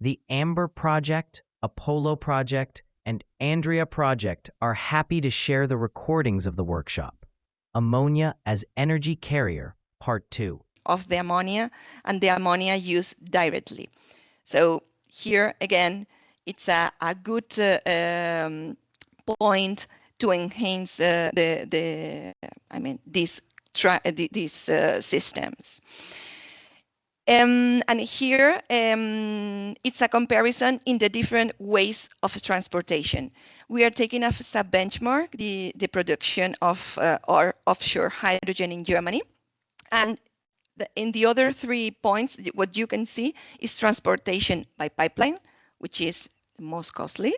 The AMBHER project, APOLO project, and ANDREAH project are happy to share the recordings of the workshop. Ammonia as Energy Carrier, Part 2. Of the ammonia and the ammonia used directly. So here again, it's a good point to enhance these systems. And here it's a comparison in the different ways of transportation. We are taking as a benchmark the production of our offshore hydrogen in Germany. And in the other 3 points, what you can see is transportation by pipeline, which is the most costly.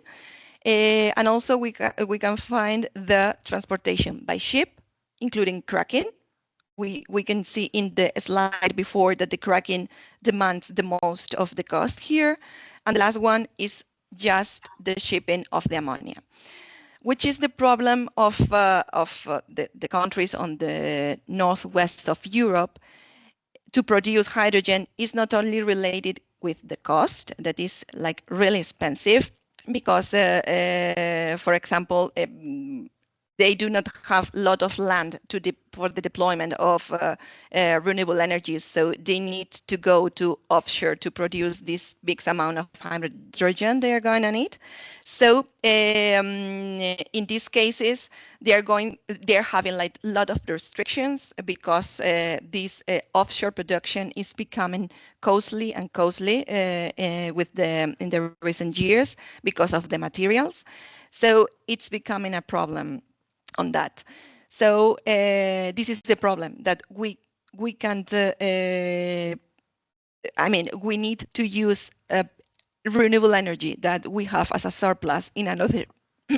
And also we can find the transportation by ship, including cracking. We can see in the slide before that the cracking demands the most of the cost here. And the last one is just the shipping of the ammonia, which is the problem of the countries on the northwest of Europe. To produce hydrogen is not only related with the cost, that is like really expensive, because, for example, they do not have a lot of land for the deployment of renewable energies, so they need to go to offshore to produce this big amount of hydrogen they are going to need. So in these cases, they're having like a lot of restrictions because this offshore production is becoming costly and costly in the recent years because of the materials. So it's becoming a problem on that. So this is the problem, that we can't, we need to use renewable energy that we have as a surplus in another,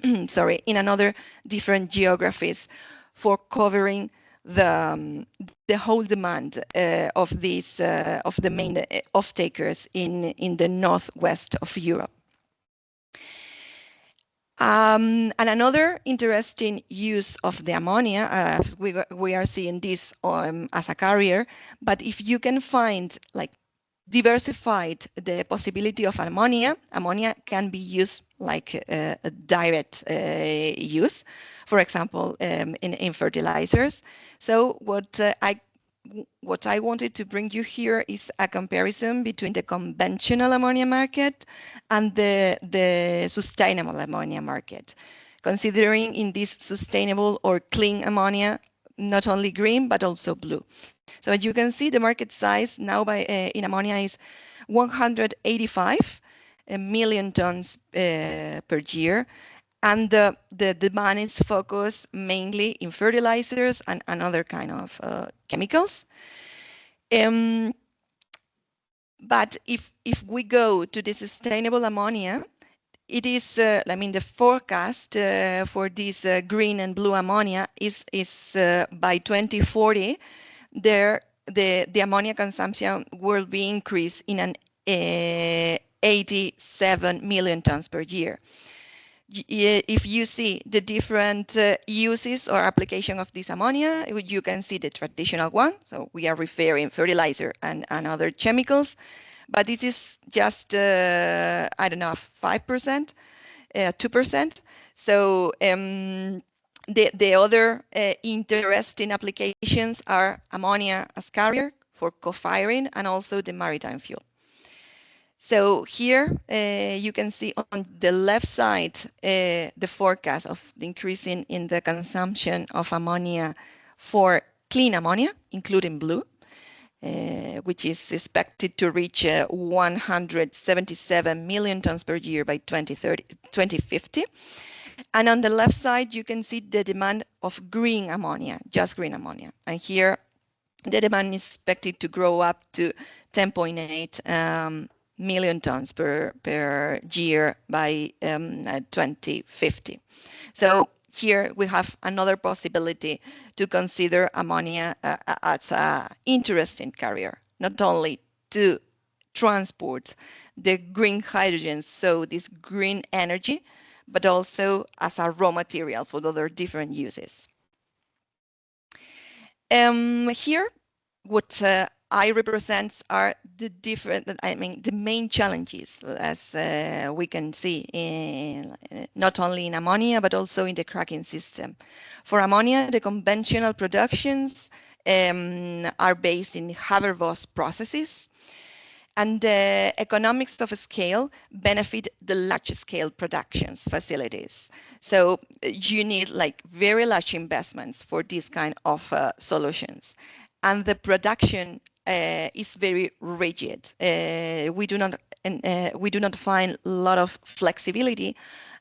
in another different geographies for covering the whole demand of these of the main off-takers in the northwest of Europe. And another interesting use of the ammonia, we are seeing this as a carrier, but if you can find like diversified the possibility of ammonia can be used like a direct use, for example, in fertilizers. So what I wanted to bring you here is a comparison between the conventional ammonia market and the sustainable ammonia market, considering in this sustainable or clean ammonia, not only green, but also blue. So as you can see, the market size now in ammonia is 185 million tons per year. And the demand is focused mainly in fertilizers and other kind of chemicals. But if we go to the sustainable ammonia, it is, the forecast for this green and blue ammonia is by 2040, the ammonia consumption will be increased in an 87 million tons per year. If you see the different uses or application of this ammonia, you can see the traditional one. So we are referring fertilizer and other chemicals, but this is just, 5%, 2%. So the other interesting applications are ammonia as carrier for co-firing and also the maritime fuel. So here you can see on the left side the forecast of the increase in the consumption of ammonia for clean ammonia, including blue, which is expected to reach 177 million tons per year by 2050. And on the left side, you can see the demand of green ammonia, just green ammonia. And here the demand is expected to grow up to 10.8 million tons per year by 2050. So here we have another possibility to consider ammonia as an interesting carrier, not only to transport the green hydrogen, so this green energy, but also as a raw material for other different uses. Here, what I represents are the the main challenges, as we can see in not only in ammonia but also in the cracking system. For ammonia, the conventional productions are based in Haber-Bosch processes, and the economics of scale benefit the large-scale productions facilities. So you need like very large investments for these kind of solutions, and the production is very rigid. We do not find a lot of flexibility,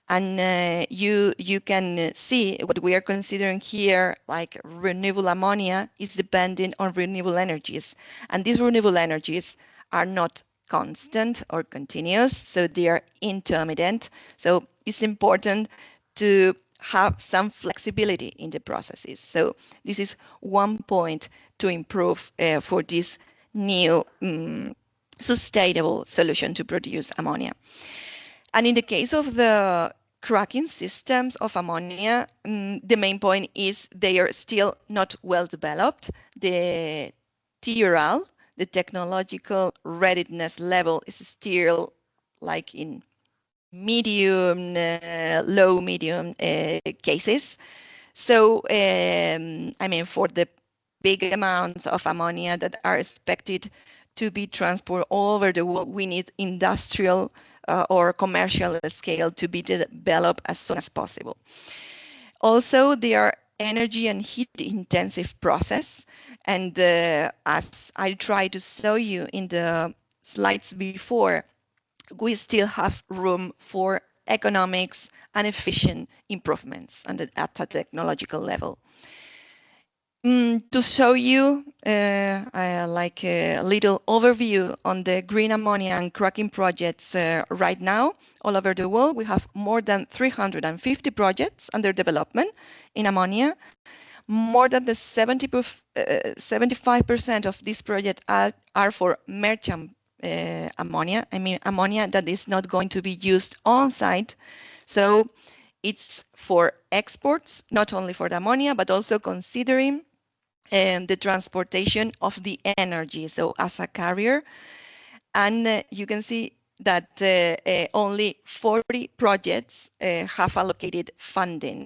and you can see what we are considering here, like renewable ammonia is depending on renewable energies, and these renewable energies are not constant or continuous, so they are intermittent. So it's important to have some flexibility in the processes. So this is one point to improve for this new sustainable solution to produce ammonia. And in the case of the cracking systems of ammonia, the main point is they are still not well developed. The TRL, the technological readiness level, is still like in medium, low medium cases. So, for the big amounts of ammonia that are expected to be transported all over the world, we need industrial or commercial scale to be developed as soon as possible. Also, they are energy and heat intensive process. And as I tried to show you in the slides before, we still have room for economics and efficient improvements at a technological level. To show you like a little overview on the green ammonia and cracking projects right now all over the world, we have more than 350 projects under development in ammonia. More than the 75% of these projects are for merchant ammonia. Ammonia that is not going to be used on site. So it's for exports, not only for the ammonia, but also considering the transportation of the energy, so as a carrier. And you can see that only 40 projects have allocated funding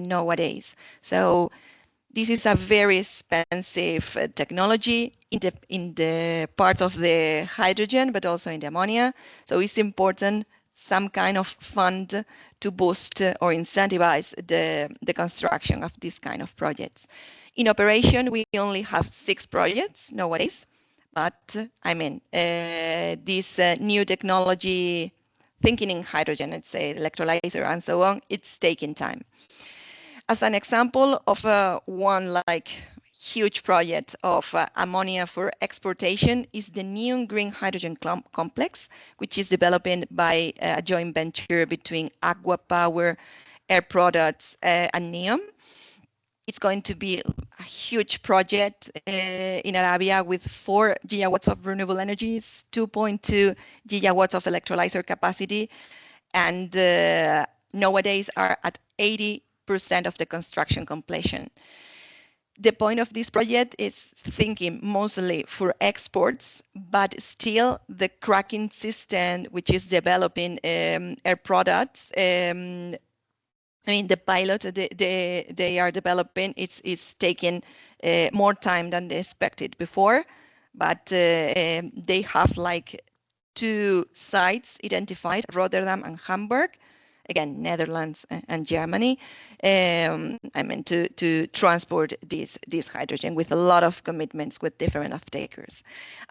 nowadays. So this is a very expensive technology in the part of the hydrogen, but also in the ammonia. So it's important some kind of fund to boost or incentivize the construction of this kind of projects. In operation, we only have 6 projects nowadays, but this new technology, thinking in hydrogen, let's say electrolyzer and so on, it's taking time. As an example of one like huge project of ammonia for exportation is the new green hydrogen complex, which is developing by a joint venture between Aqua Power, Air Products, and NEOM. It's going to be a huge project in Arabia with 4 gigawatts of renewable energies, 2.2 gigawatts of electrolyzer capacity, and nowadays are at 80% of the construction completion. The point of this project is thinking mostly for exports, but still the cracking system, which is developing Air Products, the pilot they are developing, it's taking more time than they expected before, but they have like 2 sites identified, Rotterdam and Hamburg, again, Netherlands and Germany, to transport this hydrogen with a lot of commitments with different off-takers.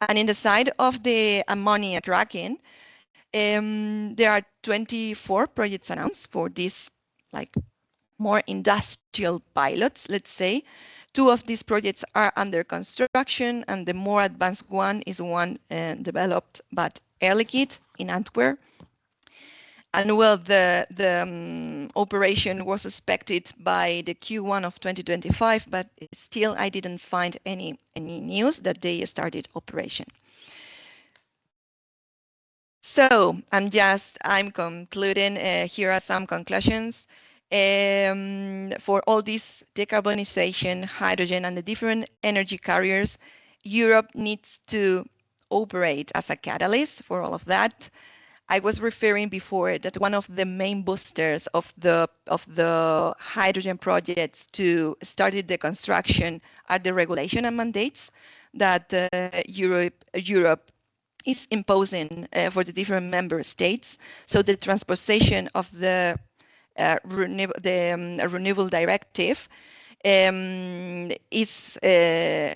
And in the side of the ammonia cracking, there are 24 projects announced for this like more industrial pilots, let's say. 2 of these projects are under construction, and the more advanced one is one developed by Air Liquide in Antwerp. And well, the operation was expected by the Q1 of 2025, but still I didn't find any news that they started operation. So I'm concluding. Here are some conclusions. For all this decarbonization, hydrogen, and the different energy carriers, Europe needs to operate as a catalyst for all of that. I was referring before that one of the main boosters of the hydrogen projects to start the construction are the regulation and mandates that Europe is imposing for the different member states. So the transposition of the renewable directive is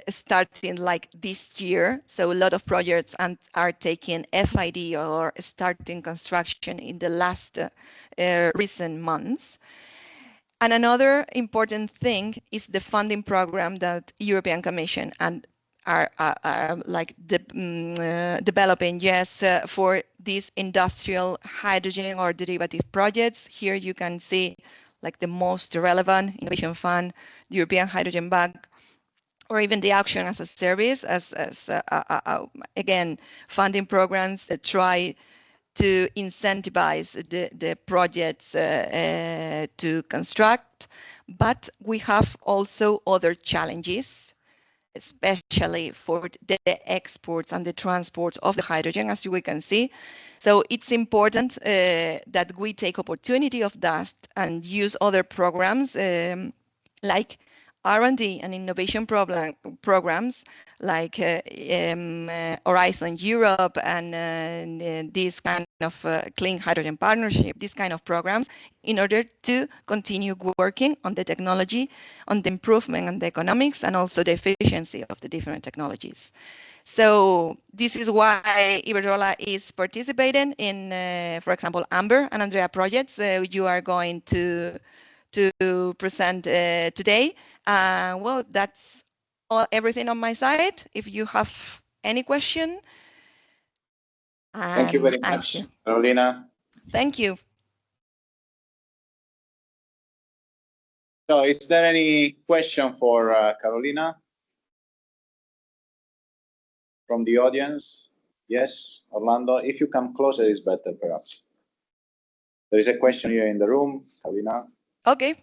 starting like this year. So a lot of projects are taking FID or starting construction in the last recent months. And another important thing is the funding program that European Commission and are like developing, yes, for these industrial hydrogen or derivative projects. Here you can see like the most relevant Innovation Fund, the European Hydrogen Bank, or even the Action as a Service, as again, funding programs that try to incentivize the projects to construct. But we have also other challenges, especially for the exports and the transports of the hydrogen, as we can see. So it's important that we take opportunity of that and use other programs like R&D and innovation programs like Horizon Europe and this kind of Clean Hydrogen Partnership, these kind of programs, in order to continue working on the technology, on the improvement and the economics, and also the efficiency of the different technologies. So this is why Iberdrola is participating in, for example, AMBHER and ANDREAH projects you are going to present today. Well, that's everything on my side. If you have any question, thank you very much, Carolina. Thank you. So, is there any question for Carolina from the audience? Yes, Orlando. If you come closer, it's better, perhaps. There is a question here in the room, Carolina. Okay.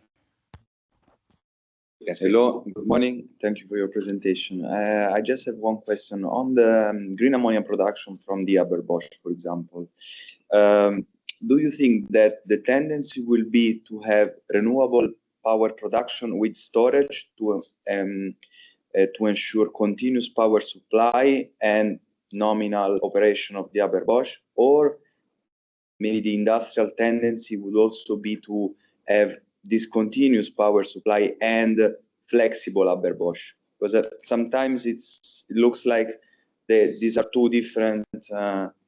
Yes, hello, good morning. Thank you for your presentation. I just have one question on the green ammonia production from the AMBHER, for example. Do you think that the tendency will be to have renewable power production with storage to ensure continuous power supply and nominal operation of the AMBHER, or maybe the industrial tendency would also be to have discontinuous power supply and flexible AMBHER? Because sometimes it looks like these are two different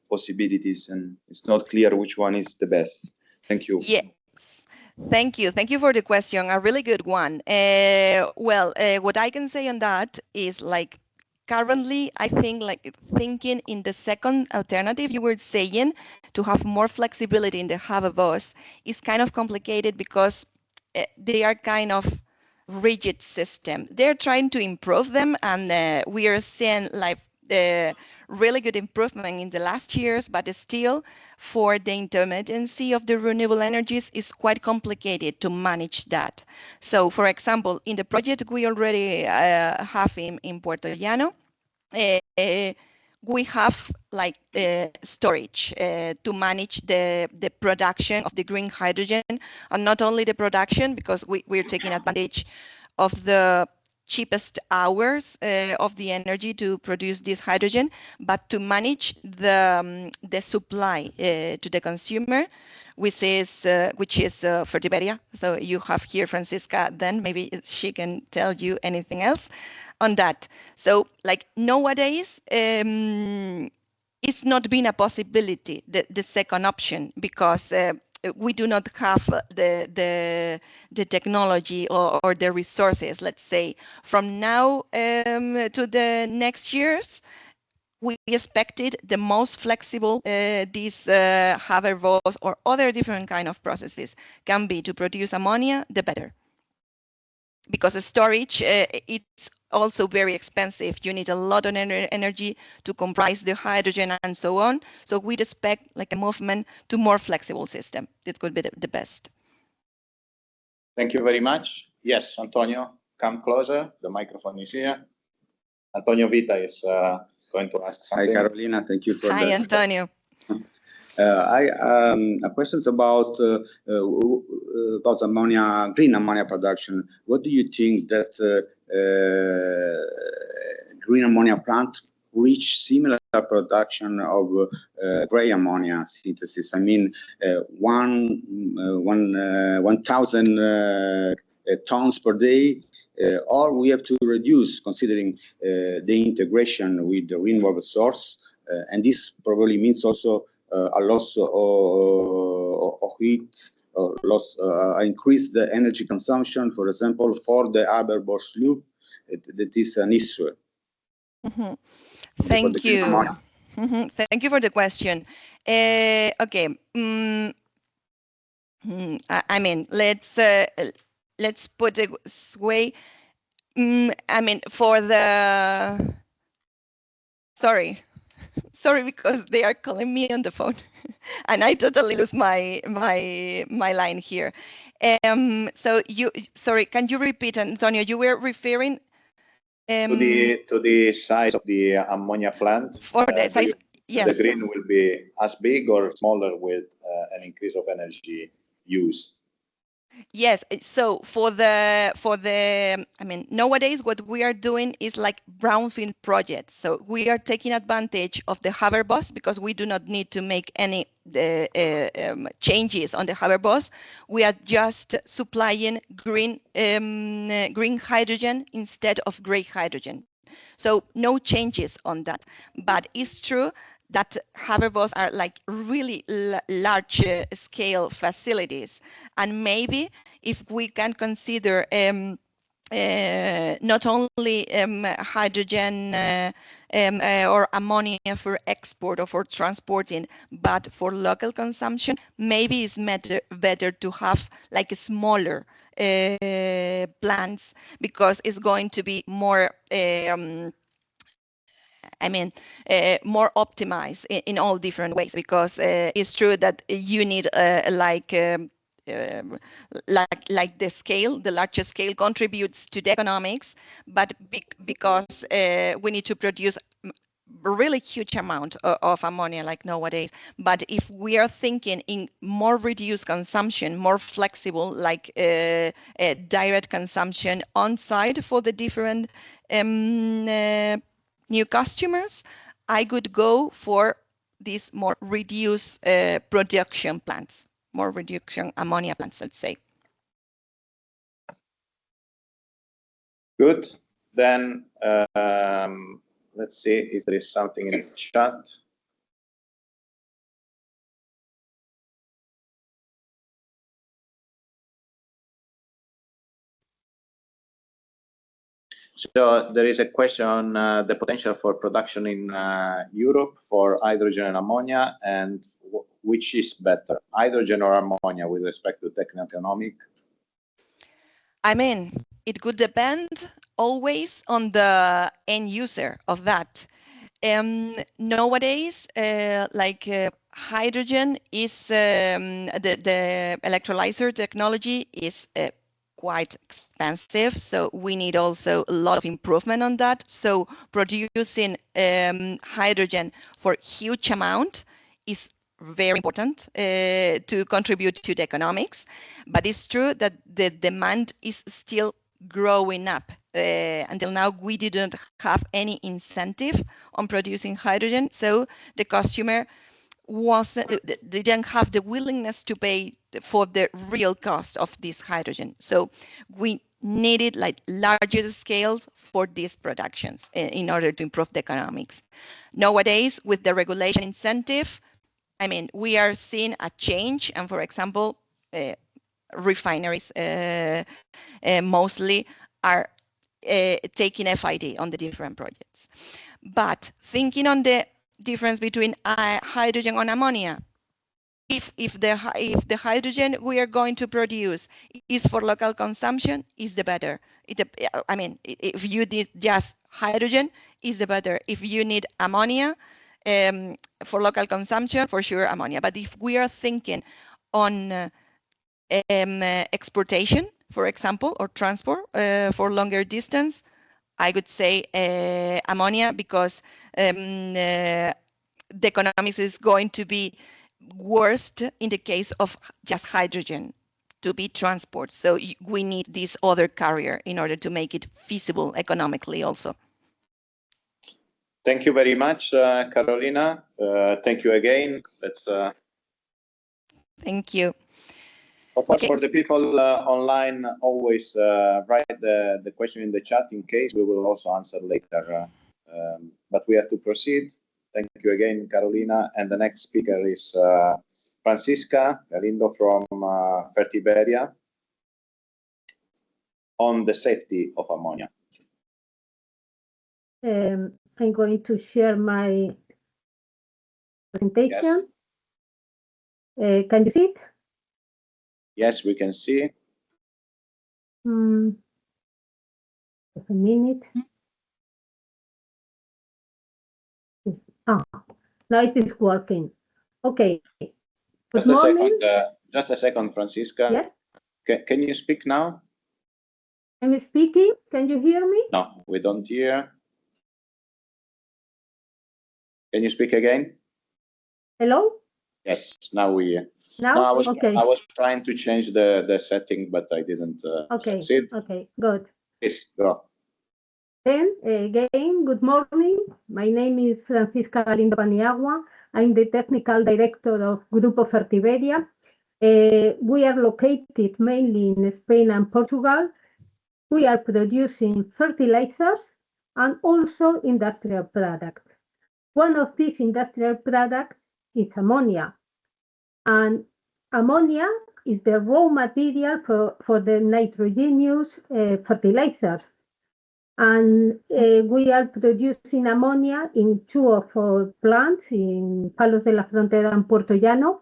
possibilities, and it's not clear which one is the best. Thank you. Yes, thank you. Thank you for the question. A really good one. Well, what I can say on that is like currently, I think like thinking in the second alternative you were saying to have more flexibility in the AMBHER is kind of complicated because they are kind of rigid system. They're trying to improve them, and we are seeing like really good improvement in the last years, but still for the intermittency of the renewable energies is quite complicated to manage that. So for example, in the project we already have in Puerto Llano, we have like storage to manage the production of the green hydrogen, and not only the production, because we're taking advantage of the cheapest hours of the energy to produce this hydrogen, but to manage the supply to the consumer, which is Fertiberia. So you have here Francisca, then maybe she can tell you anything else on that. So like nowadays, it's not been a possibility, the second option, because we do not have the technology or the resources. Let's say from now to the next years, we expected the most flexible these AMBHER or other different kind of processes can be to produce ammonia, the better. Because the storage, it's also very expensive. You need a lot of energy to comprise the hydrogen and so on. So we'd expect like a movement to more flexible system. It could be the best. Thank you very much. Yes, Antonio, come closer. The microphone is here. Antonio Vita is going to ask something. Hi, Carolina. Thank you for Hi, Antonio. A question's about ammonia, green ammonia production. What do you think that green ammonia plant reach similar production of gray ammonia synthesis? I mean, 1,000 tons per day, or we have to reduce considering the integration with the renewable source, and this probably means also a loss of heat, loss, increase the energy consumption, for example, for the AMBHER loop. That is an issue. Mm-hmm. Thank you. Mm-hmm. Thank you for the question. Okay. I mean, let's put it this way. I mean, for the sorry, because they are calling me on the phone, and I totally lose my line here. So sorry, can you repeat, Antonio? You were referring to the size of the ammonia plant. For the size, yes. The green will be as big or smaller with an increase of energy use. Yes. So for the I mean, nowadays what we are doing is like brownfield projects. So we are taking advantage of the hover bus because we do not need to make any changes on the hover bus. We are just supplying green hydrogen instead of gray hydrogen. So no changes on that. But it's true that hoverbus are like really large scale facilities, and maybe if we can consider not only hydrogen or ammonia for export or for transporting, but for local consumption, maybe it's better to have like smaller plants, because it's going to be more more optimized in all different ways, because it's true that you need like the scale, the larger scale contributes to the economics, but because we need to produce a really huge amount of ammonia like nowadays. But if we are thinking in more reduced consumption, more flexible, like direct consumption on site for the different new customers, I could go for these more reduced production plants, more reduction ammonia plants, let's say. Good. Then let's see if there is something in the chat. So there is a question on the potential for production in Europe for hydrogen and ammonia, and which is better, hydrogen or ammonia with respect to techno-economic? I mean, it could depend always on the end user of that. Nowadays, hydrogen is the electrolyzer technology is quite expensive, so we need also a lot of improvement on that. So producing hydrogen for huge amount is very important to contribute to the economics, but it's true that the demand is still growing up. Until now, we didn't have any incentive on producing hydrogen, so the customer they didn't have the willingness to pay for the real cost of this hydrogen. So we needed like larger scales for these productions in order to improve the economics. Nowadays, with the regulation incentive, I mean, we are seeing a change, and for example, refineries mostly are taking FID on the different projects. But thinking on the difference between hydrogen and ammonia, if the hydrogen we are going to produce is for local consumption, is the better. I mean, if you did just hydrogen, is the better. If you need ammonia for local consumption, for sure ammonia. But if we are thinking on exportation, for example, or transport for longer distance, I would say ammonia, because the economics is going to be worst in the case of just hydrogen to be transport. So we need this other carrier in order to make it feasible economically also. Thank you very much, Carolina. Thank you again. Thank you. Of course, for the people online, always write the question in the chat in case we will also answer later. But we have to proceed. Thank you again, Carolina. And the next speaker is Francisca Galindo from Fertiberia on the safety of ammonia. I'm going to share my presentation. Yes. Can you see it? Yes, we can see. Just a minute. Now it is working. Okay. Just a second. Just a second, Francisca. Yes. Can you speak now? I'm speaking. Can you hear me? No, we don't hear. Can you speak again? Hello? Yes, now we hear. Now? No, Okay. I was trying to change the setting, but I didn't succeed. Okay, good. Please, go. Then, again, good morning. My name is Francisca Galindo Paniagua. I'm the Technical Director of Grupo Fertiberia. We are located mainly in Spain and Portugal. We are producing fertilizers and also industrial products. One of these industrial products is ammonia. And ammonia is the raw material for the nitrogenous fertilizers. And we are producing ammonia in two of our plants, in Palos de la Frontera and Puerto Llano.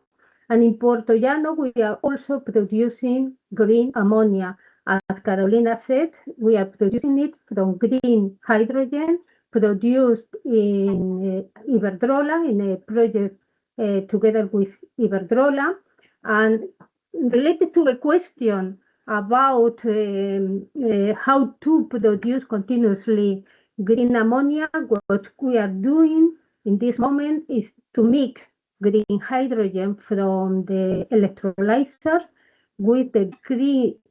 And in Puerto Llano, we are also producing green ammonia. As Carolina said, we are producing it from green hydrogen produced in Iberdrola, in a project together with Iberdrola. And related to the question about how to produce continuously green ammonia, what we are doing in this moment is to mix green hydrogen from the electrolyzer with the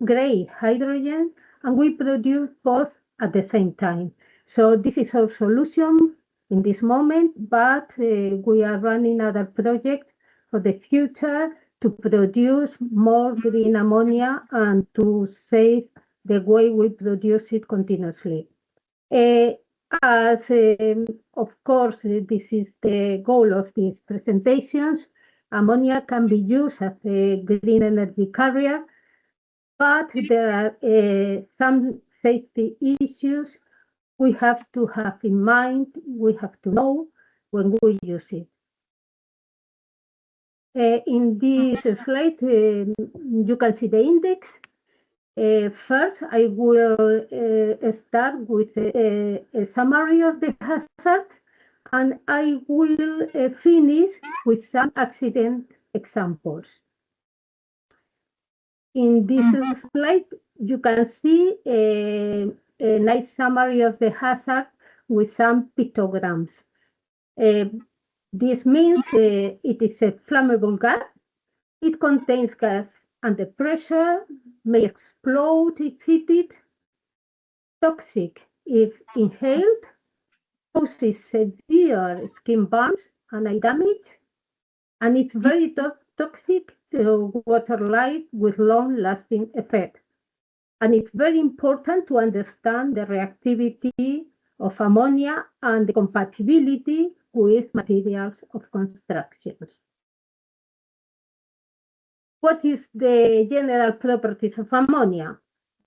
gray hydrogen, and we produce both at the same time. So this is our solution in this moment, but we are running other projects for the future to produce more green ammonia and to save the way we produce it continuously. Of course, this is the goal of these presentations. Ammonia can be used as a green energy carrier, but there are some safety issues we have to have in mind, we have to know when we use it. In this slide, you can see the index. First, I will start with a summary of the hazard, and I will finish with some accident examples. In this slide, you can see a nice summary of the hazard with some pictograms. This means it is a flammable gas. It contains gas under pressure, may explode if heated, toxic if inhaled, causes severe skin burns and eye damage, and it's very toxic to water life with long-lasting effect. And it's very important to understand the reactivity of ammonia and the compatibility with materials of constructions. What is the general properties of ammonia?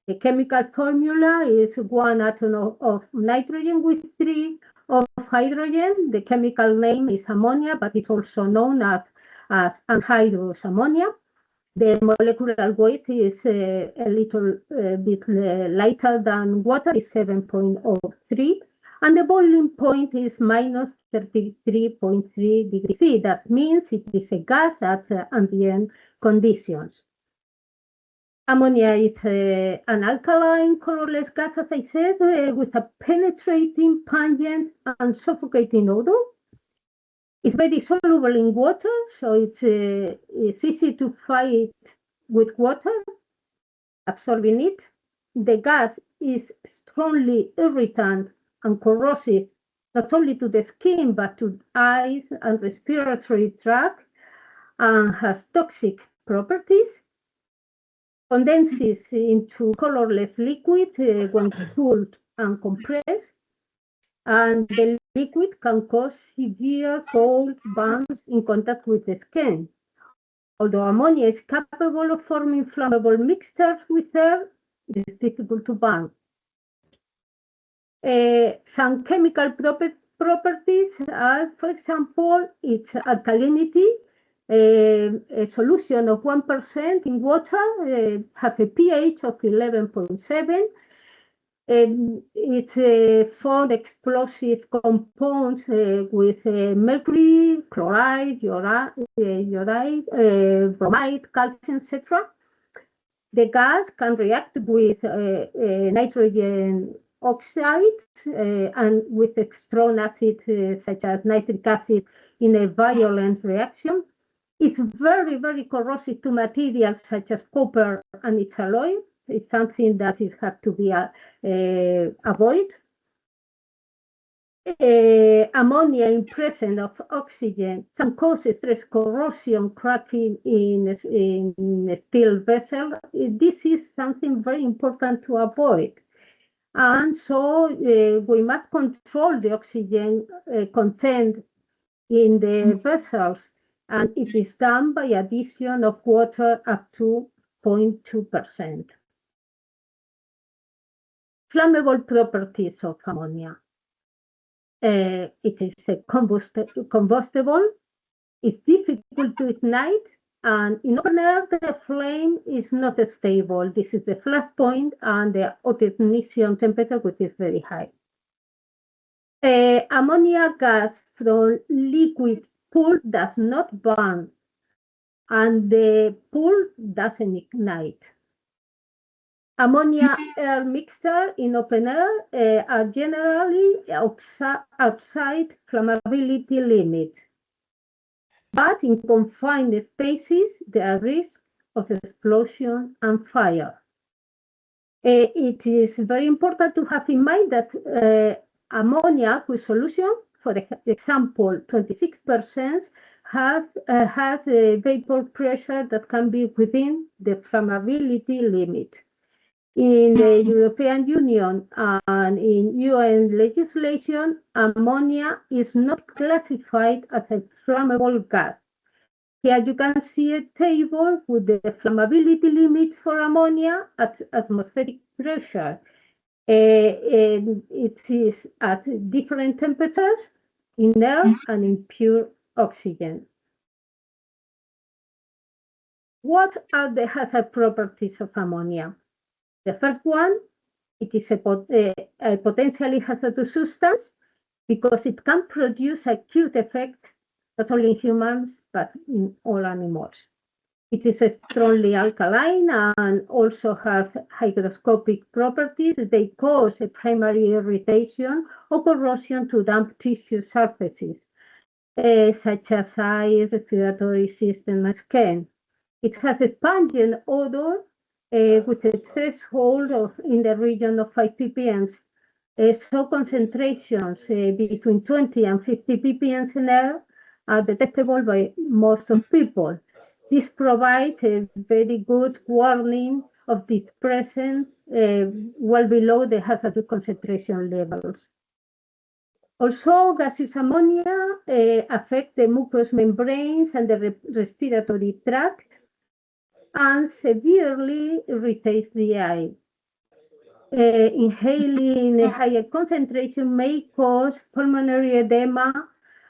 The chemical formula is 1 atom of nitrogen with 3 of hydrogen. The chemical name is ammonia, but it's also known as anhydrous ammonia. The molecular weight is a little bit lighter than water, is 7.03, and the boiling point is minus 33.3 degrees C. That means it is a gas at ambient conditions. Ammonia is an alkaline, colorless gas, as I said, with a penetrating, pungent, and suffocating odor. It's very soluble in water, so it's easy to fight with water, absorbing it. The gas is strongly irritant and corrosive, not only to the skin, but to eyes and respiratory tract, and has toxic properties. Condenses into colorless liquid when cooled and compressed, and the liquid can cause severe cold burns in contact with the skin. Although ammonia is capable of forming flammable mixtures with air, it is difficult to burn. Some chemical properties are, for example, its alkalinity. A solution of 1% in water have a pH of 11.7. It's found explosive compounds with mercury, chloride, iodide, bromide, calcium, etc. The gas can react with nitrogen oxides and with strong acids such as nitric acid in a violent reaction. It's very, very corrosive to materials such as copper and its alloy. It's something that is have to be avoided. Ammonia in presence of oxygen can cause stress corrosion, cracking in steel vessel. This is something very important to avoid. And so we must control the oxygen content in the vessels, and it is done by addition of water up to 0.2%. Flammable properties of ammonia. It is combustible, it's difficult to ignite, and in open air the flame is not stable. This is the flash point and the ignition temperature, which is very high. Ammonia gas from liquid pool does not burn, and the pool doesn't ignite. Ammonia air mixture in open air are generally outside flammability limit. But in confined spaces, there are risks of explosion and fire. It is very important to have in mind that ammonia aqueous solution, for example, 26%, has a vapor pressure that can be within the flammability limit. In the European Union and in UN legislation, ammonia is not classified as a flammable gas. Here you can see a table with the flammability limit for ammonia at atmospheric pressure. It is at different temperatures in air and in pure oxygen. What are the hazard properties of ammonia? The first one, it is a potentially hazardous substance because it can produce acute effects not only in humans but in all animals. It is strongly alkaline and also has hygroscopic properties. They cause a primary irritation or corrosion to damp tissue surfaces, such as eye, respiratory system, and skin. It has a pungent odor with a threshold in the region of 5 ppm. So concentrations between 20 and 50 ppm in air are detectable by most of people. This provides a very good warning of its presence well below the hazardous concentration levels. Also, gaseous ammonia affect the mucous membranes and the respiratory tract and severely irritates the eye. Inhaling a higher concentration may cause pulmonary edema,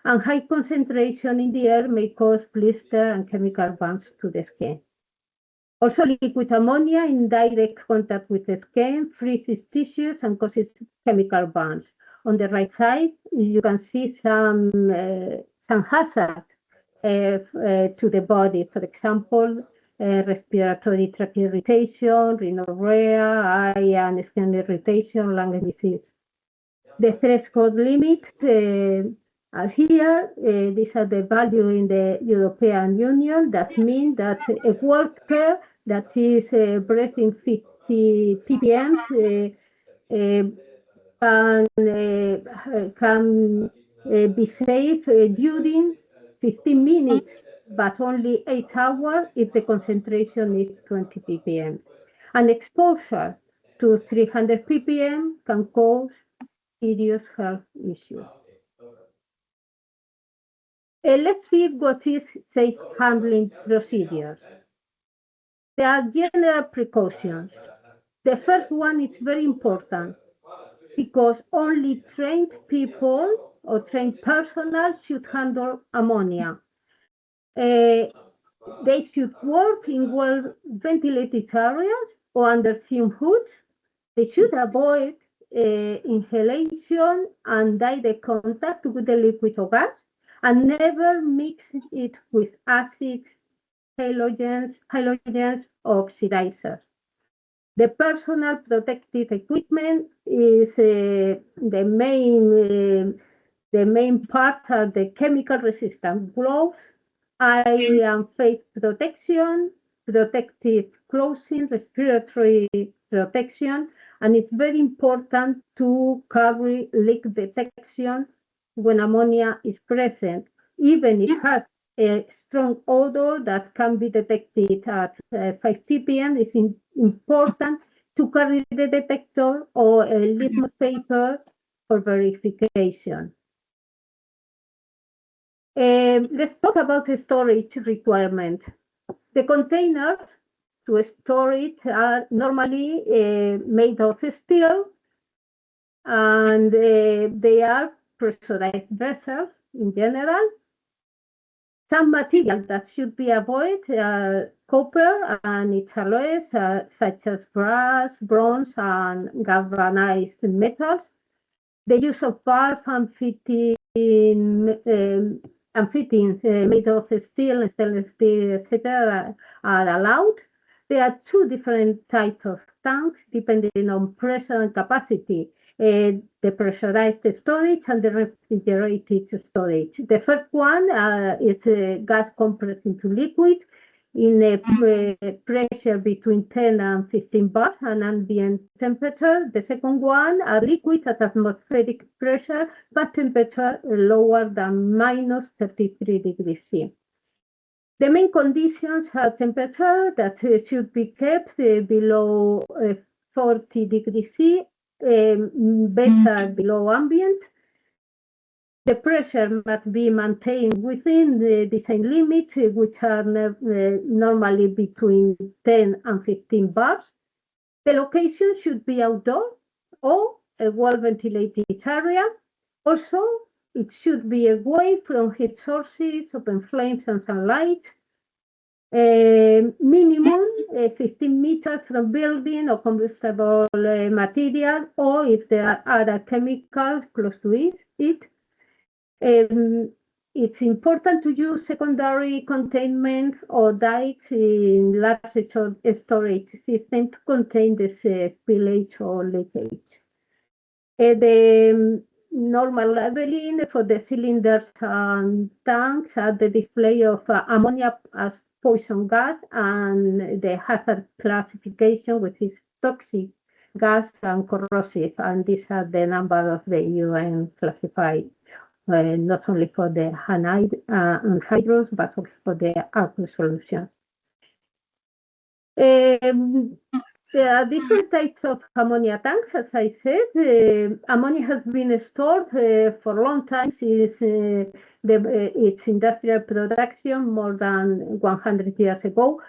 and high concentration in the air may cause blister and chemical burns to the skin. Also, liquid ammonia in direct contact with the skin freezes tissues and causes chemical burns. On the right side, you can see some hazard to the body. For example, respiratory tract irritation, rhinorrhea, eye and skin irritation, lung disease. The threshold limits are here. These are the value in the European Union. That means that a worker that is breathing 50 ppm can be safe during 15 minutes, but only 8 hours if the concentration is 20 ppm. And exposure to 300 ppm can cause serious health issues. Let's see what is safe handling procedures. There are general precautions. The first one is very important because only trained people or trained personnel should handle ammonia. They should work in well-ventilated areas or under fume hoods. They should avoid inhalation and direct contact with the liquid or gas, and never mix it with acids, halogens, or oxidizers. The personal protective equipment is the main parts are the chemical resistant gloves, eye and face protection, protective clothing, respiratory protection, and it's very important to carry leak detection when ammonia is present, even if it has a strong odor that can be detected at 5 ppm. It's important to carry the detector or a litmus paper for verification. Let's talk about the storage requirement. The containers to store it are normally made of steel, and they are pressurized vessels in general. Some materials that should be avoided are copper and its alloys, such as brass, bronze, and galvanized metals. The use of valve and fittings made of steel, stainless steel, etc., are allowed. There are two different types of tanks depending on pressure and capacity. The pressurized storage and the refrigerated storage. The first one is gas compressed into liquid in a pressure between 10 and 15 bars and ambient temperature. The second one are liquid at atmospheric pressure, but temperature lower than minus 33 degrees C. The main conditions are temperature that should be kept below 40 degrees C, better below ambient. The pressure must be maintained within the design limits, which are normally between 10 and 15 bars. The location should be outdoor or a well-ventilated area. Also, it should be away from heat sources, open flames, and sunlight. Minimum 15 meters from building or combustible material, or if there are other chemicals close to it. It's important to use secondary containment or dikes in large storage system to contain the spillage or leakage. The normal labeling for the cylinders and tanks are the display of ammonia as poison gas and the hazard classification, which is toxic gas and corrosive, and these are the number of the UN classified. Not only for the anhydrous, but also for the aqueous solutions. There are different types of ammonia tanks, as I said. Ammonia has been stored for a long time since its industrial production, more than 100 years ago.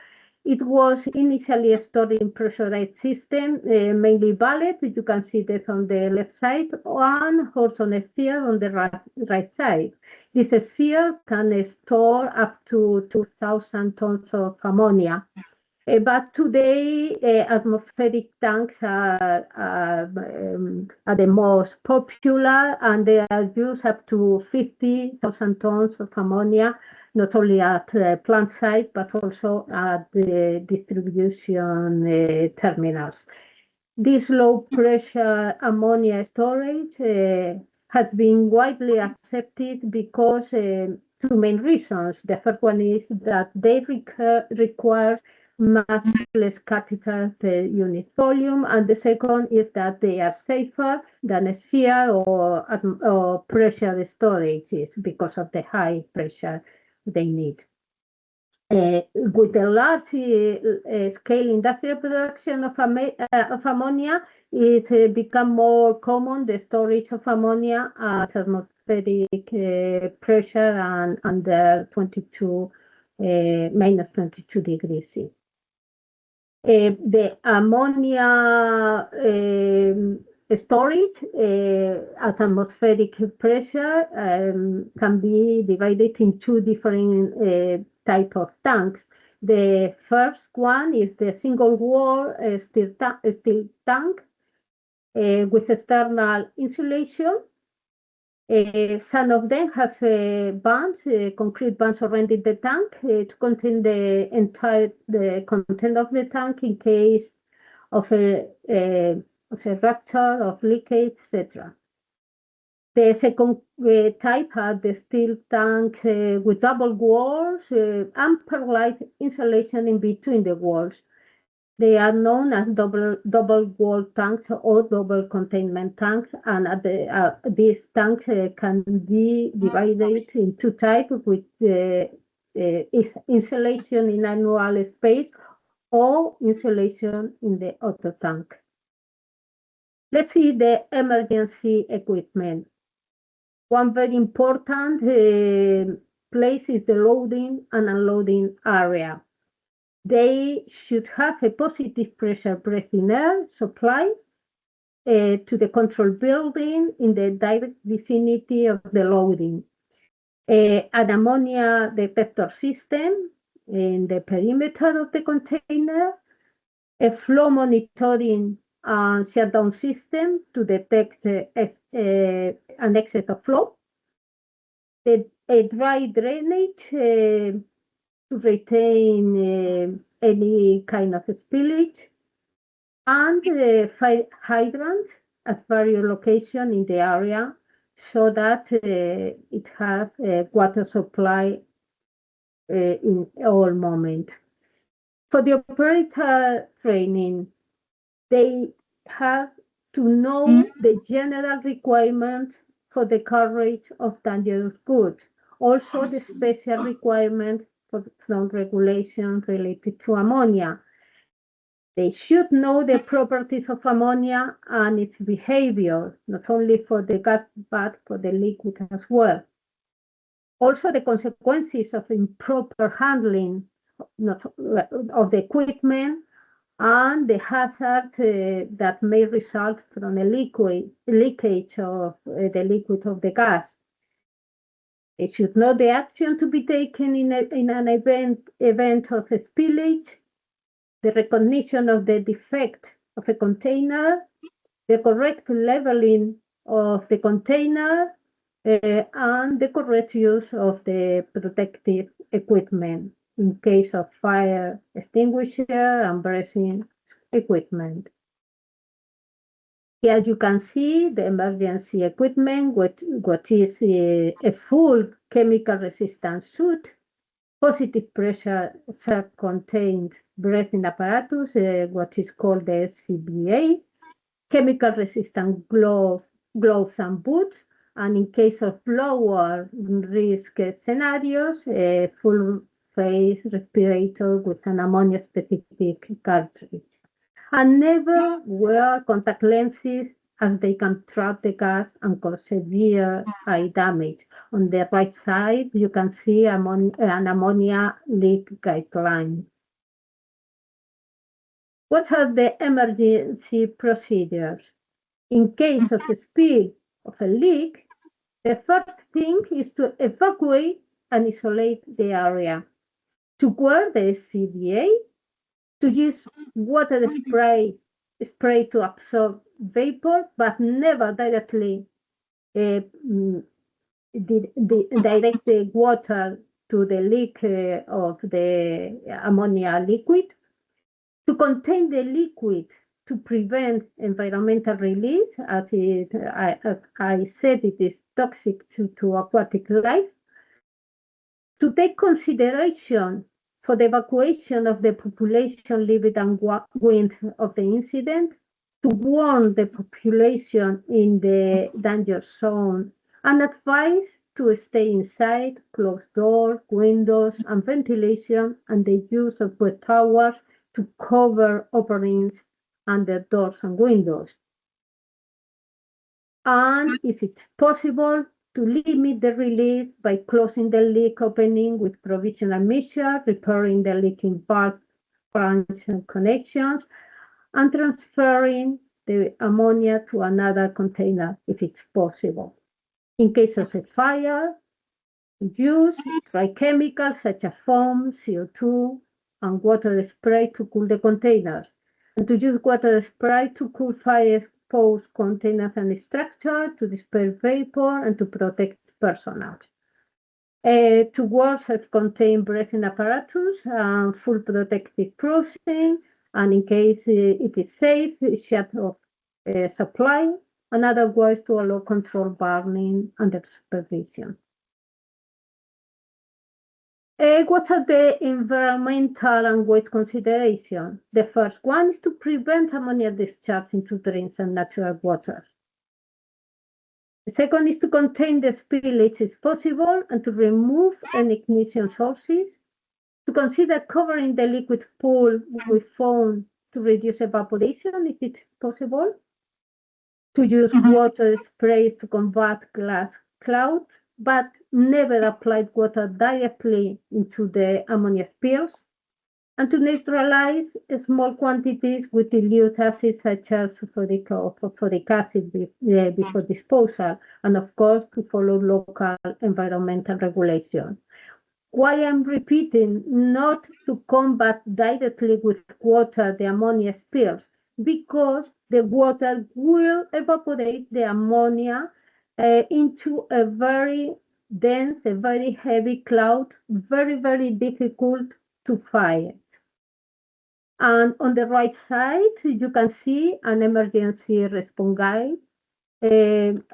It was initially stored in pressurized system, mainly ballet. You can see that on the left side, and also on a sphere on the right side. This sphere can store up to 2,000 tons of ammonia. But today, atmospheric tanks are the most popular, and they are used up to 50,000 tons of ammonia. not only at the plant site, but also at the distribution terminals. This low pressure ammonia storage has been widely accepted because two main reasons. The first one is that they require much less capital per unit volume, and the second is that they are safer than a sphere or pressure storages because of the high pressure they need. With the large scale industrial production of ammonia, it become more common the storage of ammonia at atmospheric pressure and under minus 22 degrees C. The ammonia storage at atmospheric pressure can be divided in two different type of tanks. The first one is the single wall steel tank with external insulation. Some of them have bands, concrete bands surrounding the tank to contain the content of the tank in case of a rupture, of leakage, etc. The second type are the steel tanks with double walls and perlite insulation in between the walls. They are known as double wall tanks or double containment tanks, and these tanks can be divided in two types with insulation in annual space or insulation in the auto tank. Let's see the emergency equipment. One very important place is the loading and unloading area. They should have a positive pressure breathing air supply to the control building in the direct vicinity of the loading. An ammonia detector system in the perimeter of the container, a flow monitoring and shutdown system to detect an excess of flow, a dry drainage to retain any kind of spillage, and fire hydrants at various locations in the area so that it has water supply in all moments. For the operator training, they have to know the general requirements for the carriage of dangerous goods, also the special requirements from regulations related to ammonia. They should know the properties of ammonia and its behavior, not only for the gas, but for the liquid as well. Also, the consequences of improper handling of the equipment and the hazard that may result from a leakage of the liquid of the gas. They should know the action to be taken in an event of a spillage, the recognition of the defect of a container, the correct leveling of the container, and the correct use of the protective equipment in case of fire extinguisher and breathing equipment. Here you can see the emergency equipment, what is a full chemical resistant suit, positive pressure self-contained breathing apparatus, what is called the CBA, chemical resistant gloves and boots, and in case of lower risk scenarios, a full face respirator with an ammonia specific cartridge. And never wear contact lenses as they can trap the gas and cause severe eye damage. On the right side, you can see an ammonia leak guideline. What are the emergency procedures? In case of a spill of a leak, the first thing is to evacuate and isolate the area, to wear the CBA, to use water spray to absorb vapor, but never directly direct the water to the leak of the ammonia liquid, to contain the liquid to prevent environmental release, as I said, it is toxic to aquatic life, to take consideration for the evacuation of the population living and wind of the incident, to warn the population in the danger zone, and advise to stay inside, close doors, windows, and ventilation, and the use of wet towels to cover openings under doors and windows. And if it's possible, to limit the release by closing the leak opening with provisional measures, repairing the leaking valve branch and connections, and transferring the ammonia to another container if it's possible. In case of a fire, use dry chemicals such as foam, CO2, and water spray to cool the containers, and to use water spray to cool fire-exposed containers and structures, to disperse vapor, and to protect personnel. To work self-contained breathing apparatus and full protective clothing, and in case it is safe, shut off supply, and otherwise to allow controlled burning under supervision. What are the environmental and waste considerations? The first one is to prevent ammonia discharge into drains and natural water. The second is to contain the spillage if possible and to remove any ignition sources. To consider covering the liquid pool with foam to reduce evaporation if it's possible. To use water sprays to combat glass clouds, but never applied water directly into the ammonia spills, and to neutralize small quantities with dilute acids such as sulfuric or phosphoric acid before disposal, and of course to follow local environmental regulation. Why I'm repeating not to combat directly with water the ammonia spills? Because the water will evaporate the ammonia into a very dense, a very heavy cloud, very, very difficult to fight. And on the right side, you can see an emergency response guide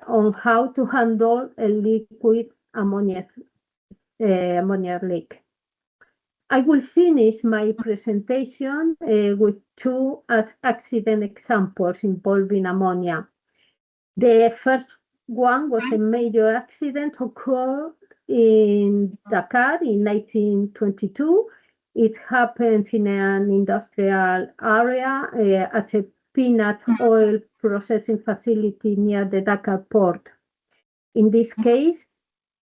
on how to handle a liquid ammonia leak. I will finish my presentation with two accident examples involving ammonia. The first one was a major accident occurred in Dakar in 1922. It happened in an industrial area at a peanut oil processing facility near the Dakar port. In this case,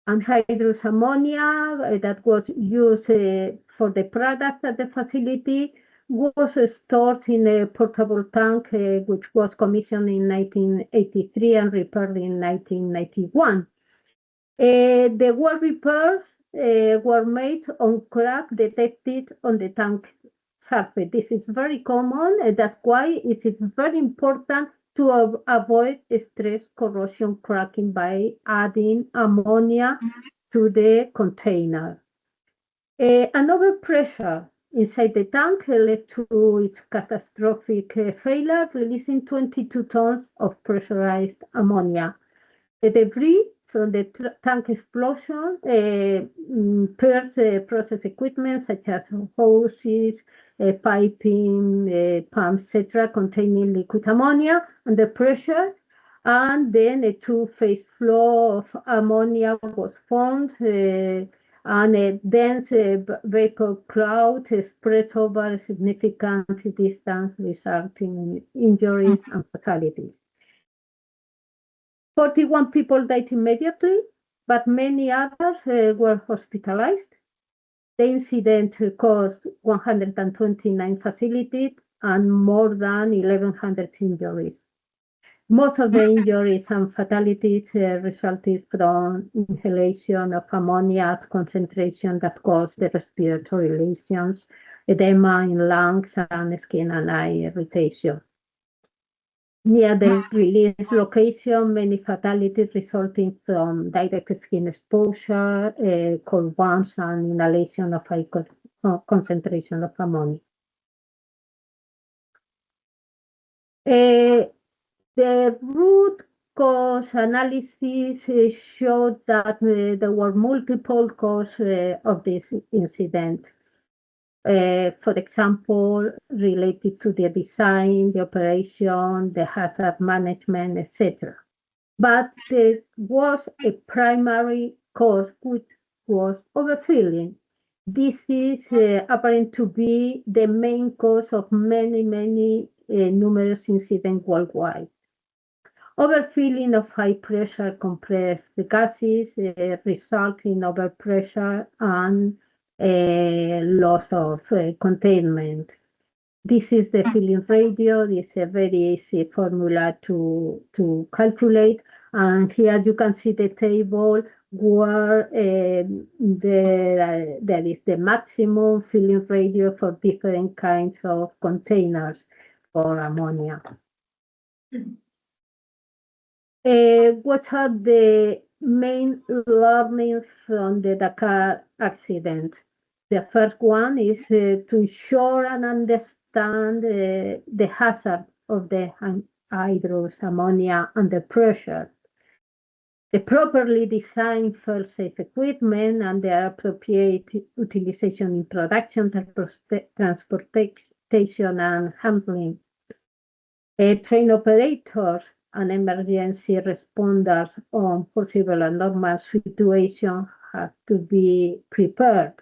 anhydrous ammonia that was used for the product at the facility was stored in a portable tank which was commissioned in 1983 and repaired in 1991. The well repairs were made on crack detected on the tank surface. This is very common, and that's why it is very important to avoid stress corrosion cracking by adding ammonia to the container. An overpressure inside the tank led to its catastrophic failure, releasing 22 tons of pressurized ammonia. The debris from the tank explosion pierced process equipment such as hoses, piping, pumps, etc., containing liquid ammonia under pressure, and then a two-phase flow of ammonia was formed, and a dense vapor cloud spread over a significant distance, resulting in injuries and fatalities. 41 people died immediately, but many others were hospitalized. The incident caused 129 fatalities and more than 1,100 injuries. Most of the injuries and fatalities resulted from inhalation of ammonia at concentration that caused the respiratory lesions, edema in lungs, and skin and eye irritation. Near the release location, many fatalities resulting from direct skin exposure, cold wounds, and inhalation of high concentration of ammonia. The root cause analysis showed that there were multiple causes of this incident. For example, related to the design, the operation, the hazard management, etc. But there was a primary cause, which was overfilling. This is apparent to be the main cause of many numerous incidents worldwide. Overfilling of high-pressure compressed gases result in overpressure and loss of containment. This is the filling ratio. It's a very easy formula to calculate. And here you can see the table where there is the maximum filling ratio for different kinds of containers for ammonia. What are the main learnings from the Dakar accident? The first one is to ensure and understand the hazard of the anhydrous ammonia under pressure. The properly designed fail-safe equipment and their appropriate utilization in production, transportation, and handling. Train operators and emergency responders on possible and normal situations have to be prepared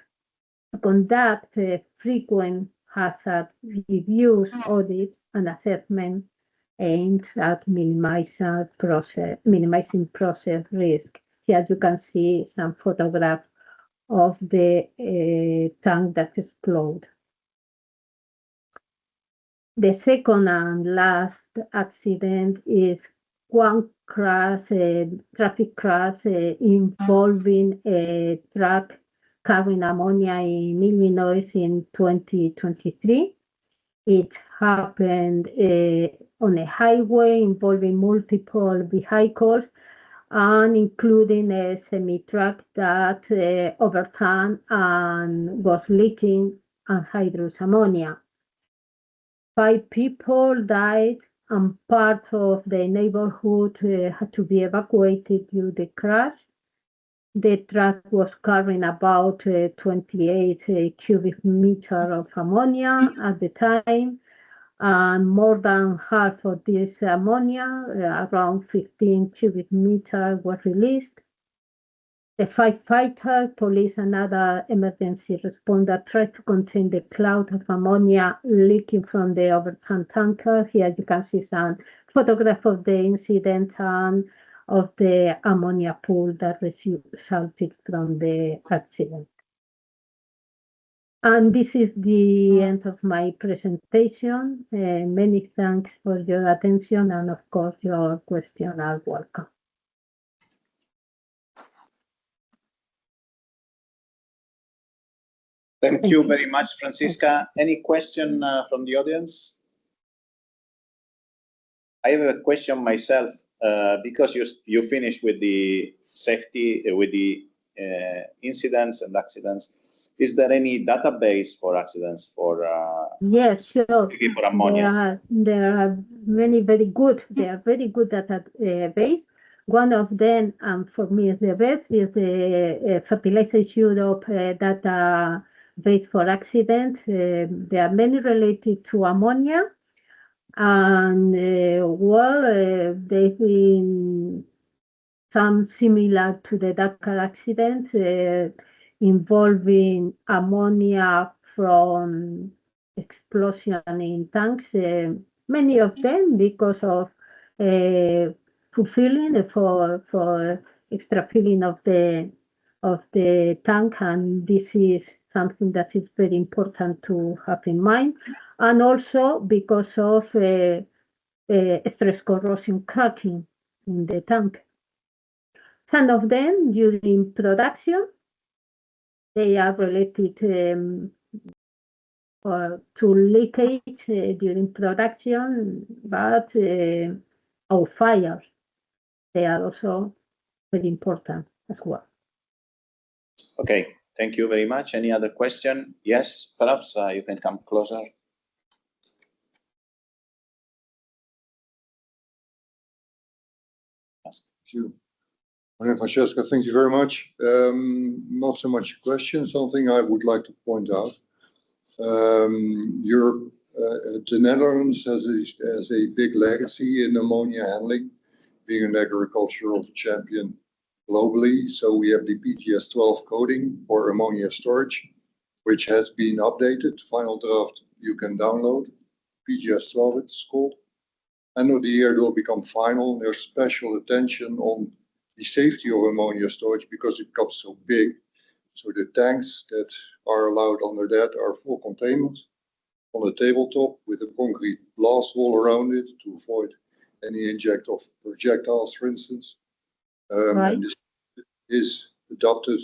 to conduct frequent hazard reviews, audits, and assessment aimed at minimizing process risk. Here you can see some photographs of the tank that exploded. The second and last accident is one crash, traffic crash involving a truck carrying ammonia in Illinois in 2023. It happened on a highway involving multiple vehicles and including a semi-truck that overturned and was leaking anhydrous ammonia. 5 people died and parts of the neighborhood had to be evacuated due to the crash. The truck was carrying about 28 cubic meters of ammonia at the time, and more than half of this ammonia, around 15 cubic meters, was released. The firefighters, police, and other emergency responders tried to contain the cloud of ammonia leaking from the overturned tanker. Here you can see some photographs of the incident and of the ammonia pool that resulted from the accident. And this is the end of my presentation. Many thanks for your attention, and of course your questions are welcome. Thank you very much, Francisca. Any question from the audience? I have a question myself, because you finished with the safety, with the incidents and accidents. Is there any database for accidents for yes, sure. for ammonia? There are many very good database. One of them, and for me is the best, is the Fertilizers Europe database for accidents. There are many related to ammonia, and they've been some similar to the Dakar accident, involving ammonia from explosion in tanks. Many of them because of fulfilling for extra filling of the tank, and this is something that is very important to have in mind, and also because of stress corrosion cracking in the tank. Some of them during production, they are related to leakage during production, but our fires, they are also very important as well. Okay, thank you very much. Any other question? Yes, perhaps you can come closer. Thank you. Francesca, thank you very much. Not so much a question, something I would like to point out. The Netherlands has a big legacy in ammonia handling, being an agricultural champion globally. So we have the PGS-12 coding for ammonia storage, which has been updated. Final draft you can download. PGS-12 it's called. End of the year it will become final. There's special attention on the safety of ammonia storage because it becomes so big. So the tanks that are allowed under that are full containment on the tabletop with a concrete blast wall around it to avoid any inject of projectiles, for instance. Right. And this is adopted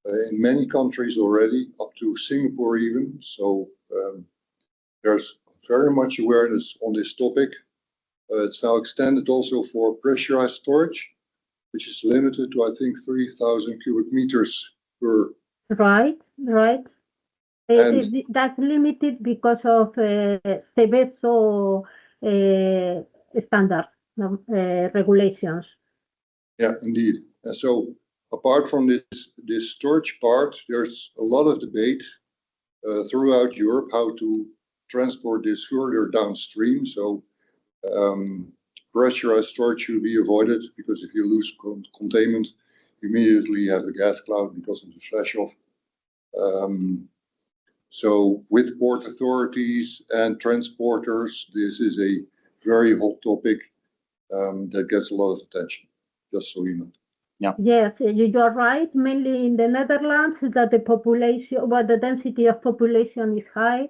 in many countries already, up to Singapore even. So there's very much awareness on this topic. It's now extended also for pressurized storage, which is limited to, I think, 3,000 cubic meters per. Right. That's limited because of Seveso standards, regulations. Yeah, indeed. And so apart from this storage part, there's a lot of debate throughout Europe how to transport this further downstream. So pressurized storage should be avoided because if you lose containment, you immediately have a gas cloud because of the flash off. So with port authorities and transporters, this is a very hot topic that gets a lot of attention, just so you know. Yeah. Yes, you are right. Mainly in the Netherlands, that the population, well, the density of population is high,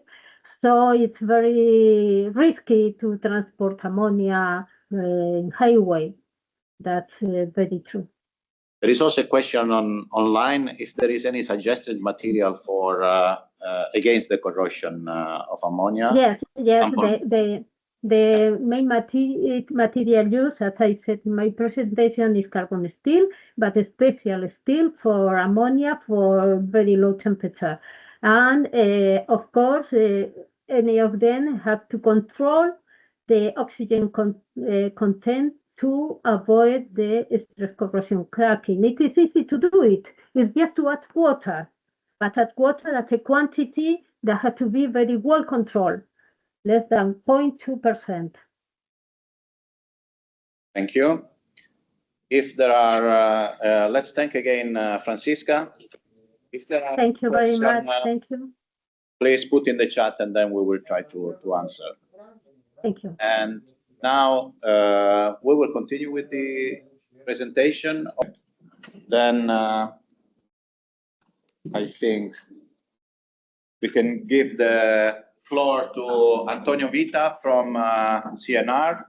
so it's very risky to transport ammonia in highway. That's very true. There is also a question online if there is any suggested material for against the corrosion of ammonia. Yes. The main material used, as I said in my presentation, is carbon steel, but a special steel for ammonia for very low temperature. And of course, any of them have to control the oxygen content to avoid the stress corrosion cracking. It is easy to do it. It's just to add water, but add water at a quantity that has to be very well controlled, less than 0.2%. Thank you. If there are, let's thank again Francisca. If there are Thank you very questions, much. Thank you. Please put in the chat and then we will try to answer. Thank you. And now we will continue with the presentation. Then I think we can give the floor to Antonio Vita from CNR,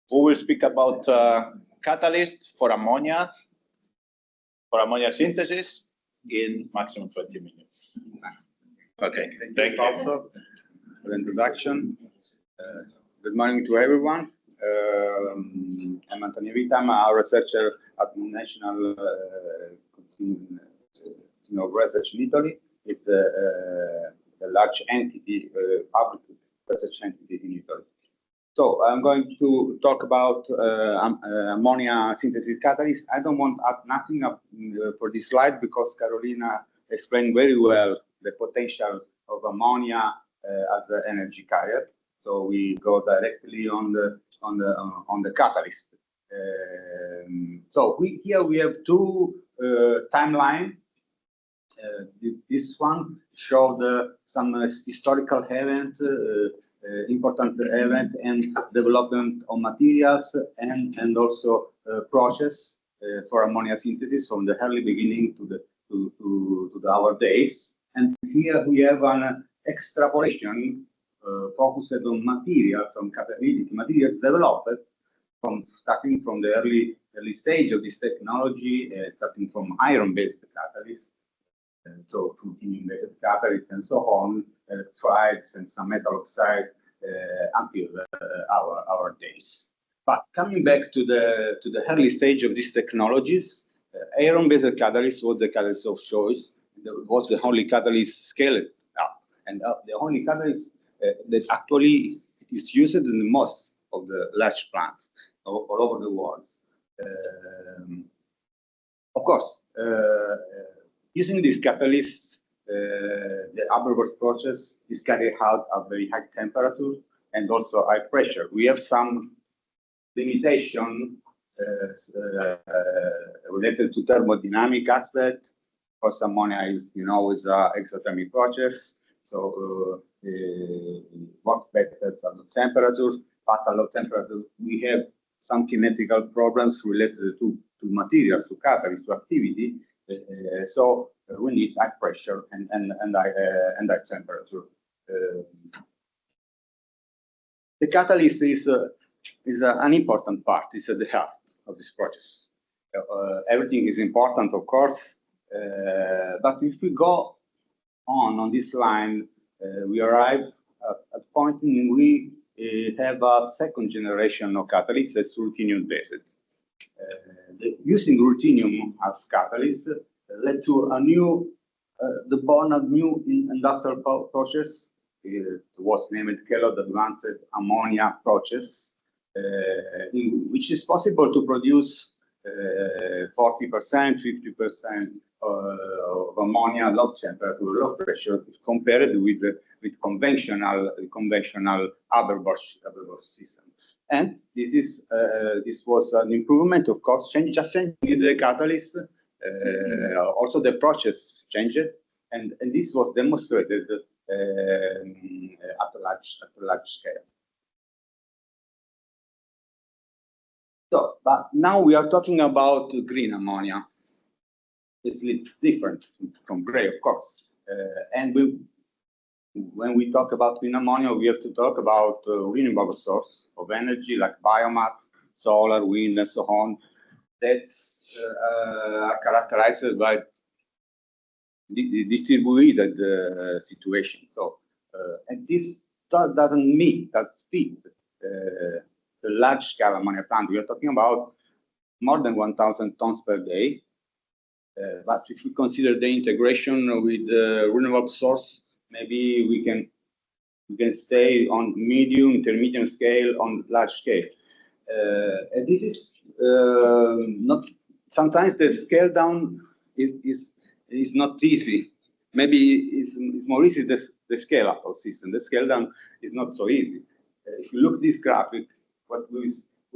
who will speak about catalyst for ammonia synthesis in maximum 20 minutes. Okay, Thank you also for the introduction. Good morning to everyone. I'm Antonio Vita. I'm a researcher at the National Research in Italy. It's a large entity, public research entity in Italy. So I'm going to talk about ammonia synthesis catalyst. I don't want to add nothing for this slide because Carolina explained very well the potential of ammonia as an energy carrier. So we go directly on the catalyst. So here we have two timeline. This one showed some historical events, important event and development of materials and also process for ammonia synthesis from the early beginning to our days. And here we have an extrapolation focused on materials, on catalytic materials developed starting from the early stage of this technology, starting from iron-based catalysts, so ruthenium-based catalysts and so on, electrolytes and some metal oxide until our days. But coming back to the early stage of these technologies, iron-based catalyst was the catalyst of choice. It was the only catalyst scaled up, and the only catalyst that actually is used in the most of the large plants all over the world. Of course, using these catalysts, the AMBHER process is carried out at very high temperature and also high pressure. We have some limitation related to thermodynamic aspect. Because ammonia is, is an exothermic process, so it works better at low temperatures. But at low temperatures, we have some kinetical problems related to materials, to catalysts, to activity. So we need high pressure and high temperature. The catalyst is an important part. It's at the heart of this process. Everything is important, of course, but if we go on this line, we arrive at a point in we have a second generation of catalysts that's ruthenium-based. Using ruthenium as catalyst led to a new, the born of new industrial process. It was named Kellogg Advanced Ammonia process, which is possible to produce 40%, 50% of ammonia at low temperature, low pressure, compared with conventional AMBHER system. And this was an improvement, of course, just changing the catalyst. Also, the process changed, and this was demonstrated at a large scale. So, but now we are talking about green ammonia. It's different from gray, of course. And when we talk about green ammonia, we have to talk about renewable source of energy like biomass, solar, wind, and so on. That are characterized by the distributed situation. So, and this doesn't meet, that fit the large-scale ammonia plant. We are talking about more than 1,000 tons per day. But if we consider the integration with the renewable source, maybe we can stay on medium, intermediate scale, on large scale. And this is not. Sometimes the scale down is not easy. Maybe it's more easy the scale up of system. The scale down is not so easy. If you look at this graphic, what we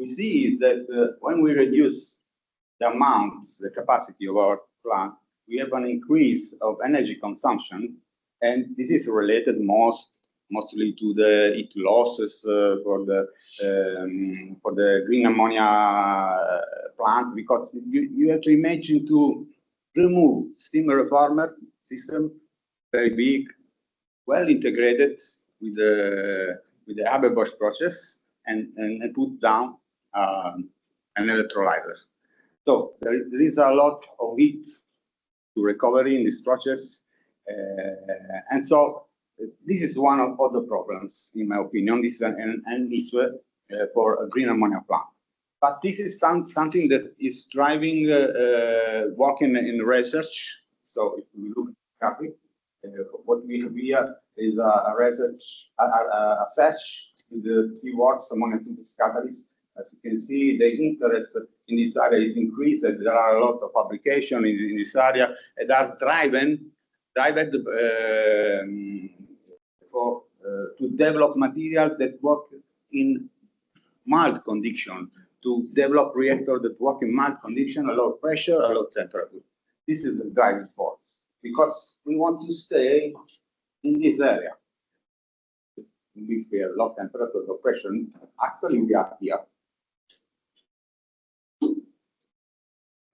see is that when we reduce the amount, the capacity of our plant, we have an increase of energy consumption, and this is related mostly to the heat losses for the green ammonia plant, because you have to imagine to remove steam reformer system, very big, well integrated with the AMBHER process, and put down an electrolyzer. So there is a lot of heat to recovery in this process, and so this is one of the problems, in my opinion. This and this for a green ammonia plant. But this is something that is driving working in research. So if we look at the graphic, what we have here is a research, a search in the keywords ammonia synthesis catalyst. As you can see, the interest in this area is increased. There are a lot of applications in this area that are driven to develop materials that work in mild condition, to develop reactors that work in mild condition, a low pressure, a low temperature. This is the driving force, because we want to stay in this area. If we have low temperature, low pressure, actually we are here.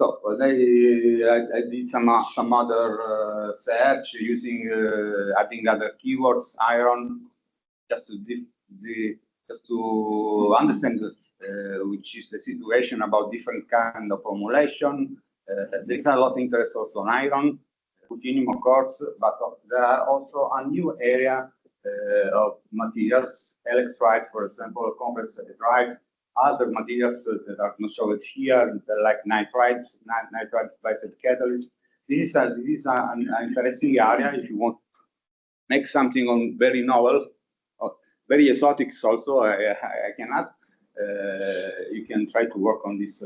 So I did some other search using adding other keywords, iron, just to understand which is the situation about different kind of formulation. There's a lot of interest also on iron. ruthenium, of course, but there are also a new area of materials, electrolyte, for example, complex electrolyte, other materials that are not shown here, like nitrides, nitride-based catalysts. This is an interesting area if you want to make something on very novel, very exotics also. I cannot. You can try to work on this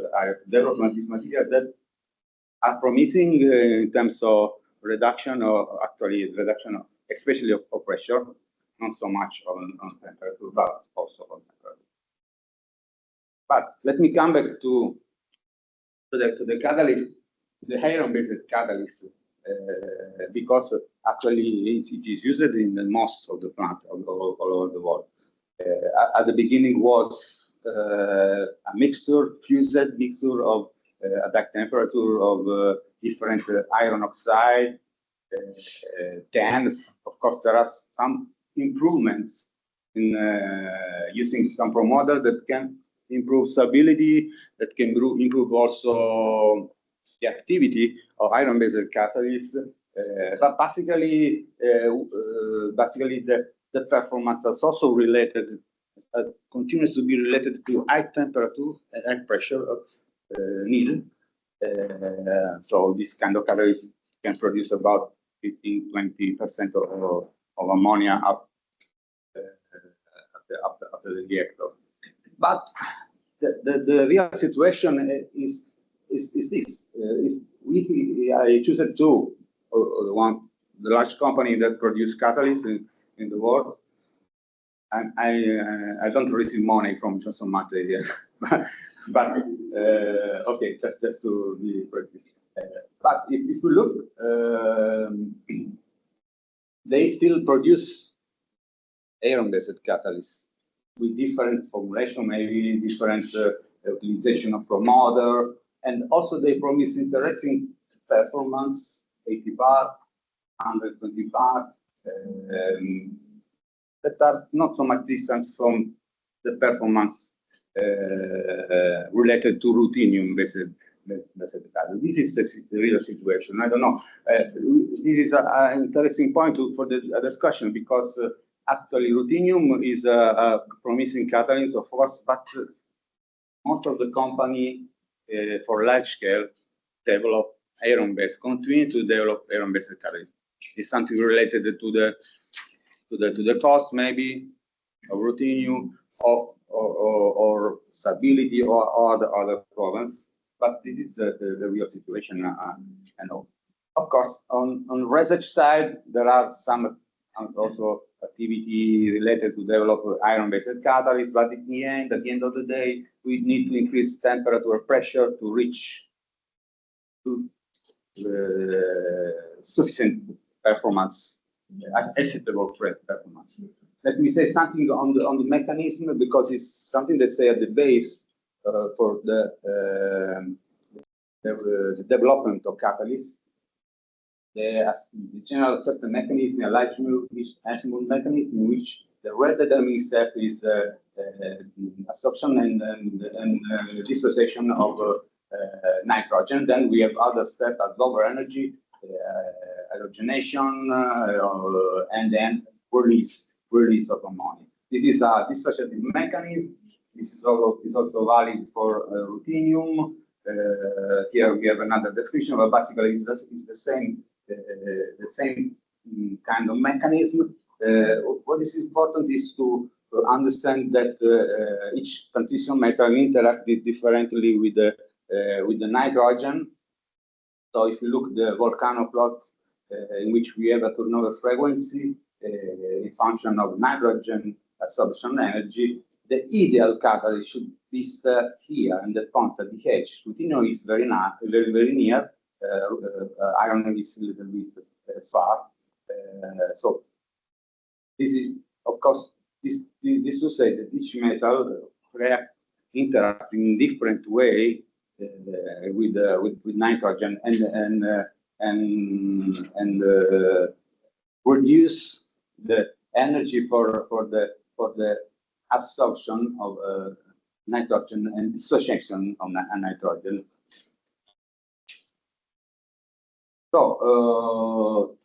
development, this material that are promising in terms of reduction, or actually reduction, especially of pressure, not so much on temperature, but also on temperature. But let me come back to the catalyst, the iron-based catalyst, because actually it is used in most of the plants all over the world. At the beginning was a fused mixture of at that temperature of different iron oxide, TANs. Of course, there are some improvements in using some promoter that can improve stability, that can improve also the activity of iron-based catalysts. But basically, the performance is also related, continues to be related to high temperature and high pressure needed. So this kind of catalyst can produce about 15–20% of ammonia after the reactor. But the real situation is this. I choose two, the large company that produce catalysts in the world, and I don't receive money from Johnson Matthey yet, but okay, just to be practice. But if you look, they still produce iron-based catalysts with different formulation, maybe different utilization of promoter, and also they promise interesting performance, 80 bar, 120 bar, that are not so much distance from the performance related to ruthenium-based catalyst. This is the real situation. I don't know. This is an interesting point for the discussion, because actually ruthenium is a promising catalyst, of course, but most of the company for large scale develop iron-based, continue to develop iron-based catalyst. It's something related to the cost, maybe, of ruthenium, or stability, or the other problems. But this is the real situation. I know. Of course, on research side, there are some also activity related to develop iron-based catalysts, but at the end of the day, we need to increase temperature, pressure to reach sufficient performance, acceptable performance. Let me say something on the mechanism, because it's something that's at the base for the development of catalysts. The general certain mechanism, a large mechanism in which the red determining step is the absorption and dissociation of nitrogen. Then we have other steps at lower energy, hydrogenation, and then release of ammonia. This is a dissociative mechanism. This is also valid for ruthenium. Here we have another description, but basically it's the same kind of mechanism. What is important is to understand that each transition metal interacts differently with the nitrogen. So if you look at the volcano plot, in which we have a turnover frequency in function of nitrogen absorption energy, the ideal catalyst should be here in the point at the edge. Ruthenium is very near. Iron is a little bit far. So this is, of course, this to say that each metal interact in different way with nitrogen and produce the energy for the absorption of nitrogen and dissociation of nitrogen. So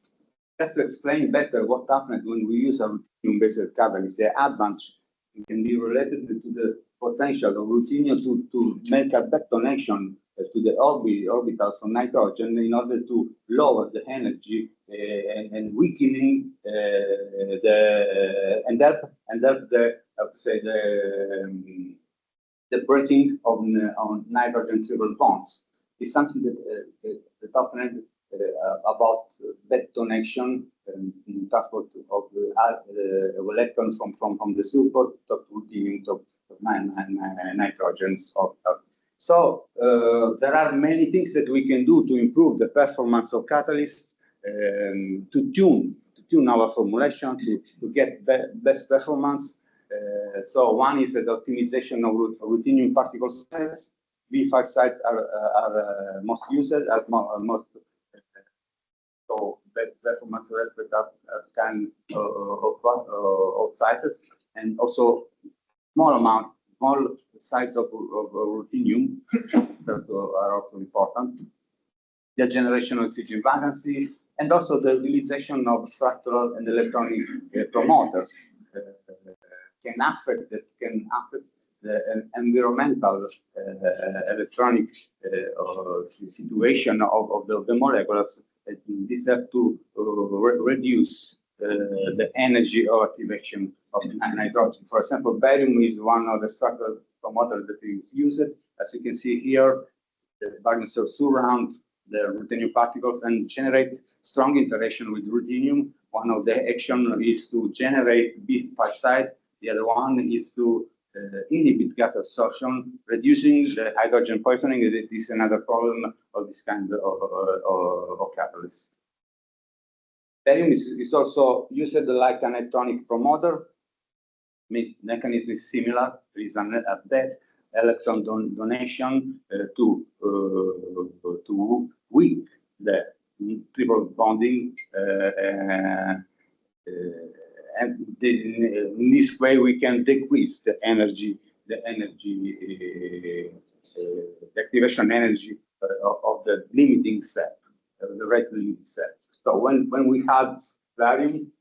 just to explain better what happens when we use a ruthenium-based catalyst, the advantage can be related to the potential of ruthenium to make a back connection to the orbitals of nitrogen in order to lower the energy and weakening and help the the breaking of on nitrogen triple bonds. It's something that happened about back connection and transport of electrons from the super to ruthenium to nitrogens. So there are many things that we can do to improve the performance of catalysts, to tune our formulation to get best performance. So one is the optimization of ruthenium particle size. V5 sites are most used, so best performance respect of kind of sites, and also small size of ruthenium that are also important. The generation of oxygen vacancy, and also the utilization of structural and electronic promoters can affect the environmental electronic situation of the molecules. This have to reduce the energy of activation of nitrogen. For example, barium is one of the structural promoters that is used. As you can see here, the barium cells surround the ruthenium particles and generate strong interaction with ruthenium. One of the actions is to generate B5 site. The other one is to inhibit gas absorption, reducing the hydrogen poisoning. This is another problem of this kind of catalyst. Barium is also used like an electronic promoter. Mechanism is similar. There is a dead electron donation to weak the triple bonding, and in this way we can decrease the activation energy of the limiting set, the rate limiting set. So when we had barium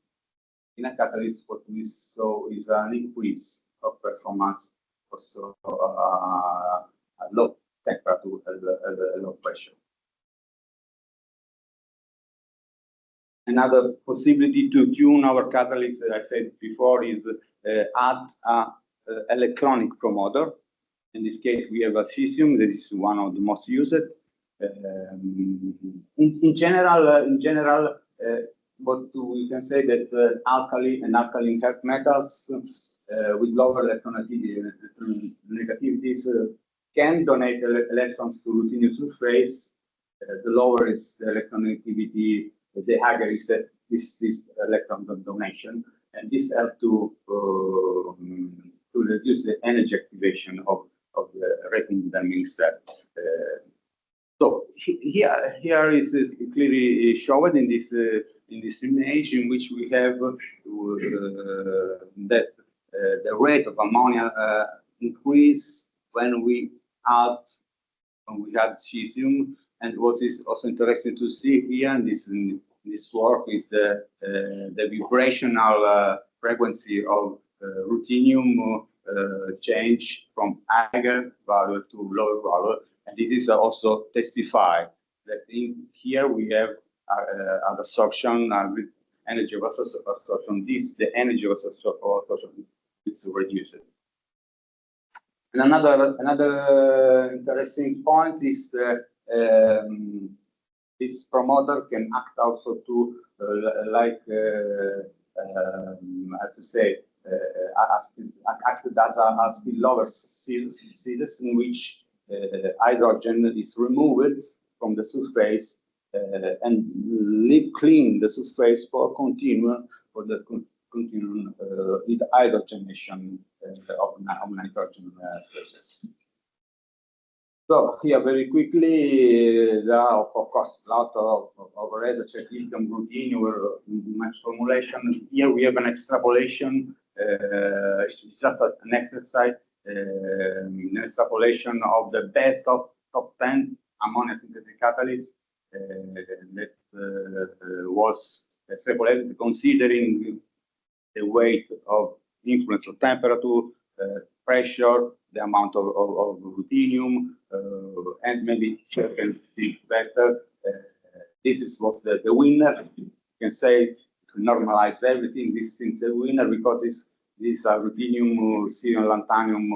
in a catalyst, what we saw is an increase of performance, also a low temperature, a low pressure. Another possibility to tune our catalyst, as I said before, is add an electronic promoter. In this case, we have a cesium. This is one of the most used. In general, what we can say that alkali and alkaline earth metals with lower electronegativities can donate electrons to ruthenium surface. The lower is the electronegativity, the higher is this electron donation, and this helps to reduce the energy activation of the rating damping step. So here is clearly shown in this image, in which we have that the rate of ammonia increase when we add cesium. And what is also interesting to see here in this work is the vibrational frequency of ruthenium change from higher value to lower value. And this is also testified that here we have an absorption, energy of absorption. The energy of absorption is reduced. And another interesting point is that this promoter can act also to how to say, acted as a spillover seals in which hydrogen is removed from the surface and leave clean the surface for the continuum with hydrogenation of nitrogen species. So here very quickly, there are of course a lot of research at lithium, ruthenium, much formulation. Here we have an extrapolation. It's just an exercise, an extrapolation of the best of top 10 ammonia synthesis catalysts. that was extrapolated considering the weight of influence of temperature, pressure, the amount of ruthenium, and maybe you can see better. This is what the winner. You can say to normalize everything. This is the winner because these are ruthenium, cerium, lanthanum,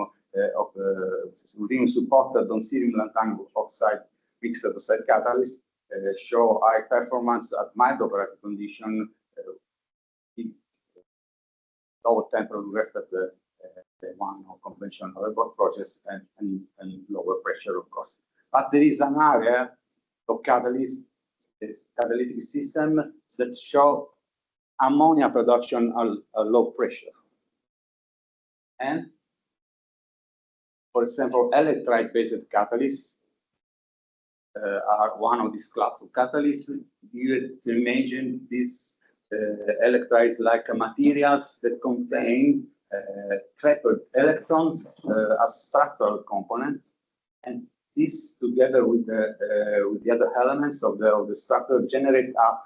ruthenium supported on cerium lanthanum oxide mixed oxide catalyst show high performance at mild operating condition. Lower temperature with respect to the one of conventional robot process and lower pressure, of course. But there is an area of catalytic system that show ammonia production at low pressure. And, for example, electrolyte-based catalysts are one of these class of catalysts. You imagine these electrolytes like materials that contain trapped electrons as structural components, and this together with the other elements of the structure generate a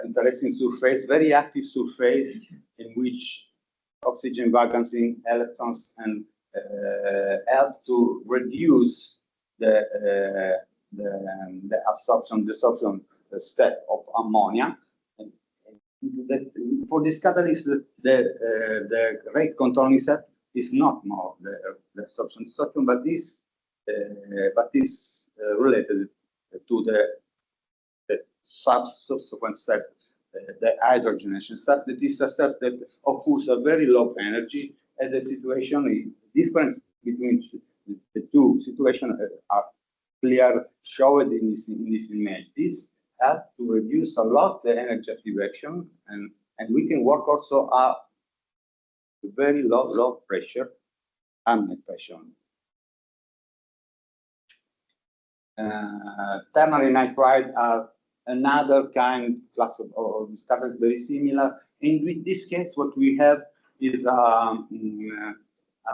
interesting surface, very active surface in which oxygen vacancy electrons and help to reduce the absorption step of ammonia. For this catalyst, the rate controlling step is not more the absorption, but this related to the subsequent step, the hydrogenation step. That is a step that occurs a very low energy, and the situation difference between the two situations are clear showed in this image. This helps to reduce a lot the energy activation, and we can work also at very low pressure, ambient pressure. Ternary nitride are another class of this catalyst, very similar. In this case, what we have is a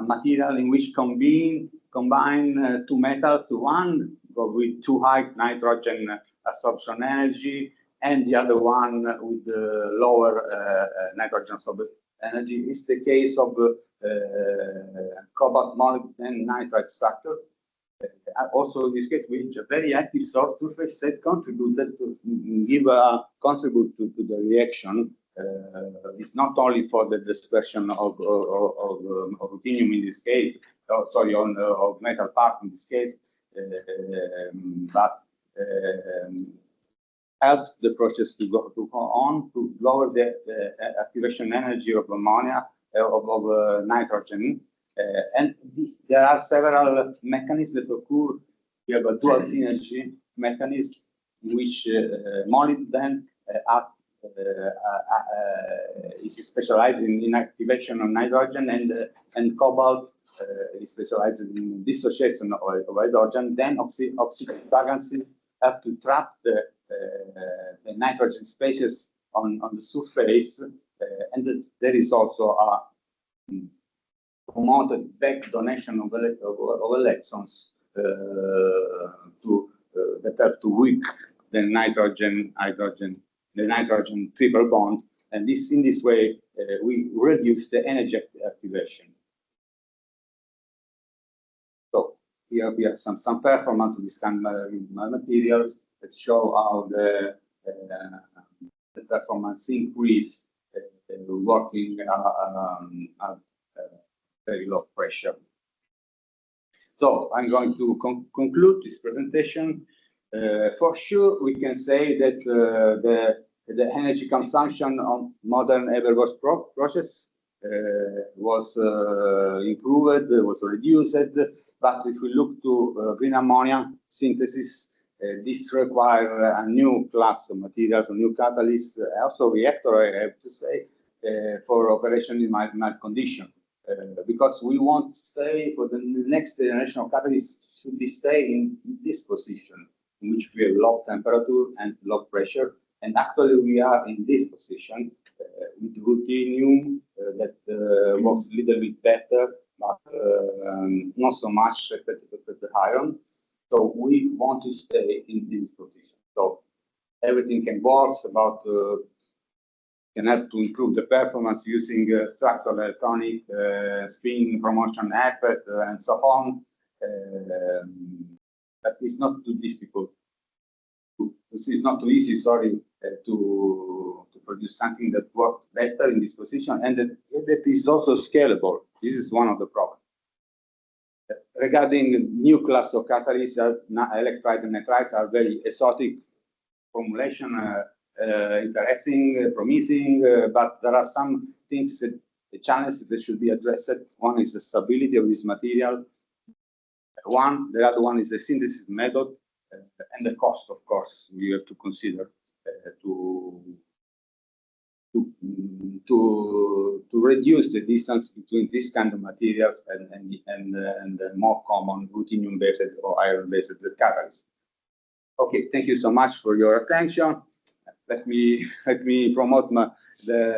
material in which combine two metals, one with too high nitrogen absorption energy, and the other one with lower nitrogen absorption energy. It's the case of cobalt molybdenum nitride structure. Also, in this case, with a very active source surface that contributed to contribute to the reaction. It's not only for the dispersion of ruthenium in this case, sorry, of metal part in this case, but helps the process to go on to lower the activation energy of ammonia, of nitrogen. And there are several mechanisms that occur. We have a dual synergy mechanism in which molybdenum is specialized in activation of nitrogen, and cobalt is specialized in dissociation of hydrogen. Then oxygen vacancies have to trap the nitrogen spaces on the surface, and there is also a promoted back donation of electrons that help to weaken the nitrogen triple bond, and in this way we reduce the energy activation. So here we have some performance of this kind of materials that show how the performance increase working at very low pressure. So I'm going to conclude this presentation. For sure, we can say that the energy consumption on modern AMBHER process was improved, was reduced. But if we look to green ammonia synthesis, this requires a new class of materials, a new catalyst, also reactor, I have to say, for operation in mild condition. Because we want to stay for the next generation of catalysts should be stay in this position, in which we have low temperature and low pressure. And actually we are in this position with ruthenium that works a little bit better, but not so much with the iron. So we want to stay in this position. So everything can work, about can help to improve the performance using structural electronic, spin promotion effect, and so on. But it's not too difficult. It's not too easy, sorry, to produce something that works better in this position, and that is also scalable. This is one of the problems. Regarding new class of catalysts, electrolyte and nitrites are very exotic formulation, interesting, promising, but there are some things that the challenges that should be addressed. One is the stability of this material. The other one is the synthesis method, and the cost, of course, we have to consider to reduce the distance between this kind of materials and the more common ruthenium-based or iron-based catalysts. Okay, thank you so much for your attention. Let me promote the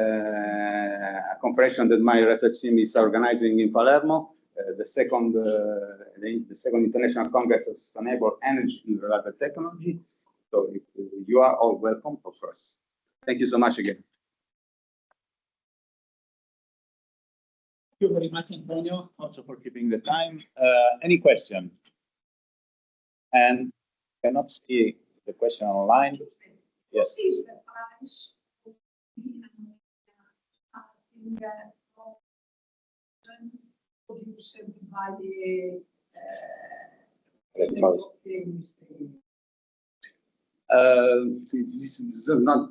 conference that my research team is organizing in Palermo, the second International Congress of Sustainable Energy and Related Technology. So you are all welcome, of course. Thank you so much again. Thank you very much, Antonio, also for keeping the time. Any question? And cannot see the question online. Yes. What is the price of produced by the this is not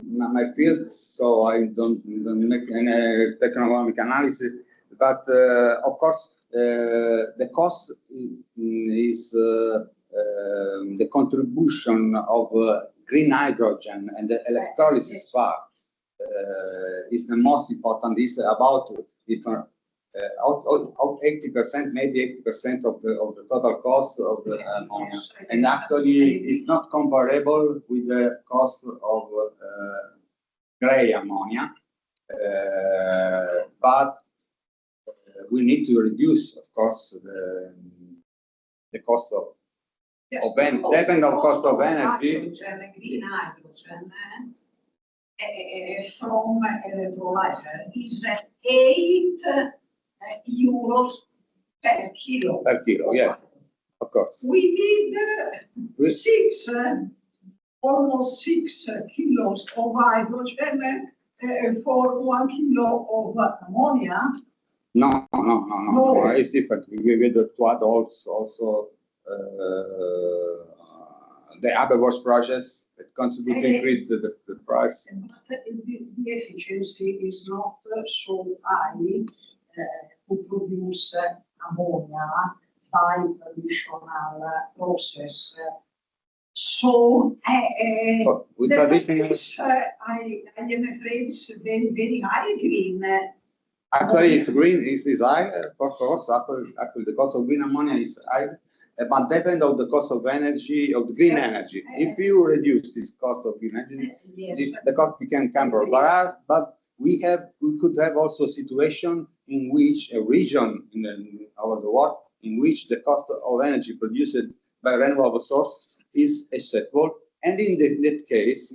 my field, so I don't make any economic analysis. But of course, the cost is the contribution of green hydrogen and the electrolysis part is the most important. Is about different. Out 80%, maybe 80% of the total cost of the ammonia, and actually it's not comparable with the cost of gray ammonia, but we need to reduce, of course, the cost of energy. Depend on cost of energy. Green hydrogen from electrolyzer is 8 euros per kilo. Per kilo, yes, of course. We need almost 6 kilos of hydrogen for 1 kilo of ammonia. No. It's different. We need to add also the AMBHER process that contribute to increase the price. But the efficiency is not so high to produce ammonia by traditional process. So with the traditional, price, I am afraid it's very, very high green. actually, it's green. Is high, of course. Actually, the cost of green ammonia is high, but depend on the cost of energy, of the green energy. If you reduce this cost of green energy, Yes. the cost became comparable. But we could have also situation in which a region over the world in which the cost of energy produced by renewable source is acceptable, and in that case,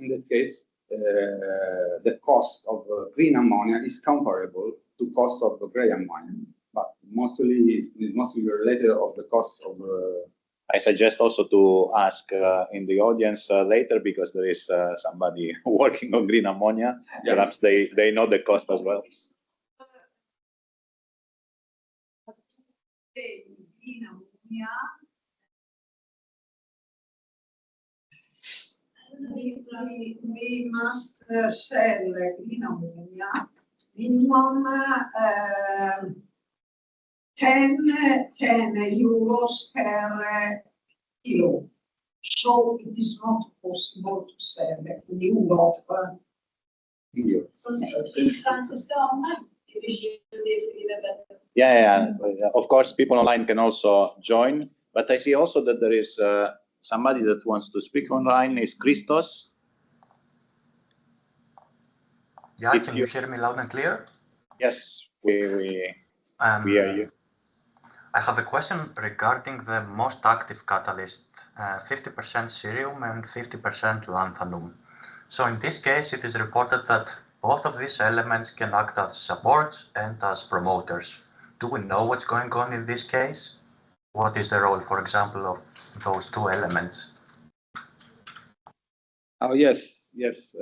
the cost of green ammonia is comparable to cost of gray ammonia, but mostly related of the cost of. I suggest also to ask in the audience later, because there is somebody working on green ammonia. Yeah. Perhaps they know the cost as well. Green ammonia. We must sell green ammonia minimum 10 euros per kilo. So it is not possible to sell in Europe. Yeah. Of course, people online can also join, but I see also that there is somebody that wants to speak online. Is Christos? Yeah, can you hear me loud and clear? Yes, we hear you. I have a question regarding the most active catalyst, 50% cerium and 50% lanthanum. So in this case, it is reported that both of these elements can act as supports and as promoters. Do we know what's going on in this case? What is the role, for example, of those two elements? Oh, yes, yes.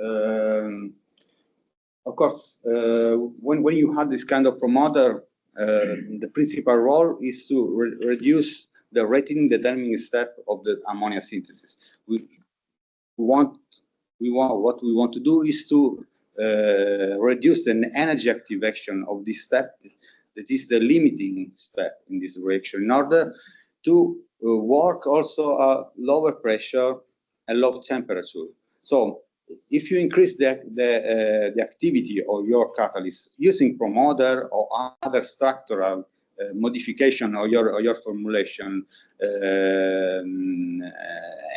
Of course, when you have this kind of promoter, the principal role is to reduce the rating determining step of the ammonia synthesis. What we want to do is to reduce the energy activation of this step. That is the limiting step in this reaction, in order to work also at lower pressure and low temperature. So if you increase the activity of your catalyst using promoter or other structural modification of your formulation, and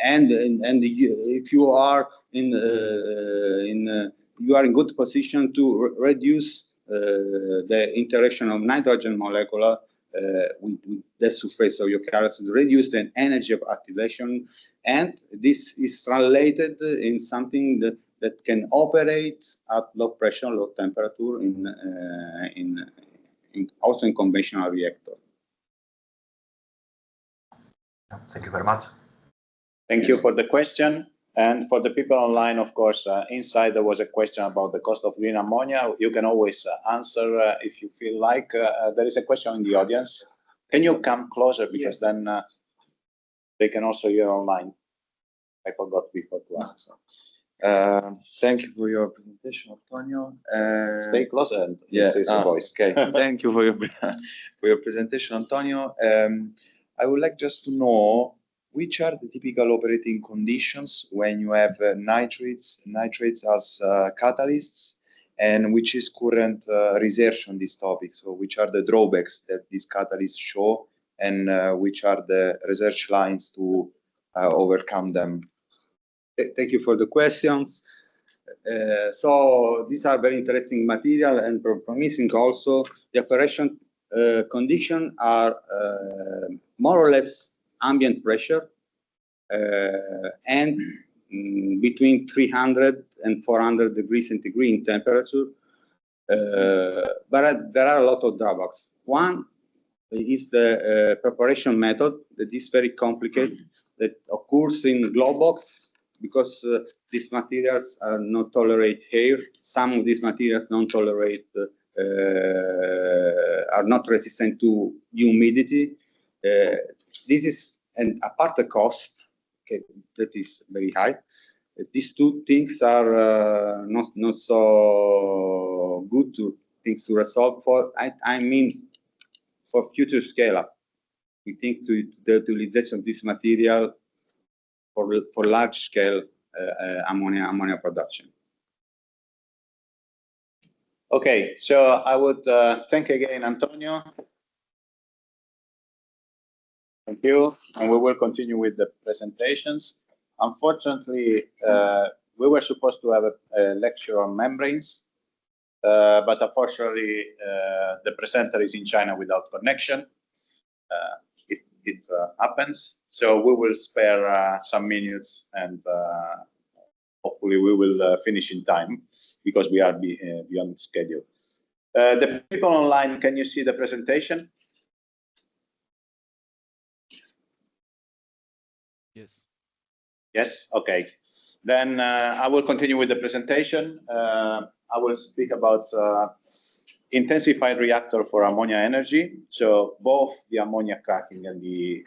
if you are you are in good position to reduce the interaction of nitrogen molecule with the surface of your catalyst, reduce the energy of activation, and this is translated in something that can operate at low pressure, low temperature also in conventional reactor. Thank you very much. Thank you for the question. And for the people online, of course, inside there was a question about the cost of green ammonia. You can always answer if you feel like. There is a question in the audience. Can you come closer, because then they can also hear online. I forgot before to ask. So. Thank you for your presentation, Antonio. Stay closer and increase your voice. Okay. Thank you for your presentation, Antonio. I would like just to know which are the typical operating conditions when you have nitrates as catalysts, and which is current research on this topic. So which are the drawbacks that these catalysts show, and which are the research lines to overcome them? Thank you for the questions. So these are very interesting material and promising also. The operation conditions are more or less ambient pressure and between 300 and 400 degrees centigrade in temperature. But there are a lot of drawbacks. One is the preparation method that is very complicated, that occurs in glow box, because these materials are not tolerate air. Some of these materials don't tolerate, are not resistant to humidity. This is, and apart the cost, okay, that is very high. These two things are not so good things to resolve for. I mean, for future scale up, we think to the utilization of this material for large scale ammonia production. Okay, so I would thank again Antonio. Thank you, and we will continue with the presentations. Unfortunately, we were supposed to have a lecture on membranes, but unfortunately, the presenter is in China without connection. It happens, so we will spare some minutes, and hopefully we will finish in time, because we are beyond schedule. The people online, can you see the presentation? Yes. Yes, okay. Then I will continue with the presentation. I will speak about intensified reactor for ammonia energy. So both the ammonia cracking and the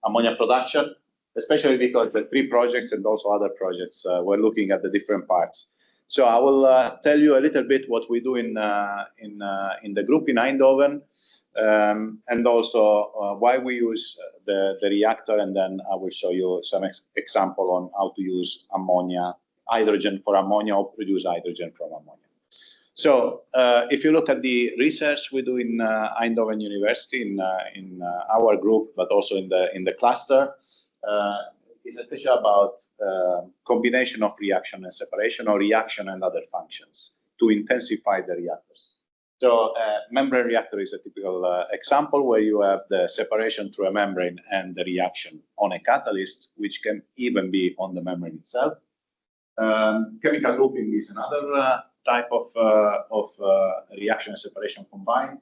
ammonia production, especially because the 3 projects and also other projects, we're looking at the different parts. So I will tell you a little bit what we do in the group in Eindhoven, and also why we use the reactor, and then I will show you some example on how to use ammonia, hydrogen for ammonia, or produce hydrogen from ammonia. So if you look at the research we do in Eindhoven University, in our group, but also in the cluster, is especially about combination of reaction and separation, or reaction and other functions to intensify the reactors. So membrane reactor is a typical example where you have the separation through a membrane and the reaction on a catalyst, which can even be on the membrane itself. Chemical looping is another type of reaction and separation combined,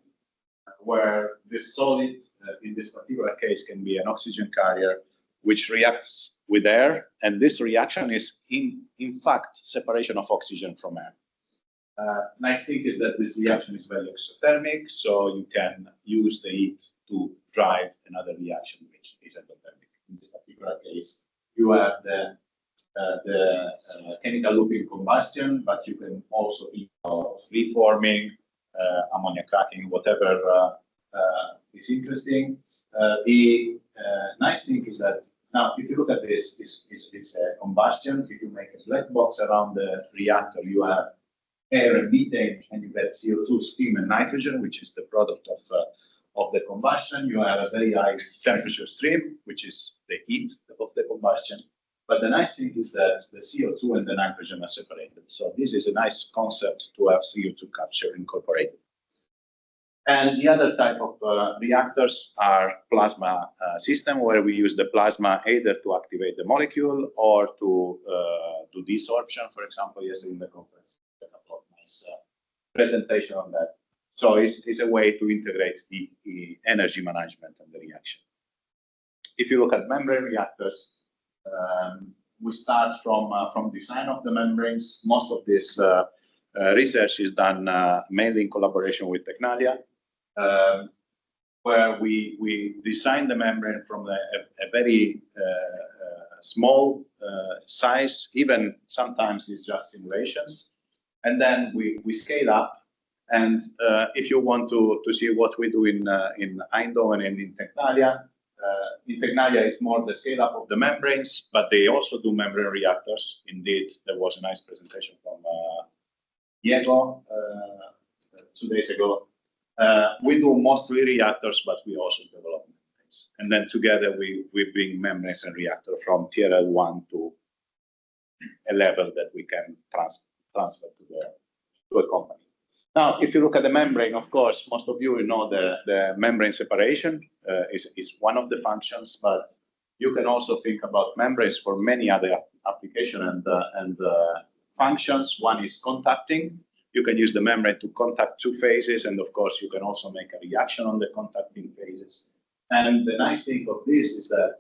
where this solid, in this particular case, can be an oxygen carrier, which reacts with air, and this reaction is in fact separation of oxygen from air. Nice thing is that this reaction is very exothermic, so you can use the heat to drive another reaction, which is endothermic. In this particular case, you have the chemical looping combustion, but you can also think of reforming, ammonia cracking, whatever is interesting. The nice thing is that now, if you look at this, it's a combustion. If you make a black box around the reactor, you have air and methane, and you get CO2, steam, and nitrogen, which is the product of the combustion. You have a very high temperature stream, which is the heat of the combustion. But the nice thing is that the CO2 and the nitrogen are separated. So this is a nice concept to have CO2 capture incorporated. And the other type of reactors are plasma system, where we use the plasma either to activate the molecule or to do desorption. For example, yesterday in the conference, a nice presentation on that. So it's a way to integrate the energy management and the reaction. If you look at membrane reactors, we start from design of the membranes. Most of this research is done mainly in collaboration with Tecnalia, where we design the membrane from a very small size, even sometimes it's just simulations, and then we scale up. And if you want to see what we do in Eindhoven and in Tecnalia is more the scale up of the membranes, but they also do membrane reactors. Indeed, there was a nice presentation from Diego 2 days ago. We do mostly reactors, but we also develop membranes. And then together we bring membranes and reactor from tier L1 to a level that we can transfer to a company. Now, if you look at the membrane, of course, most of you know the membrane separation is one of the functions, but you can also think about membranes for many other applications and functions. One is contacting. You can use the membrane to contact two phases, and of course, you can also make a reaction on the contacting phases. And the nice thing of this is that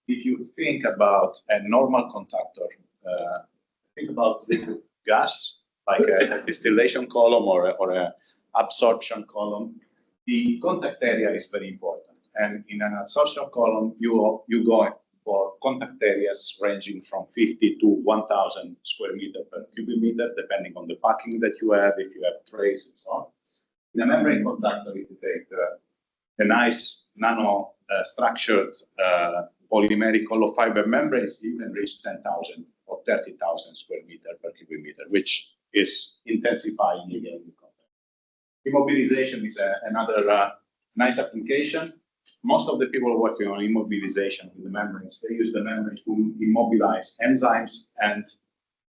if you think about a normal contactor, think about liquid gas, like a distillation column or an absorption column. The contact area is very important. And in an absorption column, you go for contact areas ranging from 50 to 1,000 square meter per cubic meter, depending on the packing that you have, if you have trays and so on. In a membrane conductor, if you take a nice nano structured polymeric hollow fiber membranes, you can reach 10,000 or 30,000 square meter per cubic meter, which is intensifying again the contact. Immobilization is another nice application. Most of the people working on immobilization with the membranes, they use the membrane to immobilize enzymes, and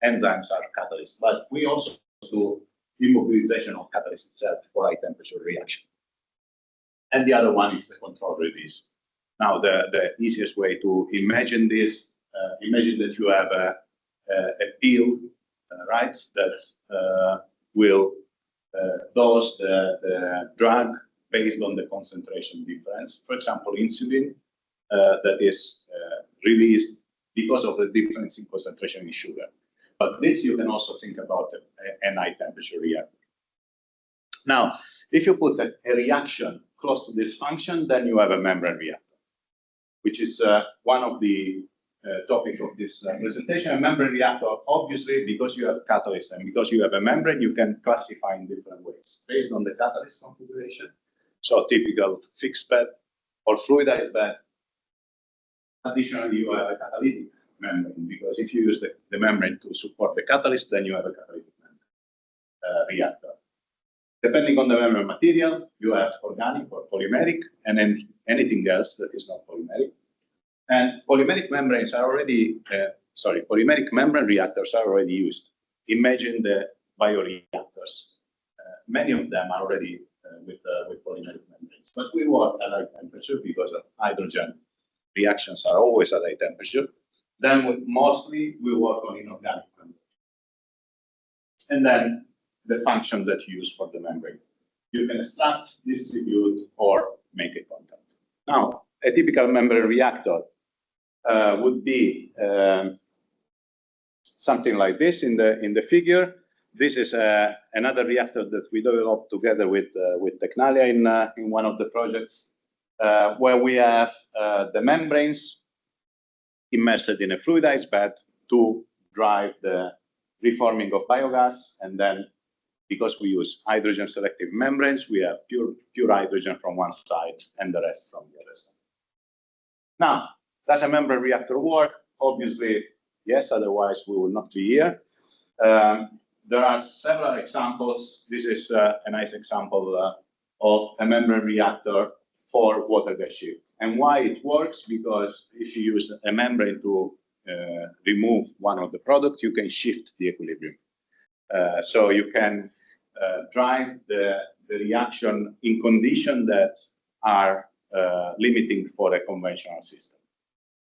enzymes are catalysts. But we also do immobilization of catalyst itself for high temperature reaction. And the other one is the control release. Now, the easiest way to imagine this, imagine that you have a pill, right, that will dose the drug based on the concentration difference. For example, insulin that is released because of the difference in concentration in sugar. But this you can also think about a high temperature reactor. Now, if you put a reaction close to this function, then you have a membrane reactor, which is one of the topic of this presentation. A membrane reactor, obviously, because you have catalyst and because you have a membrane, you can classify in different ways based on the catalyst configuration. So typical fixed bed or fluidized bed. Additionally, you have a catalytic membrane, because if you use the membrane to support the catalyst, then you have a catalytic reactor. Depending on the membrane material, you have organic or polymeric, and then anything else that is not polymeric. And polymeric membranes are already, polymeric membrane reactors are already used. Imagine the bioreactors many of them are already with polymeric membranes. But we work at high temperature because of hydrogen reactions are always at high temperature. Then mostly we work on inorganic membrane. And then the function that you use for the membrane. You can extract, distribute, or make a contact. Now, a typical membrane reactor would be something like this in the figure. This is another reactor that we developed together with Tecnalia in one of the projects, where we have the membranes immersed in a fluidized bed to drive the reforming of biogas, and then because we use hydrogen selective membranes, we have pure hydrogen from one side and the rest from the other side. Now, does a membrane reactor work? Obviously, yes, otherwise we will not be here. There are several examples. This is a nice example of a membrane reactor for water gas shift. And why it works? Because if you use a membrane to remove one of the products, you can shift the equilibrium. So you can drive the reaction in conditions that are limiting for a conventional system.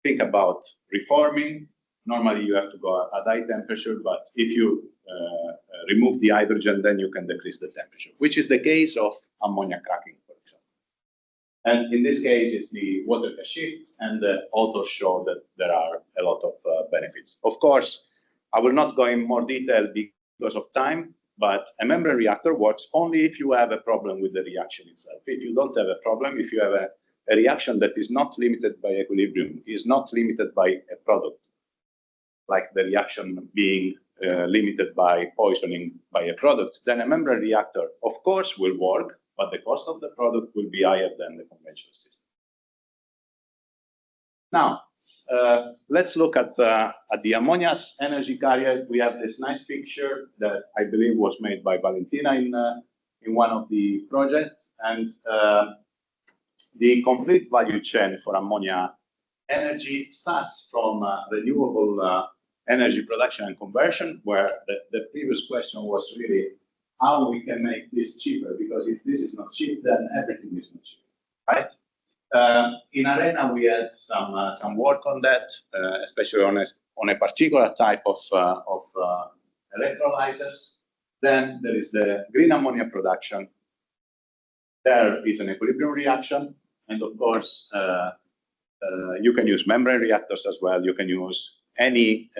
Think about reforming. Normally you have to go at high temperature, but if you remove the hydrogen, then you can decrease the temperature, which is the case of ammonia cracking, for example. And in this case, it's the water gas shift, and the authors show that there are a lot of benefits. Of course, I will not go in more detail because of time, but a membrane reactor works only if you have a problem with the reaction itself. If you don't have a problem, if you have a reaction that is not limited by equilibrium, is not limited by a product, like the reaction being limited by poisoning by a product, then a membrane reactor, of course, will work, but the cost of the product will be higher than the conventional system. Now, let's look at the ammonia's energy carrier. We have this nice picture that I believe was made by Valentina in one of the projects, and the complete value chain for ammonia energy starts from renewable energy production and conversion, where the previous question was really how we can make this cheaper, because if this is not cheap, then everything is not cheap, right? In ARENA, we had some work on that, especially on a particular type of electrolyzers. Then there is the green ammonia production. There is an equilibrium reaction, and of course, you can use membrane reactors as well. You can use any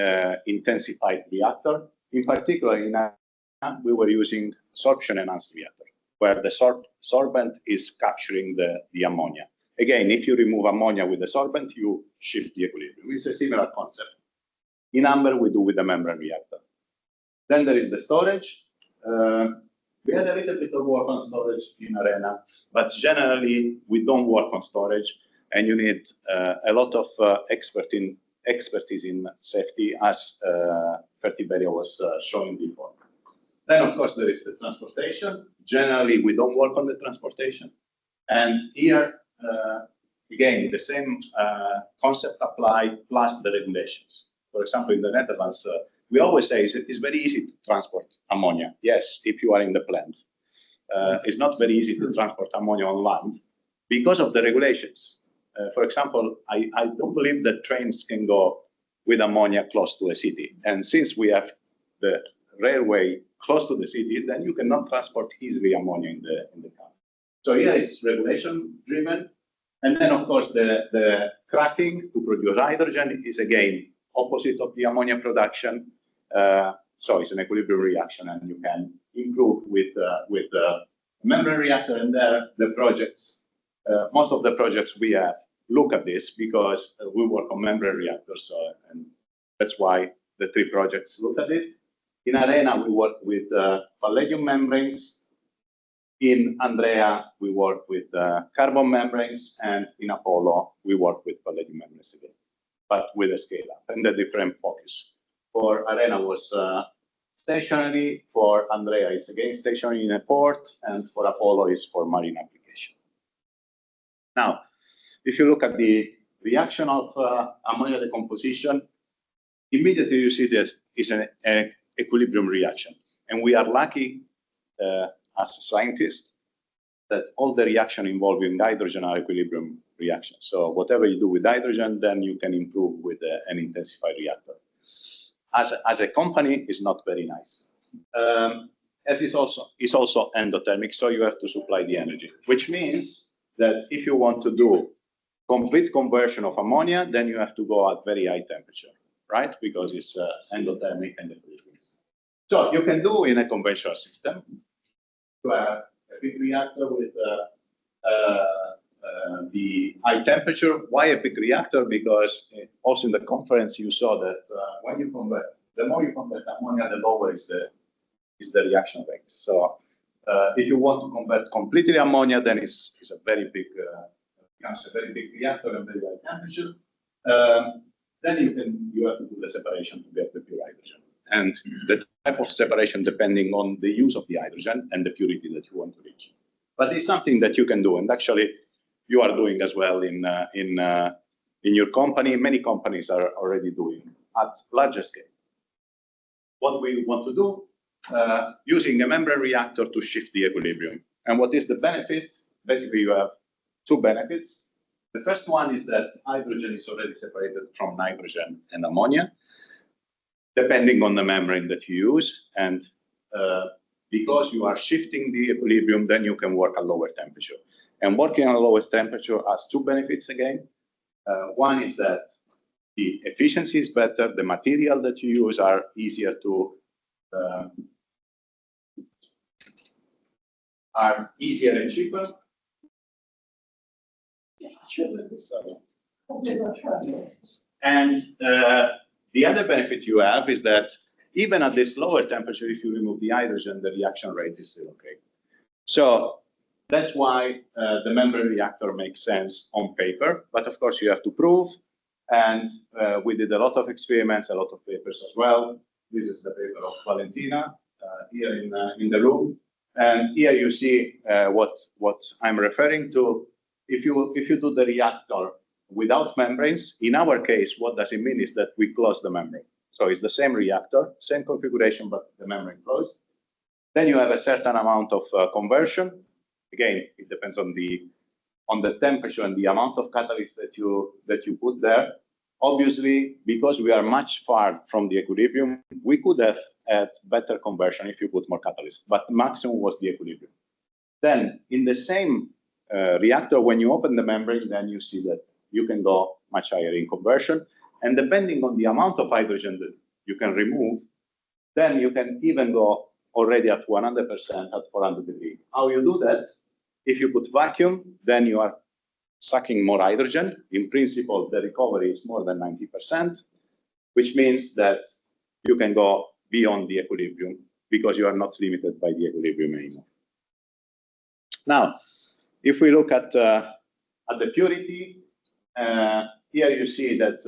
intensified reactor. In particular, in ARENA, we were using sorption enhanced reactor, where the sorbent is capturing the ammonia. Again, if you remove ammonia with the sorbent, you shift the equilibrium. It's a similar concept. In AMBHER, we do with the membrane reactor. Then there is the storage. We had a little bit of work on storage in ARENA, but generally, we don't work on storage, and you need a lot of expertise in safety, as Fertiberia was showing before. Then, of course, there is the transportation. Generally, we don't work on the transportation. And here, again, the same concept applied plus the regulations. For example, in the Netherlands, we always say it's very easy to transport ammonia. Yes, if you are in the plant. It's not very easy to transport ammonia on land because of the regulations. For example, I don't believe that trains can go with ammonia close to a city. And since we have the railway close to the city, then you cannot transport easily ammonia in the car. So here is regulation driven. And then, of course, the cracking to produce hydrogen is, again, opposite of the ammonia production. So it's an equilibrium reaction, and you can improve with the membrane reactor. And there, the projects, most of the projects we have look at this because we work on membrane reactors. And that's why the 3 projects look at it. In ARENA, we work with palladium membranes. In ANDREAH, we work with carbon membranes, and in APOLO, we work with palladium membranes again, but with a scale-up and a different focus. For ARENA was stationary, for ANDREAH it's again stationary in a port, and for APOLO is for marine application. Now, if you look at the reaction of ammonia decomposition, immediately you see this is an equilibrium reaction. And we are lucky as a scientist, that all the reaction involving hydrogen are equilibrium reactions. So whatever you do with hydrogen, then you can improve with an intensified reactor. As a company, it's not very nice. As it's also endothermic, so you have to supply the energy, which means that if you want to do complete conversion of ammonia, then you have to go at very high temperature, right? Because it's endothermic and equilibrium. So you can do in a conventional system to have a big reactor with the high temperature. Why a big reactor? Because also in the conference you saw that when you convert, the more you convert ammonia, the lower is the reaction rate. So if you want to convert completely ammonia, then it's a very big becomes a very big reactor and very high temperature. Then you have to do the separation to get the pure hydrogen. And the type of separation depending on the use of the hydrogen and the purity that you want to reach. But it's something that you can do, and actually you are doing as well in your company. Many companies are already doing at larger scale. What we want to do, using a membrane reactor to shift the equilibrium. And what is the benefit? Basically, you have two benefits. The first one is that hydrogen is already separated from nitrogen and ammonia, depending on the membrane that you use. And because you are shifting the equilibrium, then you can work at lower temperature. And working at lower temperature has two benefits again. One is that the efficiency is better, the material that you use are easier to, are easier and cheaper. And the other benefit you have is that even at this lower temperature, if you remove the hydrogen, the reaction rate is still okay. So that's why the membrane reactor makes sense on paper, but of course you have to prove. And we did a lot of experiments, a lot of papers as well. This is the paper of Valentina here in the room. And here you see what I'm referring to. If you do the reactor without membranes, in our case, what does it mean is that we close the membrane. So it's the same reactor, same configuration, but the membrane closed. Then you have a certain amount of conversion. Again, it depends on the temperature and the amount of catalyst that you put there. Obviously, because we are much far from the equilibrium, we could have had better conversion if you put more catalyst, but the maximum was the equilibrium. Then in the same reactor, when you open the membrane, then you see that you can go much higher in conversion. And depending on the amount of hydrogen that you can remove, then you can even go already at 100% at 400 degrees. How you do that? If you put vacuum, then you are sucking more hydrogen. In principle, the recovery is more than 90%, which means that you can go beyond the equilibrium because you are not limited by the equilibrium anymore. Now, if we look at the purity, here you see that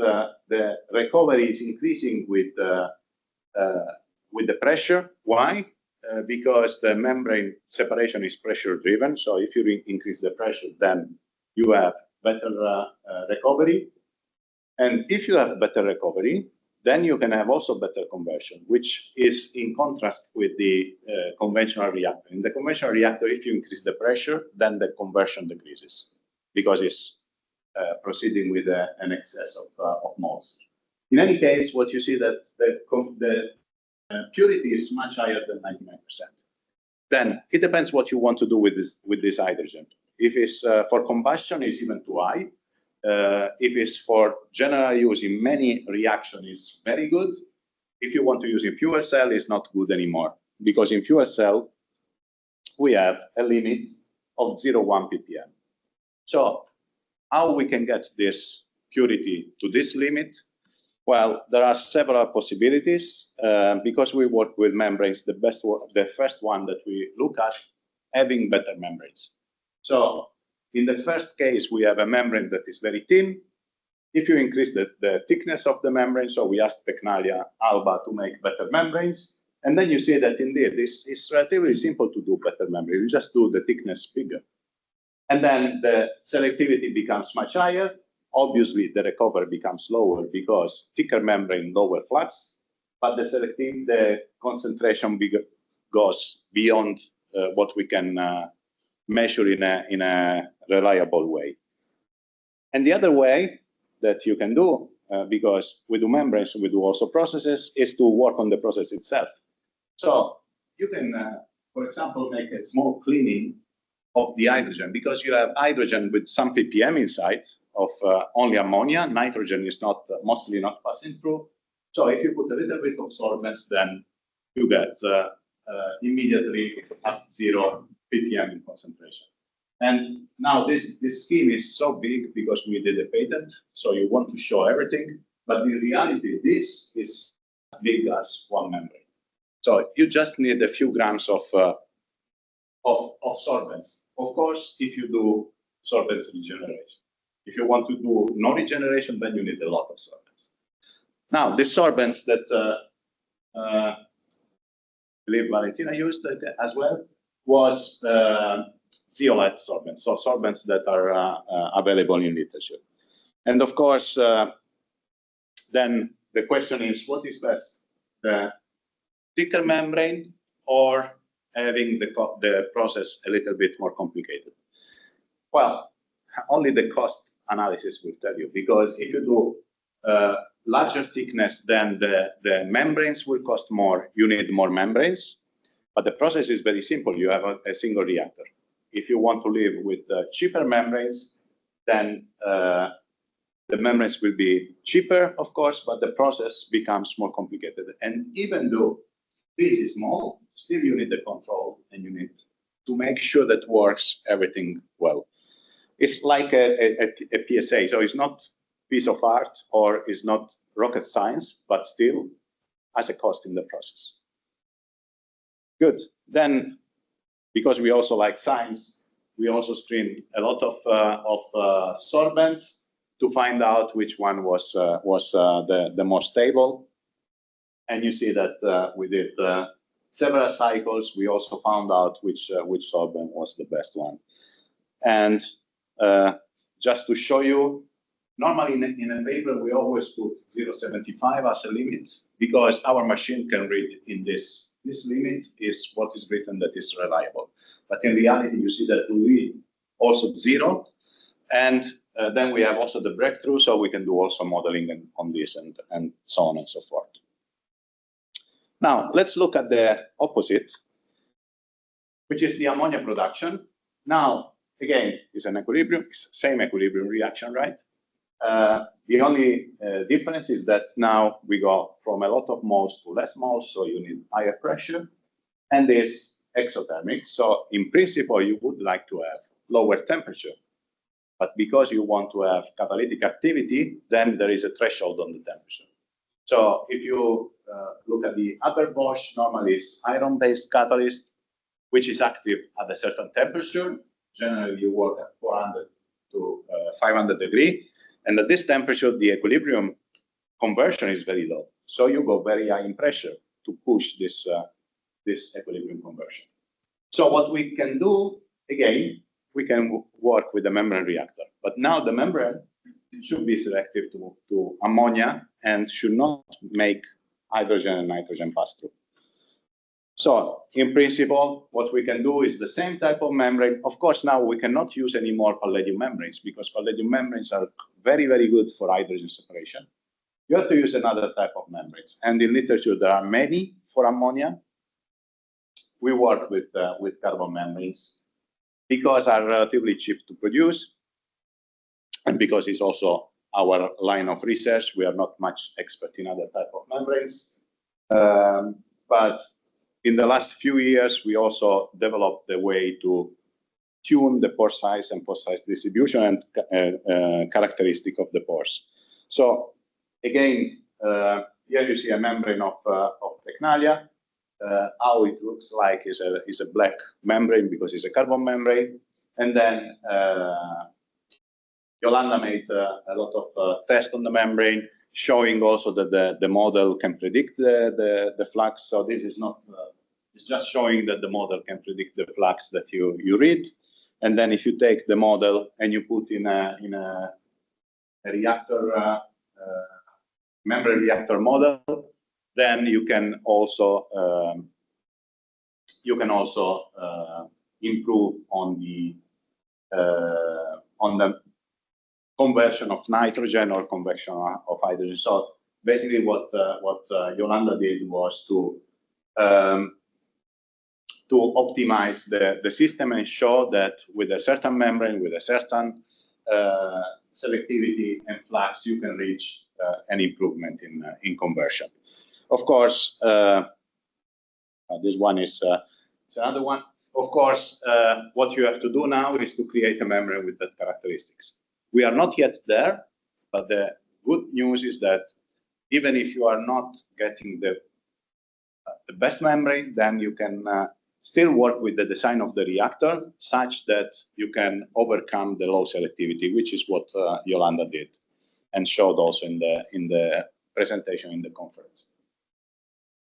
the recovery is increasing with the pressure. Why? Because the membrane separation is pressure driven. So if you increase the pressure, then you have better recovery. And if you have better recovery, then you can have also better conversion, which is in contrast with the conventional reactor. In the conventional reactor, if you increase the pressure, then the conversion decreases because it's proceeding with an excess of moles. In any case, what you see that the purity is much higher than 99%. Then it depends what you want to do with this hydrogen. If it's for combustion, it's even too high. If it's for general use in many reactions, it's very good. If you want to use in fuel cell, it's not good anymore because in fuel cell we have a limit of 0.1 ppm. So how we can get this purity to this limit? Well, there are several possibilities because we work with membranes. The first one that we look at, having better membranes. So in the first case, we have a membrane that is very thin. If you increase the thickness of the membrane, so we asked Pecnalia Alba to make better membranes, and then you see that indeed this is relatively simple to do better membrane. You just do the thickness bigger. And then the selectivity becomes much higher. Obviously, the recovery becomes lower because thicker membrane, lower flux, but the concentration goes beyond what we can measure in a reliable way. And the other way that you can do, because we do membranes, we do also processes, is to work on the process itself. So you can, for example, make a small cleaning of the hydrogen, because you have hydrogen with some ppm inside of only ammonia. Nitrogen is not mostly not passing through. So if you put a little bit of solvents, then you get immediately at 0 ppm in concentration. And now this scheme is so big because we did a patent, so you want to show everything, but in reality, this is as big as one membrane. So you just need a few grams of solvents. Of course, if you do solvents regeneration. If you want to do no regeneration, then you need a lot of solvents. Now, the solvents that I believe Valentina used as well was zeolite solvents, so solvents that are available in literature. And of course, then the question is, what is best, the thicker membrane or having the process a little bit more complicated? Well, only the cost analysis will tell you, because if you do larger thickness, then the membranes will cost more. You need more membranes, but the process is very simple. You have a single reactor. If you want to live with cheaper membranes, then the membranes will be cheaper, of course, but the process becomes more complicated. And even though this is small, still you need the control, and you need to make sure that works everything well. It's like a PSA, so it's not piece of art or is not rocket science, but still has a cost in the process. Good. Then, because we also like science, we also screened a lot of solvents to find out which one was the more stable. And you see that we did several cycles. We also found out which solvent was the best one. And just to show you, normally in a paper, we always put 0.75 as a limit, because our machine can read in this. This limit is what is written that is reliable. But in reality, you see that we read also 0. And then we have also the breakthrough, so we can do also modeling on this and so on and so forth. Now, let's look at the opposite, which is the ammonia production. Now, again, it's an equilibrium, it's the same equilibrium reaction, right? The only difference is that now we go from a lot of moles to less moles, so you need higher pressure, and this exothermic. So in principle, you would like to have lower temperature, but because you want to have catalytic activity, then there is a threshold on the temperature. So if you look at the AMBHER, normally it's iron-based catalyst, which is active at a certain temperature. Generally, you work at 400 to 500 degrees. And at this temperature, the equilibrium conversion is very low. So you go very high in pressure to push this equilibrium conversion. So what we can do, again, we can work with the membrane reactor. But now the membrane should be selective to ammonia and should not make hydrogen and nitrogen pass through. So in principle, what we can do is the same type of membrane. Of course, now we cannot use any more palladium membranes, because palladium membranes are very, very good for hydrogen separation. You have to use another type of membranes. And in literature, there are many for ammonia. We work with carbon membranes because are relatively cheap to produce, and because it's also our line of research. We are not much expert in other type of membranes. But in the last few years, we also developed the way to tune the pore size and pore size distribution and characteristic of the pores. So again, here you see a membrane of Tecnalia. How it looks like is a black membrane because it's a carbon membrane. And then Yolanda made a lot of tests on the membrane, showing also that the model can predict the flux. So this is not, it's just showing that the model can predict the flux that you read. And then if you take the model and you put in a reactor, membrane reactor model, then you can also you can also improve on the conversion of nitrogen or conversion of hydrogen. So basically, what Yolanda did was to optimize the system and show that with a certain membrane, with a certain selectivity and flux, you can reach an improvement in conversion. Of course, this one is another one. Of course, what you have to do now is to create a membrane with that characteristics. We are not yet there, but the good news is that even if you are not getting the best membrane, then you can still work with the design of the reactor such that you can overcome the low selectivity, which is what Yolanda did and showed also in the presentation in the conference.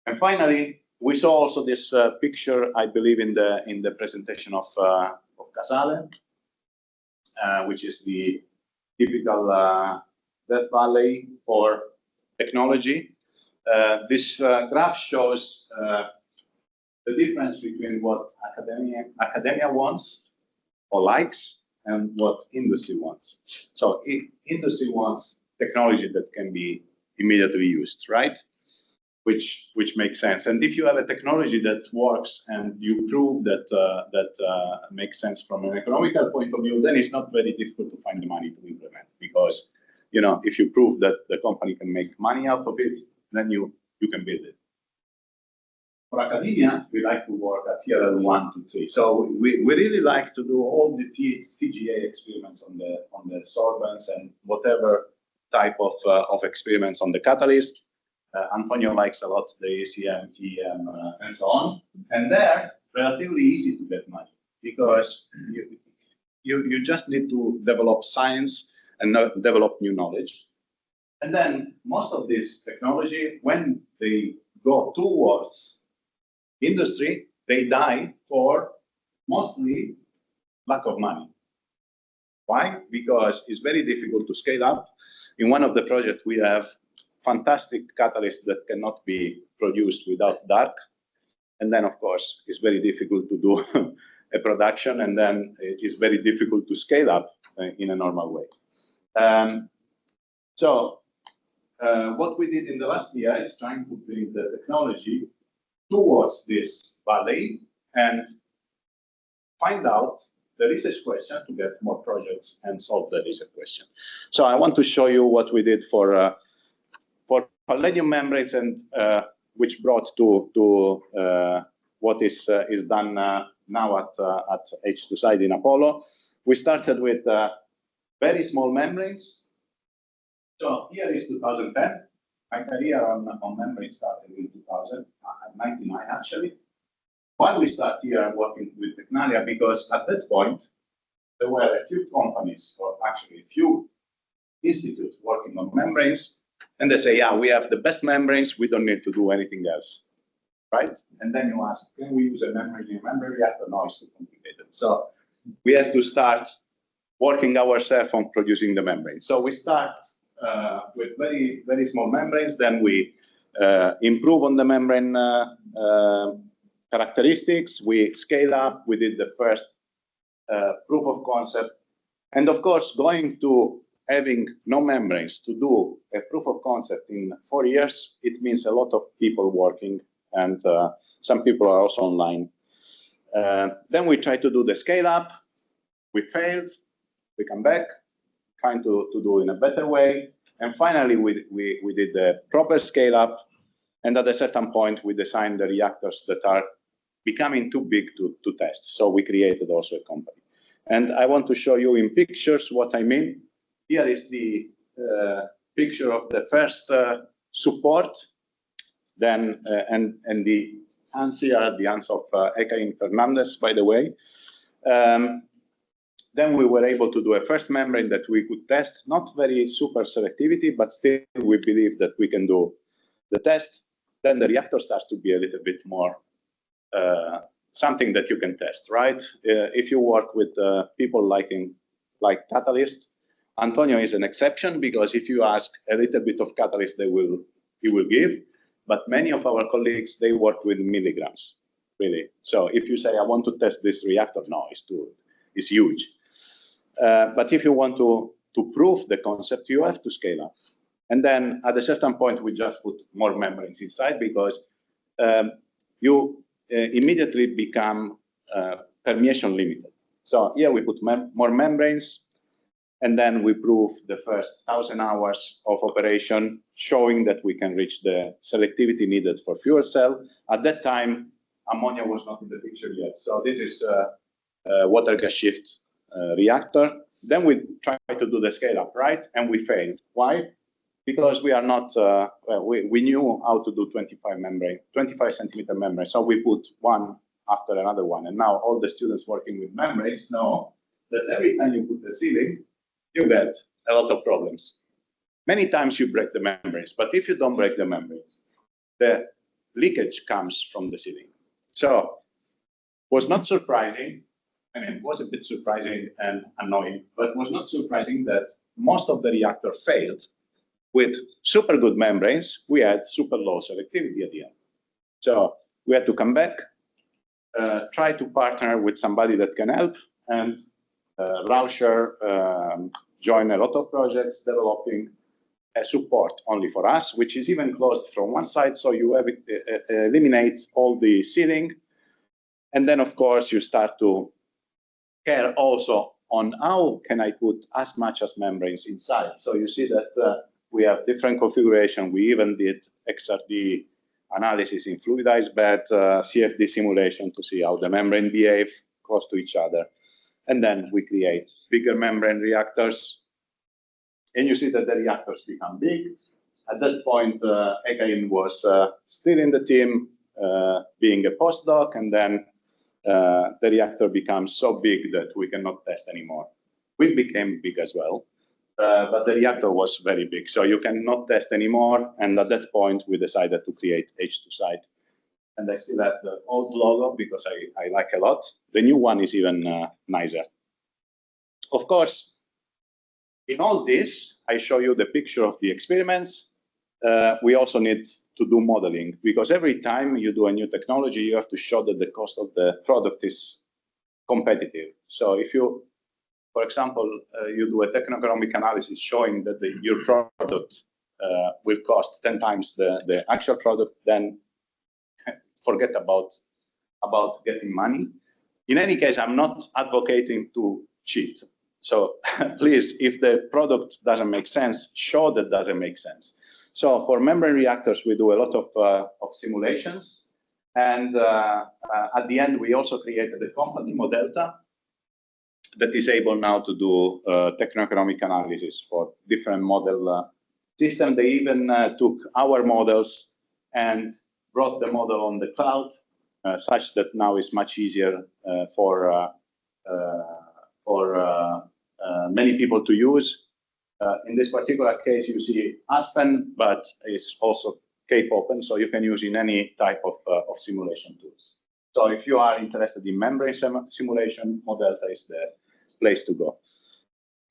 And finally, we saw also this picture, I believe, in the presentation of Casale, which is the typical Death Valley for technology. This graph shows the difference between what academia wants or likes and what industry wants. So industry wants technology that can be immediately used, right? Which makes sense. And if you have a technology that works and you prove that makes sense from an economical point of view, then it's not very difficult to find the money to implement, because if you prove that the company can make money out of it, then you can build it. For academia, we like to work at TRL 1, 2, 3. So we really like to do all the TGA experiments on the solvents and whatever type of experiments on the catalyst. Antonio likes a lot the ACM, TM, and so on. And they're relatively easy to get money, because you just need to develop science and develop new knowledge. And then most of this technology, when they go towards industry, they die for mostly lack of money. Why? Because it's very difficult to scale up. In one of the projects, we have fantastic catalysts that cannot be produced without dark. And then, of course, it's very difficult to do a production, and then it is very difficult to scale up in a normal way. What we did in the last year is trying to bring the technology towards this valley and find out the research question to get more projects and solve the research question. So I want to show you what we did for palladium membranes, and which brought to what is done now at H2 side in Apollo. We started with very small membranes. So here is 2010. My career on membrane started in 1999 actually. Why we start here working with Tecnalia? Because at that point there were a few companies, or actually a few institutes working on membranes, and they say, yeah, we have the best membranes, we don't need to do anything else, right? And then you ask, can we use a membrane in a membrane reactor? No, it's too complicated. So we had to start working ourselves on producing the membrane. So we start with very, very small membranes, then we improve on the membrane characteristics, we scale up, we did the first proof of concept, and of course, going to having no membranes to do a proof of concept in 4 years, it means a lot of people working, and some people are also online. Then we try to do the scale up, we failed, we come back, trying to do in a better way, and finally we did the proper scale up, and at a certain point we designed the reactors that are becoming too big to test. So we created also a company. And I want to show you in pictures what I mean. Here is the picture of the first support, then and the hands here, the hands of Ekain Fernandez, by the way. Then we were able to do a first membrane that we could test, not very super selectivity, but still we believe that we can do the test. Then the reactor starts to be a little bit more something that you can test, right? If you work with people like catalyst, Antonio is an exception, because if you ask a little bit of catalyst, he will give. But many of our colleagues, they work with milligrams. really. So if you say, I want to test this reactor, no, it's huge. But if you want to prove the concept, you have to scale up. And then at a certain point, we just put more membranes inside because you immediately become permeation limited. So here we put more membranes, and then we prove the first 1,000 hours of operation, showing that we can reach the selectivity needed for fuel cell. At that time, ammonia was not in the picture yet. So this is a water gas shift reactor. Then we try to do the scale up, right? And we failed. Why? Because we are not, we knew how to do 25 centimeter membrane. So we put one after another one. And now all the students working with membranes know that every time you put the sealing, you get a lot of problems. Many times you break the membranes, but if you don't break the membranes, the leakage comes from the sealing. So it was not surprising. I mean, it was a bit surprising and annoying, but it was not surprising that most of the reactor failed. With super good membranes, we had super low selectivity at the end. So we had to come back, try to partner with somebody that can help, and Rauscher joined a lot of projects developing a support only for us, which is even closed from one side, so you have eliminate all the sealing. And then, of course, you start to care also on how can I put as much as membranes inside. So you see that we have different configuration. We even did XRD analysis in fluidized bed, CFD simulation to see how the membrane behave close to each other. And then we create bigger membrane reactors. And you see that the reactors become big. At that point, Ekaim was still in the team, being a postdoc, and then the reactor becomes so big that we cannot test anymore. We became big as well. But the reactor was very big, so you cannot test anymore. And at that point, we decided to create H2 site. And I still have the old logo because I like a lot. The new one is even nicer. Of course, in all this, I show you the picture of the experiments. We also need to do modeling because every time you do a new technology, you have to show that the cost of the product is competitive. So if you, for example, you do a techno-economic analysis showing that your product will cost 10 times the actual product, then forget about getting money. In any case, I'm not advocating to cheat. So please, if the product doesn't make sense, show that doesn't make sense. So for membrane reactors, we do a lot of simulations. And at the end, we also created a company, Modelta, that is able now to do techno-economic analysis for different model systems. They even took our models and brought the model on the cloud, such that now it's much easier for many people to use. In this particular case, you see Aspen, but it's also Cape Open, so you can use in any type of simulation tools. So if you are interested in membrane simulation, Modelta is the place to go.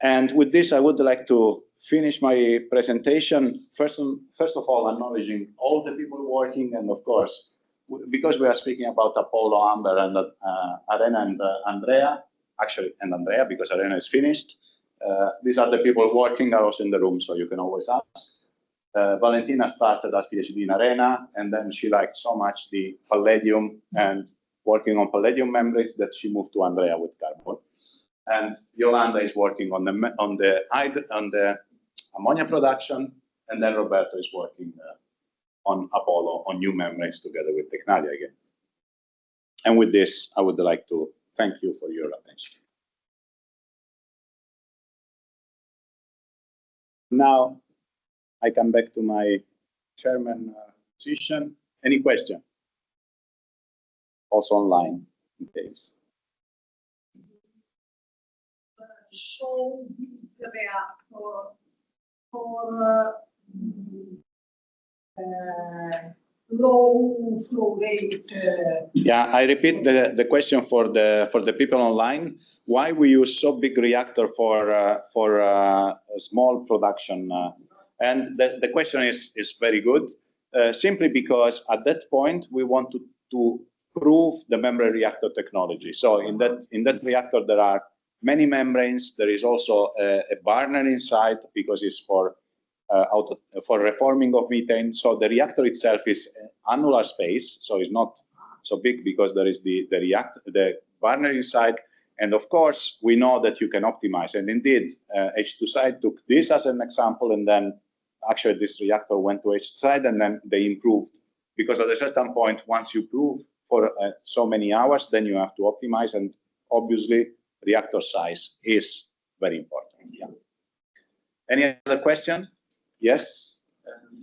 And with this, I would like to finish my presentation. First of all, acknowledging all the people working, and of course, because we are speaking about APOLO, AMBHER, and ARENA and ANDREAH, actually, and ANDREAH, because ARENA is finished. These are the people working, are also in the room, so you can always ask. Valentina started as PhD in ARENA, and then she liked so much the palladium and working on palladium membranes that she moved to ANDREAH with carbon. And Yolanda is working on the ammonia production, and then Roberto is working on APOLO, on new membranes together with Tecnalia again. And with this, I would like to thank you for your attention. Now, I come back to my chairman position. Any question? Also online, in case. Show the reactor for low flow rate. Yeah, I repeat the question for the people online. Why we use so big reactor for a small production? And the question is very good. Simply because at that point we want to prove the membrane reactor technology. So in that reactor, there are many membranes. There is also a burner inside because it's for reforming of methane. So the reactor itself is annular space, so it's not so big because there is the burner inside. And of course, we know that you can optimize. And indeed, H2Side took this as an example, and then actually this reactor went to H2Side, and then they improved. Because at a certain point, once you prove for so many hours, then you have to optimize. And obviously, reactor size is very important. Yeah. Any other question? Yes?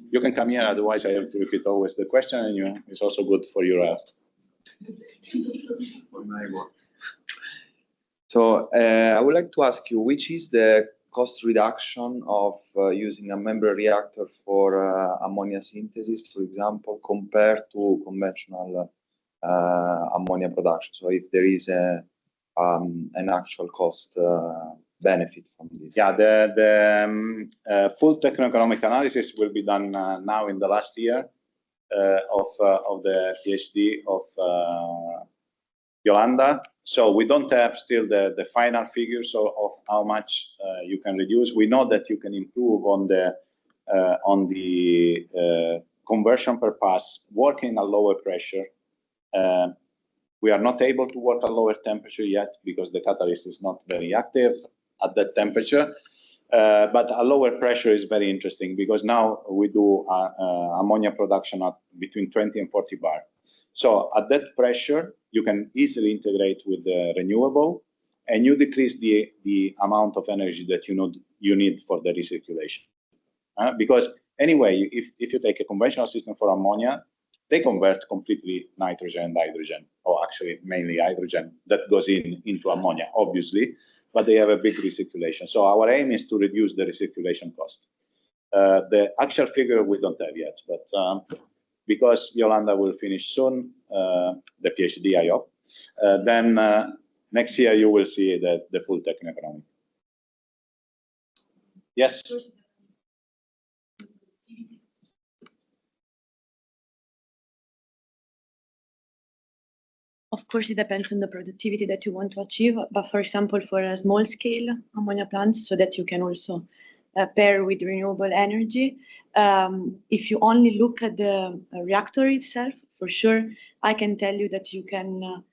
You can come here, otherwise I have to repeat always the question, and it's also good for your health. So I would like to ask you, which is the cost reduction of using a membrane reactor for ammonia synthesis, for example, compared to conventional ammonia production? So if there is an actual cost benefit from this. Yeah, the full techno-economic analysis will be done now in the last year of the PhD of Yolanda. So we don't have still the final figures of how much you can reduce. We know that you can improve on the conversion per pass, working at lower pressure. We are not able to work at lower temperature yet because the catalyst is not very active at that temperature. But a lower pressure is very interesting because now we do ammonia production at between 20 and 40 bar. So at that pressure, you can easily integrate with the renewable, and you decrease the amount of energy that you need for the recirculation. Because anyway, if you take a conventional system for ammonia, they convert completely nitrogen and hydrogen, or actually mainly hydrogen that goes into ammonia, obviously, but they have a big recirculation. So our aim is to reduce the recirculation cost. The actual figure we don't have yet, but because Yolanda will finish soon, the PhD, I hope, then next year you will see the full techno-economic. Yes? Of course, it depends on the productivity that you want to achieve. But for example, for a small scale ammonia plants, so that you can also pair with renewable energy. If you only look at the reactor itself, for sure, I can tell you that you can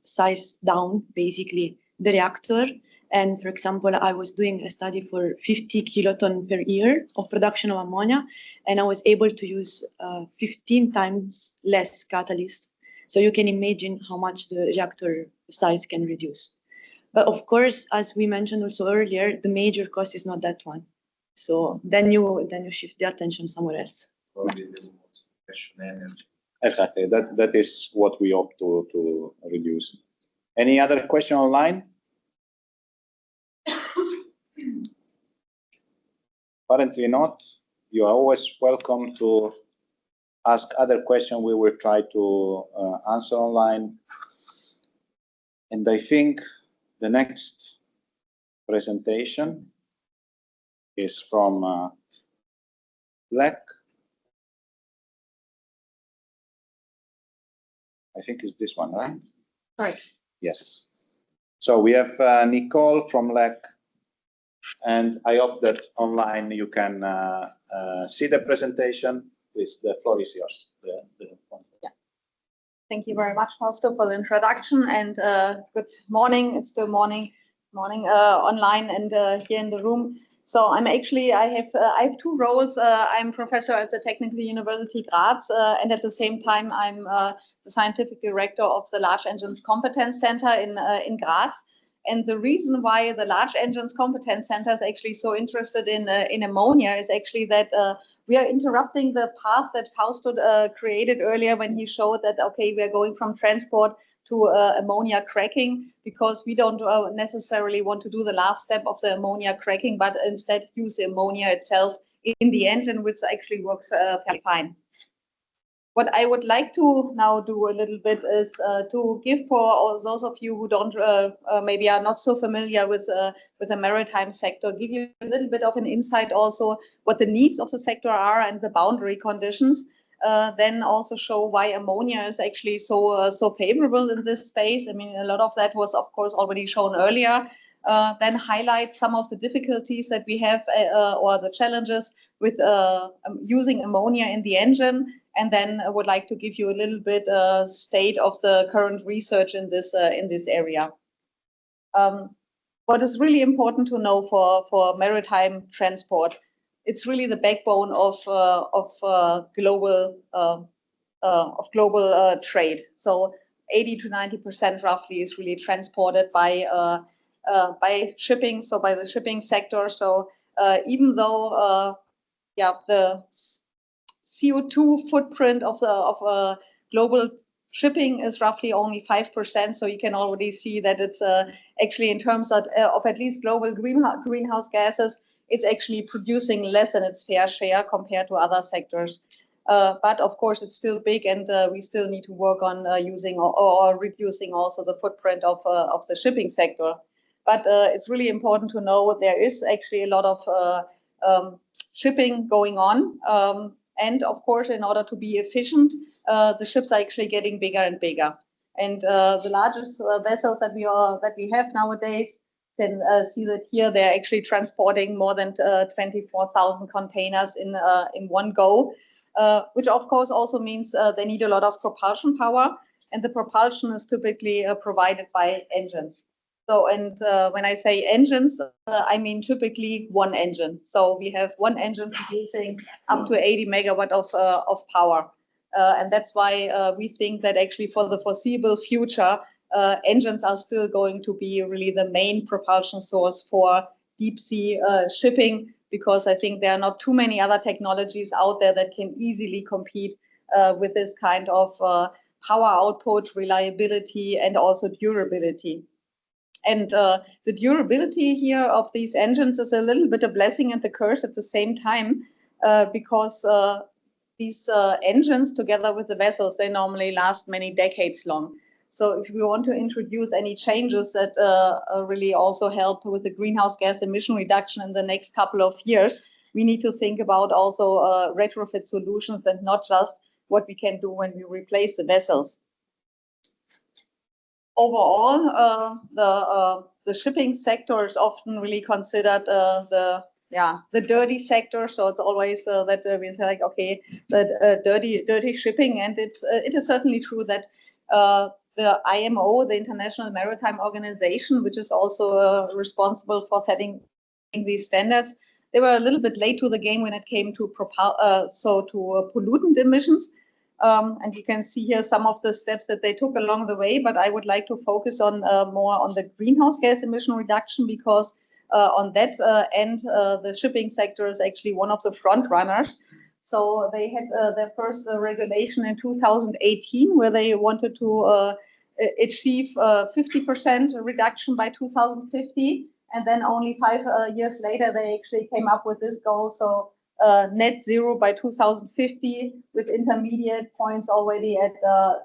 size down basically the reactor. And for example, I was doing a study for 50 kiloton per year of production of ammonia, and I was able to use 15 times less catalyst. So you can imagine how much the reactor size can reduce. But of course, as we mentioned also earlier, the major cost is not that one. So then you shift the attention somewhere else. Exactly. That is what we hope to reduce. Any other question online? Apparently not. You are always welcome to ask other questions. We will try to answer online. And I think the next presentation is from Black. I think it's this one, right? Right. Yes. So we have Nicole from LEC, and I hope that online you can see the presentation. Please, the floor is yours. Yeah. Thank you very much, Fausto, for the introduction, and good morning. It's still morning online and here in the room. So I have two roles. I'm professor at the Technical University Graz, and at the same time I'm the scientific director of the Large Engines Competence Center in Graz. And the reason why the Large Engines Competence Center is actually so interested in ammonia is actually that we are interrupting the path that Fausto created earlier when he showed that, okay, we are going from transport to ammonia cracking, because we don't necessarily want to do the last step of the ammonia cracking, but instead use the ammonia itself in the engine, which actually works fairly fine. What I would like to now do a little bit is to give, for all those of you who don't maybe are not so familiar with the maritime sector, give you a little bit of an insight also what the needs of the sector are and the boundary conditions. then also show why ammonia is actually so favorable in this space. I mean, a lot of that was, of course, already shown earlier. Then highlight some of the difficulties that we have or the challenges with using ammonia in the engine, and then I would like to give you a little bit state of the current research in this area. What is really important to know for maritime transport, it's really the backbone of global trade. So 80 to 90% roughly is really transported by shipping, so by the shipping sector. So even though the CO2 footprint of global shipping is roughly only 5%, so you can already see that it's actually in terms of at least global greenhouse gases, it's actually producing less than its fair share compared to other sectors. But of course, it's still big, and we still need to work on using or reducing also the footprint of the shipping sector. But it's really important to know there is actually a lot of shipping going on. And of course, in order to be efficient, the ships are actually getting bigger and bigger. And the largest vessels that we have nowadays, can see that here they're actually transporting more than 24,000 containers in one go, which of course also means they need a lot of propulsion power, and the propulsion is typically provided by engines. So, and when I say engines, I mean typically one engine. So we have one engine producing up to 80 megawatt of power. And that's why we think that actually for the foreseeable future, engines are still going to be really the main propulsion source for deep sea shipping, because I think there are not too many other technologies out there that can easily compete with this kind of power output, reliability, and also durability. And the durability here of these engines is a little bit a blessing and a curse at the same time, because these engines, together with the vessels, they normally last many decades long. So if we want to introduce any changes that really also help with the greenhouse gas emission reduction in the next couple of years, we need to think about also retrofit solutions and not just what we can do when we replace the vessels. Overall, the shipping sector is often really considered the dirty sector. So it's always that we say like, okay, that dirty shipping, and it is certainly true that the IMO, the International Maritime Organization, which is also responsible for setting these standards, they were a little bit late to the game when it came to pollutant emissions. And you can see here some of the steps that they took along the way, but I would like to focus on more on the greenhouse gas emission reduction, because on that end, the shipping sector is actually one of the front runners. So they had their first regulation in 2018, where they wanted to achieve 50% reduction by 2050. And then only 5 years later, they actually came up with this goal. So net zero by 2050, with intermediate points already at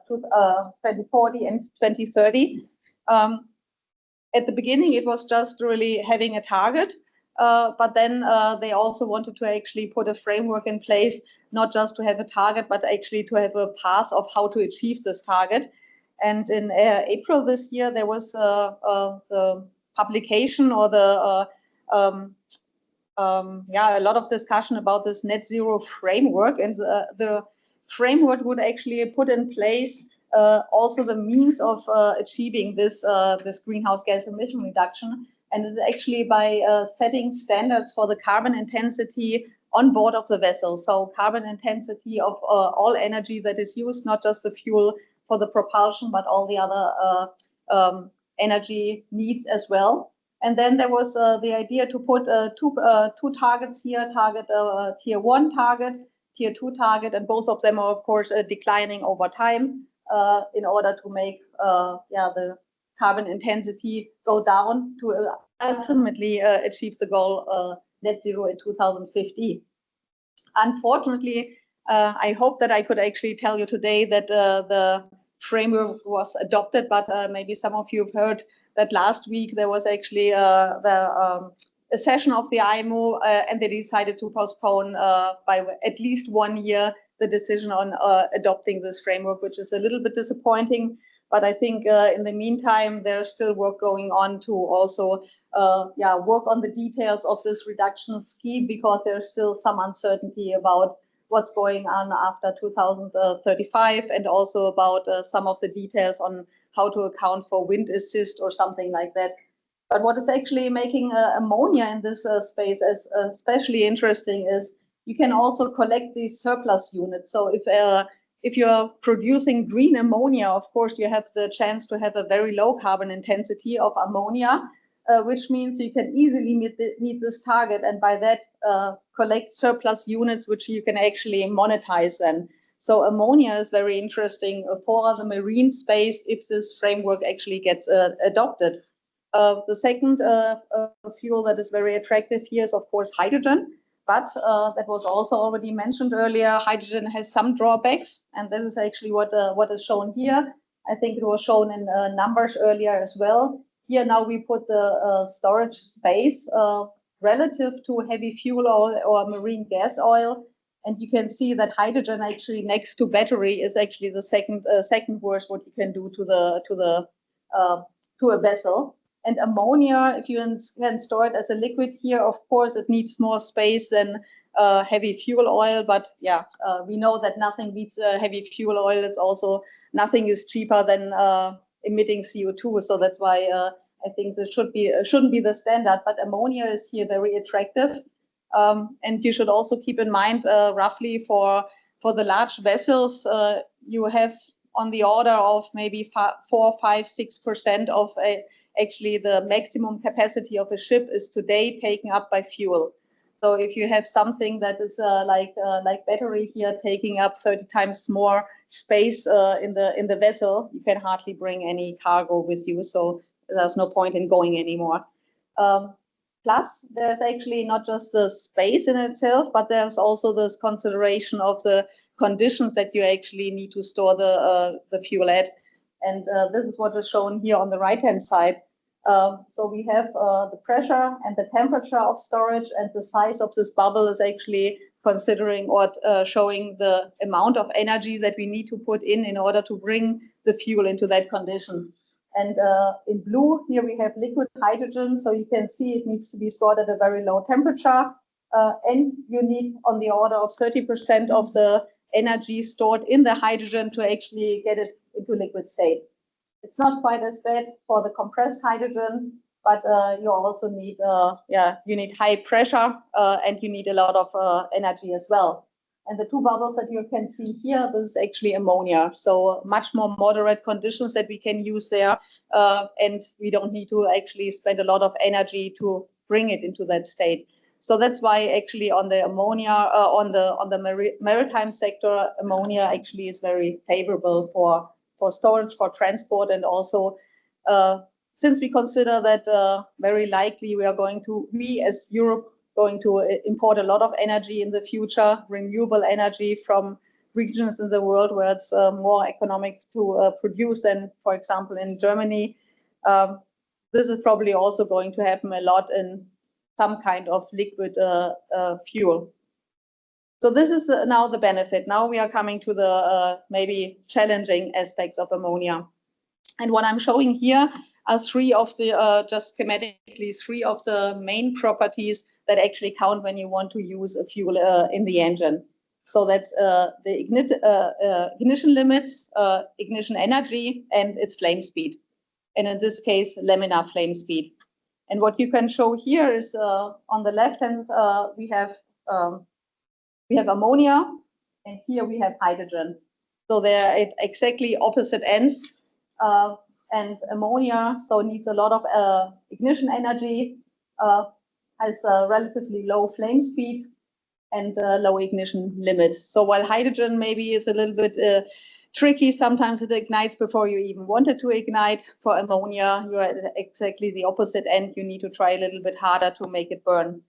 2040 and 2030. At the beginning, it was just really having a target, but then they also wanted to actually put a framework in place, not just to have a target, but actually to have a path of how to achieve this target. And in April this year, there was the publication or the a lot of discussion about this net zero framework, and the framework would actually put in place also the means of achieving this greenhouse gas emission reduction, and it's actually by setting standards for the carbon intensity on board of the vessel. So carbon intensity of all energy that is used, not just the fuel for the propulsion, but all the other energy needs as well. And then there was the idea to put two targets here, tier 1 target, tier 2 target, and both of them are, of course, declining over time in order to make the carbon intensity go down to ultimately achieve the goal net zero in 2050. Unfortunately, I hope that I could actually tell you today that the framework was adopted, but maybe some of you have heard that last week there was actually a session of the IMO, and they decided to postpone by at least 1 year the decision on adopting this framework, which is a little bit disappointing. But I think in the meantime, there's still work going on to also work on the details of this reduction scheme, because there's still some uncertainty about what's going on after 2035, and also about some of the details on how to account for wind assist or something like that. But what is actually making ammonia in this space as especially interesting is you can also collect these surplus units. So if you're producing green ammonia, of course, you have the chance to have a very low carbon intensity of ammonia, which means you can easily meet this target, and by that collect surplus units, which you can actually monetize then. So ammonia is very interesting for the marine space if this framework actually gets adopted. The second fuel that is very attractive here is, of course, hydrogen. But that was also already mentioned earlier, hydrogen has some drawbacks, and this is actually what is shown here. I think it was shown in numbers earlier as well. Here now we put the storage space relative to heavy fuel oil or marine gas oil, and you can see that hydrogen actually next to battery is actually the second worst what you can do to a vessel. And ammonia, if you can store it as a liquid here, of course, it needs more space than heavy fuel oil. But yeah, we know that nothing beats heavy fuel oil. It's also nothing is cheaper than emitting CO2. So that's why I think this shouldn't be the standard. But ammonia is here very attractive. And you should also keep in mind, roughly for the large vessels, you have on the order of maybe 4, 5, 6% of actually the maximum capacity of a ship is today taken up by fuel. So if you have something that is like battery here taking up 30 times more space in the vessel, you can hardly bring any cargo with you. So there's no point in going anymore. Plus, there's actually not just the space in itself, but there's also this consideration of the conditions that you actually need to store the fuel at. And this is what is shown here on the right-hand side. So we have the pressure and the temperature of storage, and the size of this bubble is actually considering or showing the amount of energy that we need to put in order to bring the fuel into that condition. And in blue, here we have liquid hydrogen. So you can see it needs to be stored at a very low temperature. And you need on the order of 30% of the energy stored in the hydrogen to actually get it into liquid state. It's not quite as bad for the compressed hydrogen, but you also need, you need high pressure and you need a lot of energy as well. And the two bubbles that you can see here, this is actually ammonia. So much more moderate conditions that we can use there. And we don't need to actually spend a lot of energy to bring it into that state. So that's why actually on the ammonia, on the maritime sector, ammonia actually is very favorable for storage, for transport, and also since we consider that very likely we as Europe going to import a lot of energy in the future, renewable energy from regions in the world where it's more economic to produce than, for example, in Germany. This is probably also going to happen a lot in some kind of liquid fuel. So this is now the benefit. Now we are coming to the maybe challenging aspects of ammonia. And what I'm showing here are three of the, just schematically, three of the main properties that actually count when you want to use a fuel in the engine. So that's the ignition limits, ignition energy, and its flame speed. And in this case, laminar flame speed. And what you can show here is on the left hand, we have ammonia, and here we have hydrogen. So they're at exactly opposite ends. And ammonia so needs a lot of ignition energy, has a relatively low flame speed, and low ignition limits. So while hydrogen maybe is a little bit tricky, sometimes it ignites before you even want it to ignite. For ammonia, you're at exactly the opposite end. You need to try a little bit harder to make it burn.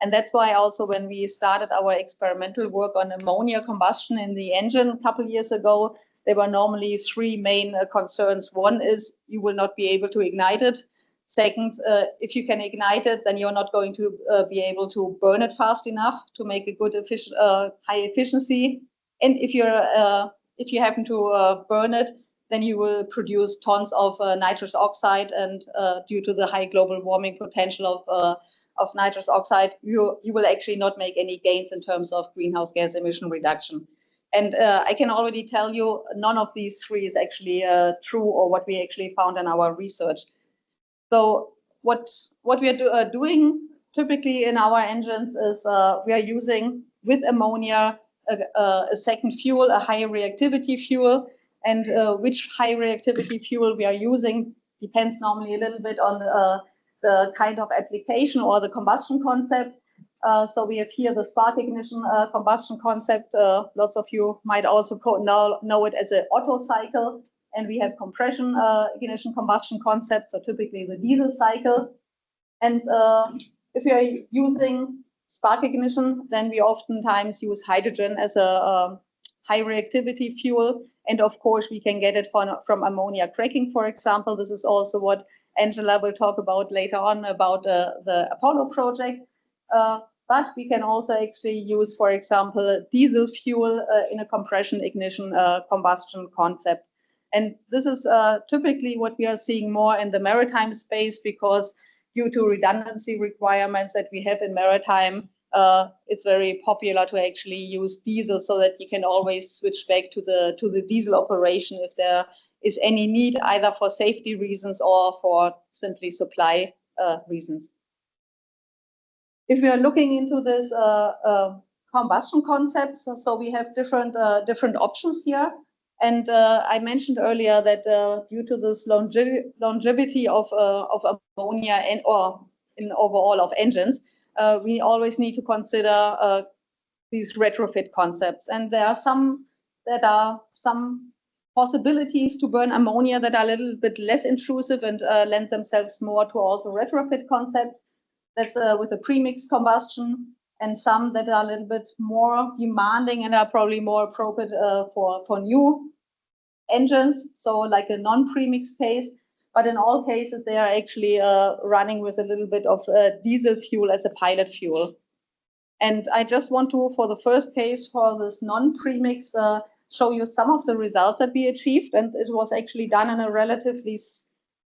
And that's why also when we started our experimental work on ammonia combustion in the engine a couple of years ago, there were normally three main concerns. One is you will not be able to ignite it. Second, if you can ignite it, then you're not going to be able to burn it fast enough to make a good high efficiency. And if you happen to burn it, then you will produce tons of nitrous oxide, and due to the high global warming potential of nitrous oxide, you will actually not make any gains in terms of greenhouse gas emission reduction. And I can already tell you none of these three is actually true, or what we actually found in our research. So what we are doing typically in our engines is we are using with ammonia a second fuel, a high reactivity fuel. And which high reactivity fuel we are using depends normally a little bit on the kind of application or the combustion concept. So we have here the spark ignition combustion concept. Lots of you might also know it as an Otto cycle. And we have compression ignition combustion concept, so typically the diesel cycle. And if we are using spark ignition, then we oftentimes use hydrogen as a high reactivity fuel. And of course, we can get it from ammonia cracking, for example. This is also what Angela will talk about later on about the Apollo project. But we can also actually use, for example, diesel fuel in a compression ignition combustion concept. And this is typically what we are seeing more in the maritime space, because due to redundancy requirements that we have in maritime, it's very popular to actually use diesel, so that you can always switch back to the diesel operation if there is any need, either for safety reasons or for simply supply reasons. If we are looking into this combustion concepts, so we have different options here. And I mentioned earlier that due to this longevity of ammonia or in overall of engines, we always need to consider these retrofit concepts. And there are some possibilities to burn ammonia that are a little bit less intrusive and lend themselves more to also retrofit concepts. That's with a premix combustion, and some that are a little bit more demanding and are probably more appropriate for new engines, so like a non-premix case. But in all cases, they are actually running with a little bit of diesel fuel as a pilot fuel. And I just want to, for the first case, for this non-premix, show you some of the results that we achieved. And it was actually done in a relatively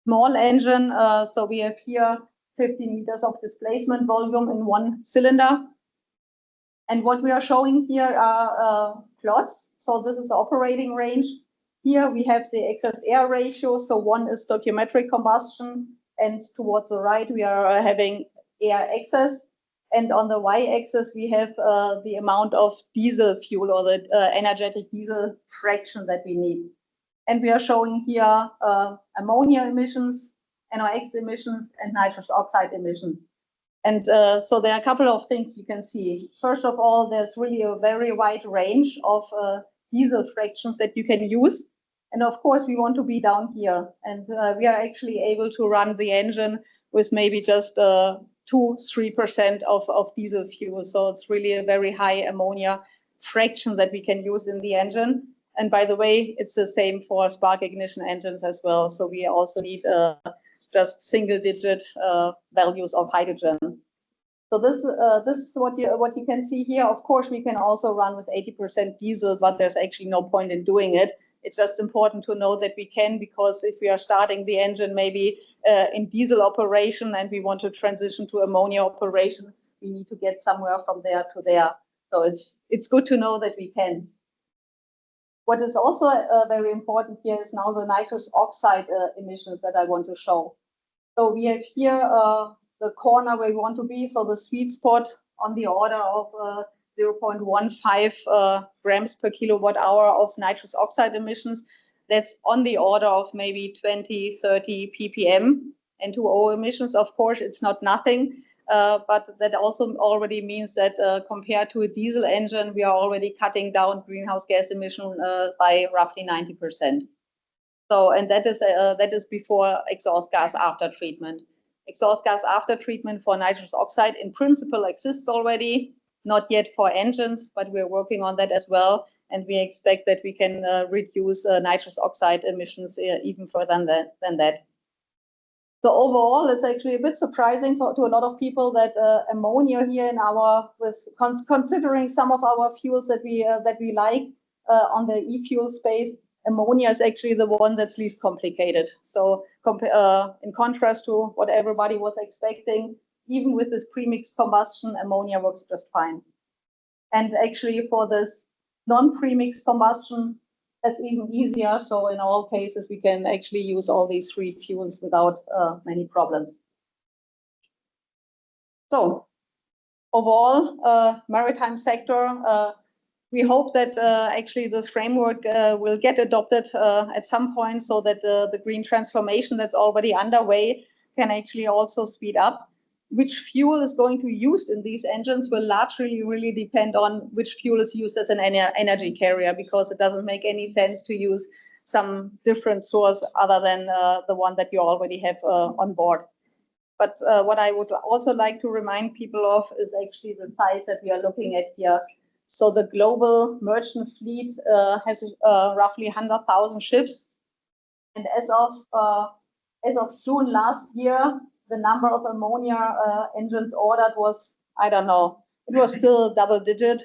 small engine. So we have here 15 meters of displacement volume in one cylinder. And what we are showing here are plots. So this is the operating range. Here we have the excess air ratio. So one is stoichiometric combustion, and towards the right we are having air excess. And on the y-axis we have the amount of diesel fuel, or the energetic diesel fraction that we need. And we are showing here ammonia emissions, NOx emissions, and nitrous oxide emissions. And so there are a couple of things you can see. First of all, there's really a very wide range of diesel fractions that you can use. And of course, we want to be down here. And we are actually able to run the engine with maybe just 2-3% of diesel fuel. So it's really a very high ammonia fraction that we can use in the engine. And by the way, it's the same for spark ignition engines as well. So we also need just single-digit values of hydrogen. So this is what you can see here. Of course, we can also run with 80% diesel, but there's actually no point in doing it. It's just important to know that we can, because if we are starting the engine maybe in diesel operation and we want to transition to ammonia operation, we need to get somewhere from there to there. So it's good to know that we can. What is also very important here is now the nitrous oxide emissions that I want to show. So we have here the corner where we want to be, so the sweet spot on the order of 0.15 grams per kilowatt hour of nitrous oxide emissions. That's on the order of maybe 20, 30 ppm. N2O emissions, of course, it's not nothing, but that also already means that compared to a diesel engine, we are already cutting down greenhouse gas emission by roughly 90%. So, and that is before exhaust gas after treatment. Exhaust gas after treatment for nitrous oxide in principle exists already, not yet for engines, but we're working on that as well. And we expect that we can reduce nitrous oxide emissions even further than that. So overall, it's actually a bit surprising to a lot of people that ammonia here in considering some of our fuels that we like, on the e-fuel space, ammonia is actually the one that's least complicated. So in contrast to what everybody was expecting, even with this premixed combustion, ammonia works just fine. And actually for this non-premixed combustion, that's even easier. So in all cases, we can actually use all these three fuels without many problems. So overall, maritime sector, we hope that actually this framework will get adopted at some point so that the green transformation that's already underway can actually also speed up. Which fuel is going to be used in these engines will largely really depend on which fuel is used as an energy carrier, because it doesn't make any sense to use some different source other than the one that you already have on board. But what I would also like to remind people of is actually the size that we are looking at here. So the global merchant fleet has roughly 100,000 ships. And as of June last year, the number of ammonia engines ordered was, I don't know, it was still double digit.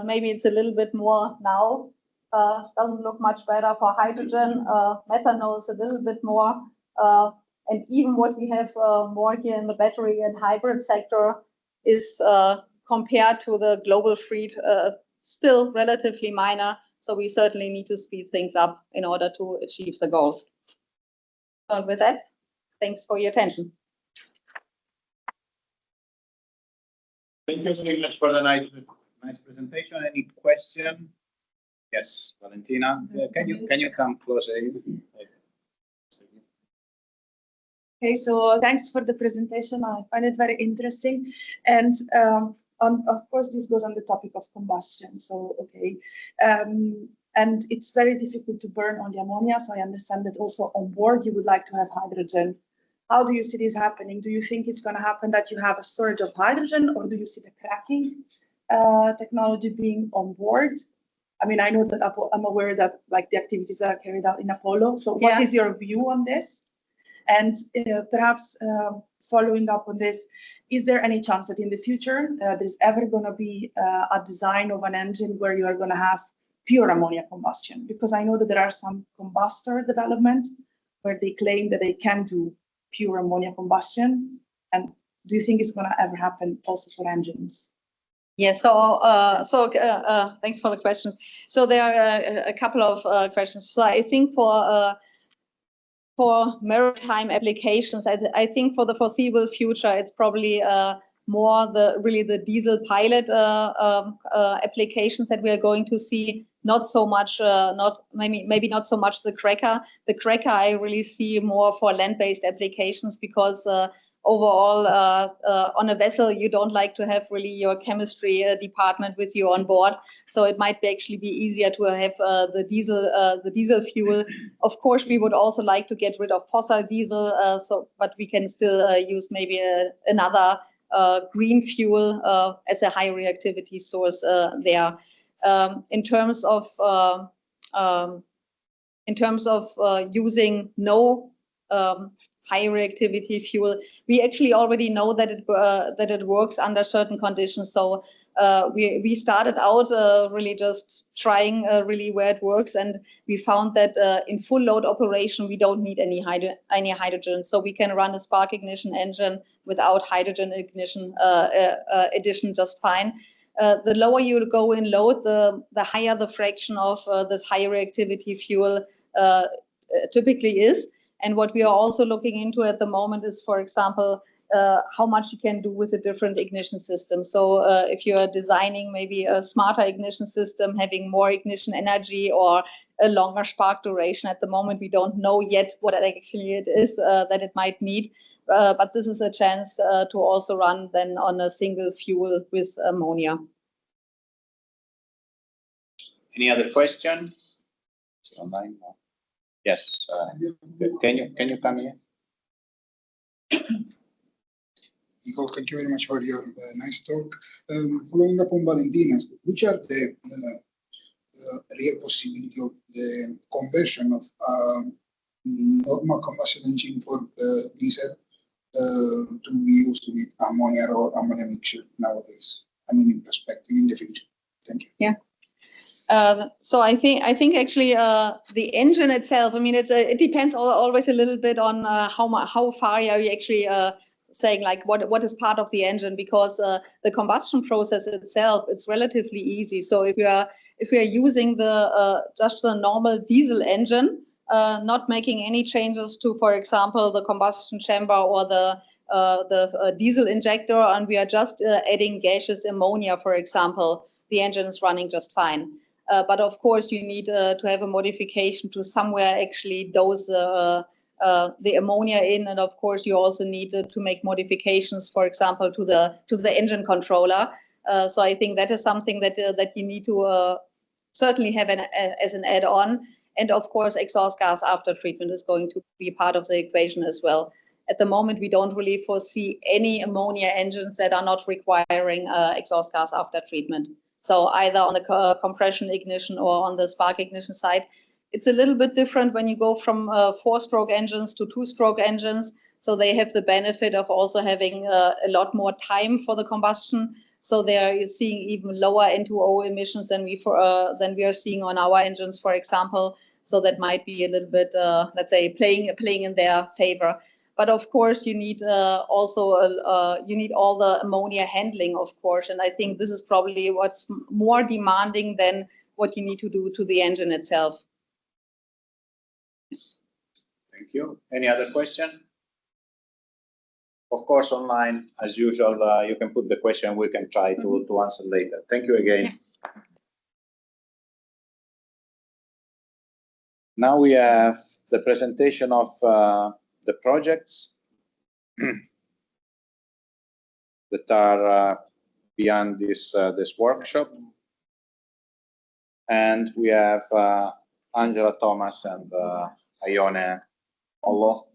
Maybe it's a little bit more now. Doesn't look much better for hydrogen. Methanol is a little bit more. And even what we have more here in the battery and hybrid sector is compared to the global fleet still relatively minor. So we certainly need to speed things up in order to achieve the goals. With that, thanks for your attention. Thank you very much for the nice presentation. Any question? Yes, Valentina, can you come closer? Okay, so thanks for the presentation. I find it very interesting, and of course this goes on the topic of combustion. So okay, and it's very difficult to burn on the ammonia. So I understand that also on board you would like to have hydrogen. How do you see this happening? Do you think it's going to happen that you have a storage of hydrogen, or do you see the cracking technology being on board? I mean, I know that I'm aware that like the activities that are carried out in Apollo. So what is your view on this? And perhaps following up on this, is there any chance that in the future there's ever going to be a design of an engine where you are going to have pure ammonia combustion? Because I know that there are some combustor developments where they claim that they can do pure ammonia combustion. And do you think it's going to ever happen also for engines? Yeah, so thanks for the questions. So there are a couple of questions. So I think for maritime applications, I think for the foreseeable future, it's probably more the diesel pilot applications that we are going to see. Not so much, maybe not so much the cracker. The cracker I really see more for land-based applications, because overall on a vessel you don't like to have really your chemistry department with you on board. So it might actually be easier to have the diesel fuel. Of course, we would also like to get rid of fossil diesel, but we can still use maybe another green fuel as a high reactivity source there. In terms of using no high reactivity fuel, we actually already know that it works under certain conditions. So we started out really just trying really where it works, and we found that in full load operation we don't need any hydrogen. So we can run a spark ignition engine without hydrogen ignition addition just fine. The lower you go in load, the higher the fraction of this high reactivity fuel typically is. And what we are also looking into at the moment is, for example, how much you can do with a different ignition system. So if you are designing maybe a smarter ignition system, having more ignition energy or a longer spark duration, at the moment we don't know yet what actually it is that it might need. But this is a chance to also run then on a single fuel with ammonia. Any other question? Is it online? No. Yes. Can you come here? Nicole, thank you very much for your nice talk. Following up on Valentina's, which are the real possibility of the conversion of normal combustion engine for diesel to be used with ammonia or ammonia mixture nowadays? I mean, in perspective, in the future. Thank you. Yeah. So I think actually the engine itself. I mean, it depends always a little bit on how far are you actually saying, like what is part of the engine, because the combustion process itself, it's relatively easy. So if we are using the just the normal diesel engine, not making any changes to, for example, the combustion chamber or the diesel injector, and we are just adding gaseous ammonia, for example, the engine is running just fine. But of course, you need to have a modification to somewhere actually dose the ammonia in, and of course, you also need to make modifications, for example, to the engine controller. So I think that is something that you need to certainly have as an add-on. And of course, exhaust gas after treatment is going to be part of the equation as well. At the moment, we don't really foresee any ammonia engines that are not requiring exhaust gas after treatment. So either on the compression ignition or on the spark ignition side. It's a little bit different when you go from 4-stroke engines to 2-stroke engines. So they have the benefit of also having a lot more time for the combustion. So they are seeing even lower N2O emissions than we are seeing on our engines, for example. So that might be a little bit, let's say, playing in their favor. But of course, you need you need all the ammonia handling, of course. And I think this is probably what's more demanding than what you need to do to the engine itself. Thank you. Any other question? Of course, online, as usual, you can put the question. We can try to answer later. Thank you again. Yeah. Now we have the presentation of the projects that are beyond this workshop, and we have Angela Thomas and Ione Ollo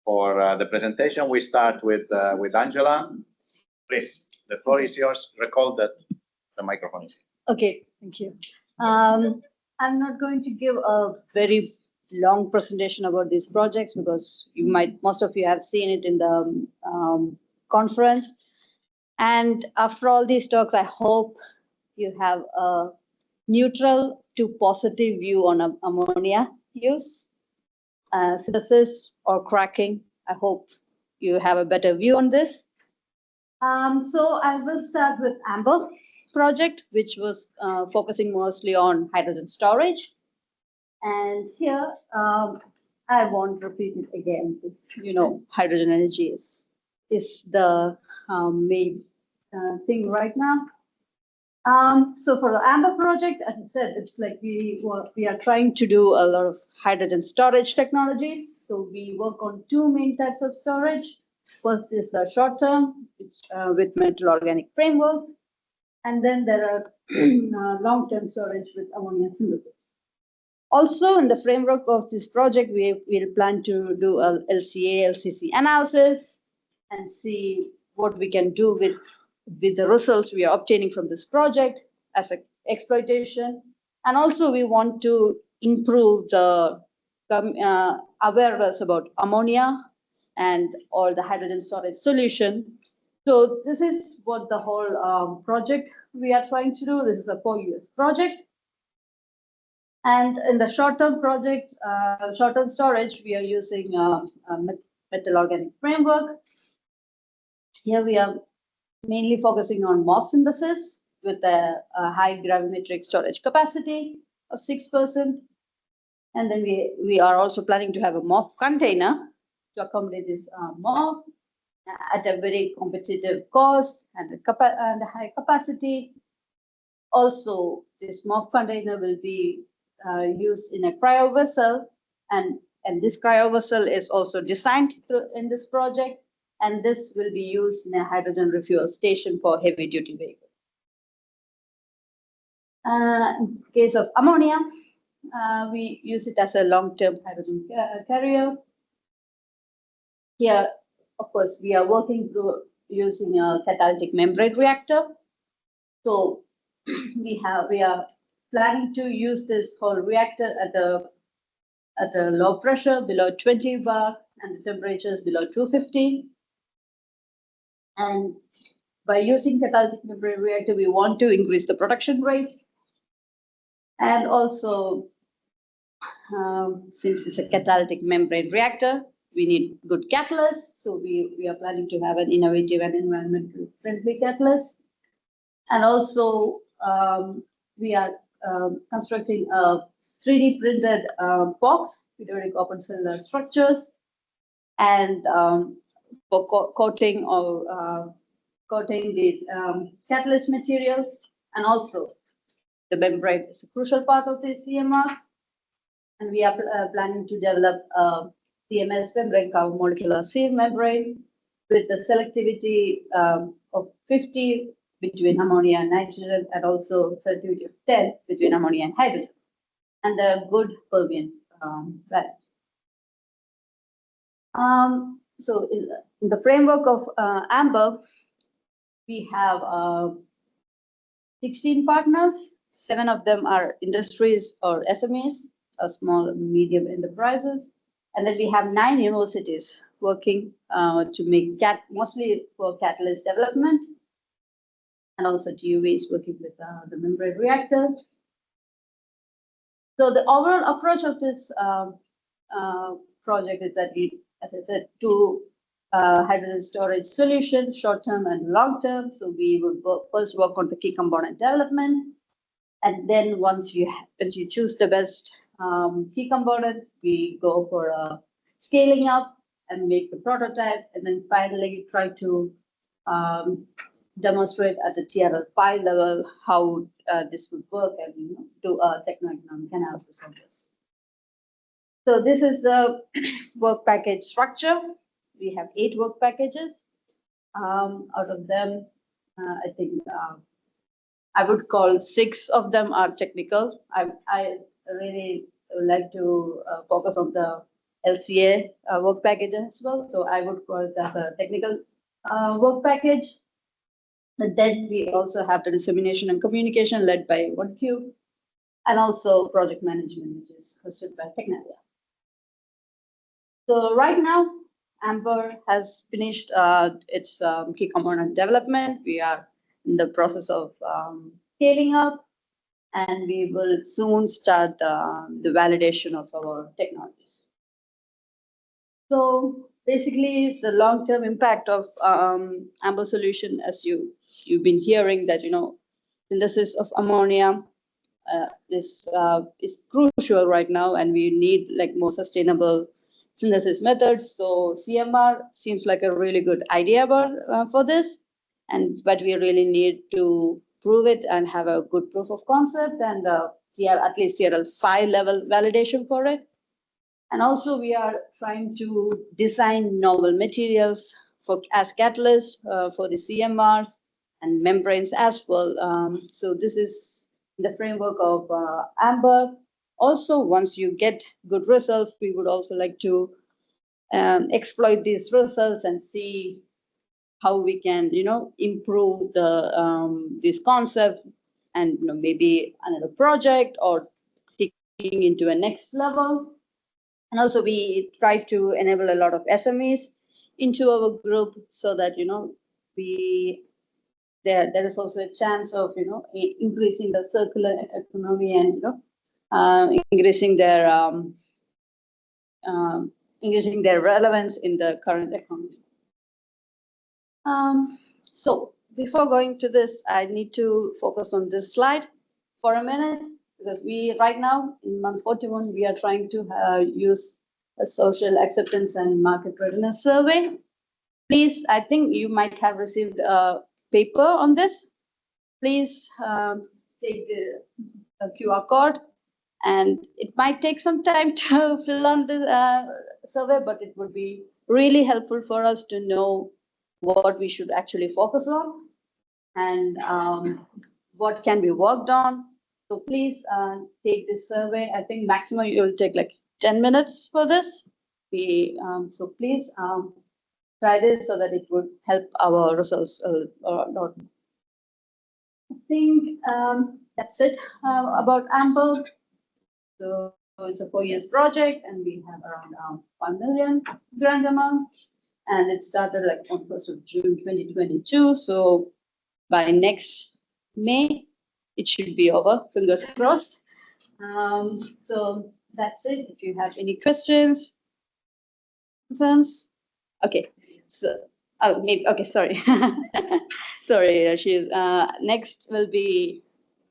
for the presentation. We start with Angela. Please, the floor is yours. Recall that the microphone is here. Okay, thank you. I'm not going to give a very long presentation about these projects because most of you have seen it in the conference. And after all these talks, I hope you have a neutral to positive view on ammonia use, synthesis or cracking. I hope you have a better view on this. So I will start with AMBHER project, which was focusing mostly on hydrogen storage. And here, I won't repeat it again. You know, hydrogen energy is the main thing right now. So for the AMBHER project, as I said, it's like we are trying to do a lot of hydrogen storage technologies. So we work on two main types of storage. First is the short term, with metal organic framework. And then there are long-term storage with ammonia synthesis. Also, in the framework of this project, we will plan to do a LCA, LCC analysis and see what we can do with the results we are obtaining from this project as an exploitation. And also, we want to improve the awareness about ammonia and all the hydrogen storage solution. So this is what the whole project we are trying to do. This is a 4-year project. And in the short-term projects, short-term storage, we are using metal organic framework. Here we are mainly focusing on MOF synthesis with a high gravimetric storage capacity of 6%. And then we are also planning to have a MOF container to accommodate this MOF at a very competitive cost and a high capacity. Also, this MOF container will be used in a cryo vessel, and this cryo vessel is also designed in this project, and this will be used in a hydrogen refuel station for heavy-duty vehicles. In case of ammonia, we use it as a long-term hydrogen carrier. Here, of course, we are working through using a catalytic membrane reactor. So we are planning to use this whole reactor at a low pressure below 20 bar and the temperatures below 250. And by using catalytic membrane reactor, we want to increase the production rate And also, since it's a catalytic membrane reactor, we need good catalysts. So we are planning to have an innovative and environmental friendly catalyst. And also, we are constructing a 3D printed box, periodic open cell structures, and for coating or coating these catalyst materials. And also, the membrane is a crucial part of the CMR. And we are planning to develop a CMS membrane cover molecular sieve membrane with the selectivity of 50 between ammonia and nitrogen, and also selectivity of 10 between ammonia and hydrogen, and a good permeance value. So in the framework of AMBHER, we have 16 partners. 7 of them are industries or SMEs, or small and medium enterprises. And then we have 9 universities working to make mostly for catalyst development. And also TUV is working with the membrane reactor. So the overall approach of this project is that we, as I said, 2 hydrogen storage solutions, short-term and long-term. So we will first work on the key component development. And then once you choose the best key components, we go for scaling up and make the prototype, and then finally try to demonstrate at the TRL5 level how this would work, and do a techno-economic analysis of this. So this is the work package structure. We have 8 work packages. Out of them, I think I would call 6 of them are technical. I really would like to focus on the LCA work package as well. So I would call it as a technical work package. And then we also have the dissemination and communication led by OneCube, and also project management, which is hosted by Technalia. So right now, AMBHER has finished its key component development. We are in the process of scaling up, and we will soon start the validation of our technologies. So basically, it's the long-term impact of AMBHER solution, as you've been hearing that, synthesis of ammonia is crucial right now, and we need more sustainable synthesis methods. So CMR seems like a really good idea for this, but we really need to prove it and have a good proof of concept, and at least TRL5 level validation for it. And also we are trying to design novel materials as catalysts for the CMRs and membranes as well. So this is the framework of AMBHER. Also, once you get good results, we would also like to exploit these results and see how we can, improve this concept, and maybe another project or taking into a next level. And also we try to enable a lot of SMEs into our group, so that there is also a chance of increasing the circular economy, and increasing their relevance in the current economy. So before going to this, I need to focus on this slide for a minute, because right now in month 41, we are trying to use a social acceptance and market readiness survey. Please, I think you might have received a paper on this. Please take the QR code, and it might take some time to fill on this survey, but it would be really helpful for us to know what we should actually focus on, and what can be worked on. So please take this survey. I think maximum it will take 10 minutes for this. So please try this so that it would help our results a lot. I think that's it about AMBHER. So it's a 4-year project, and we have around 1 million grant amount, and it started on 1st of June 2022. So by next May, it should be over, fingers crossed. So that's it. If you have any questions, concerns, okay. So, oh, maybe okay. Sorry, sorry. She's next will be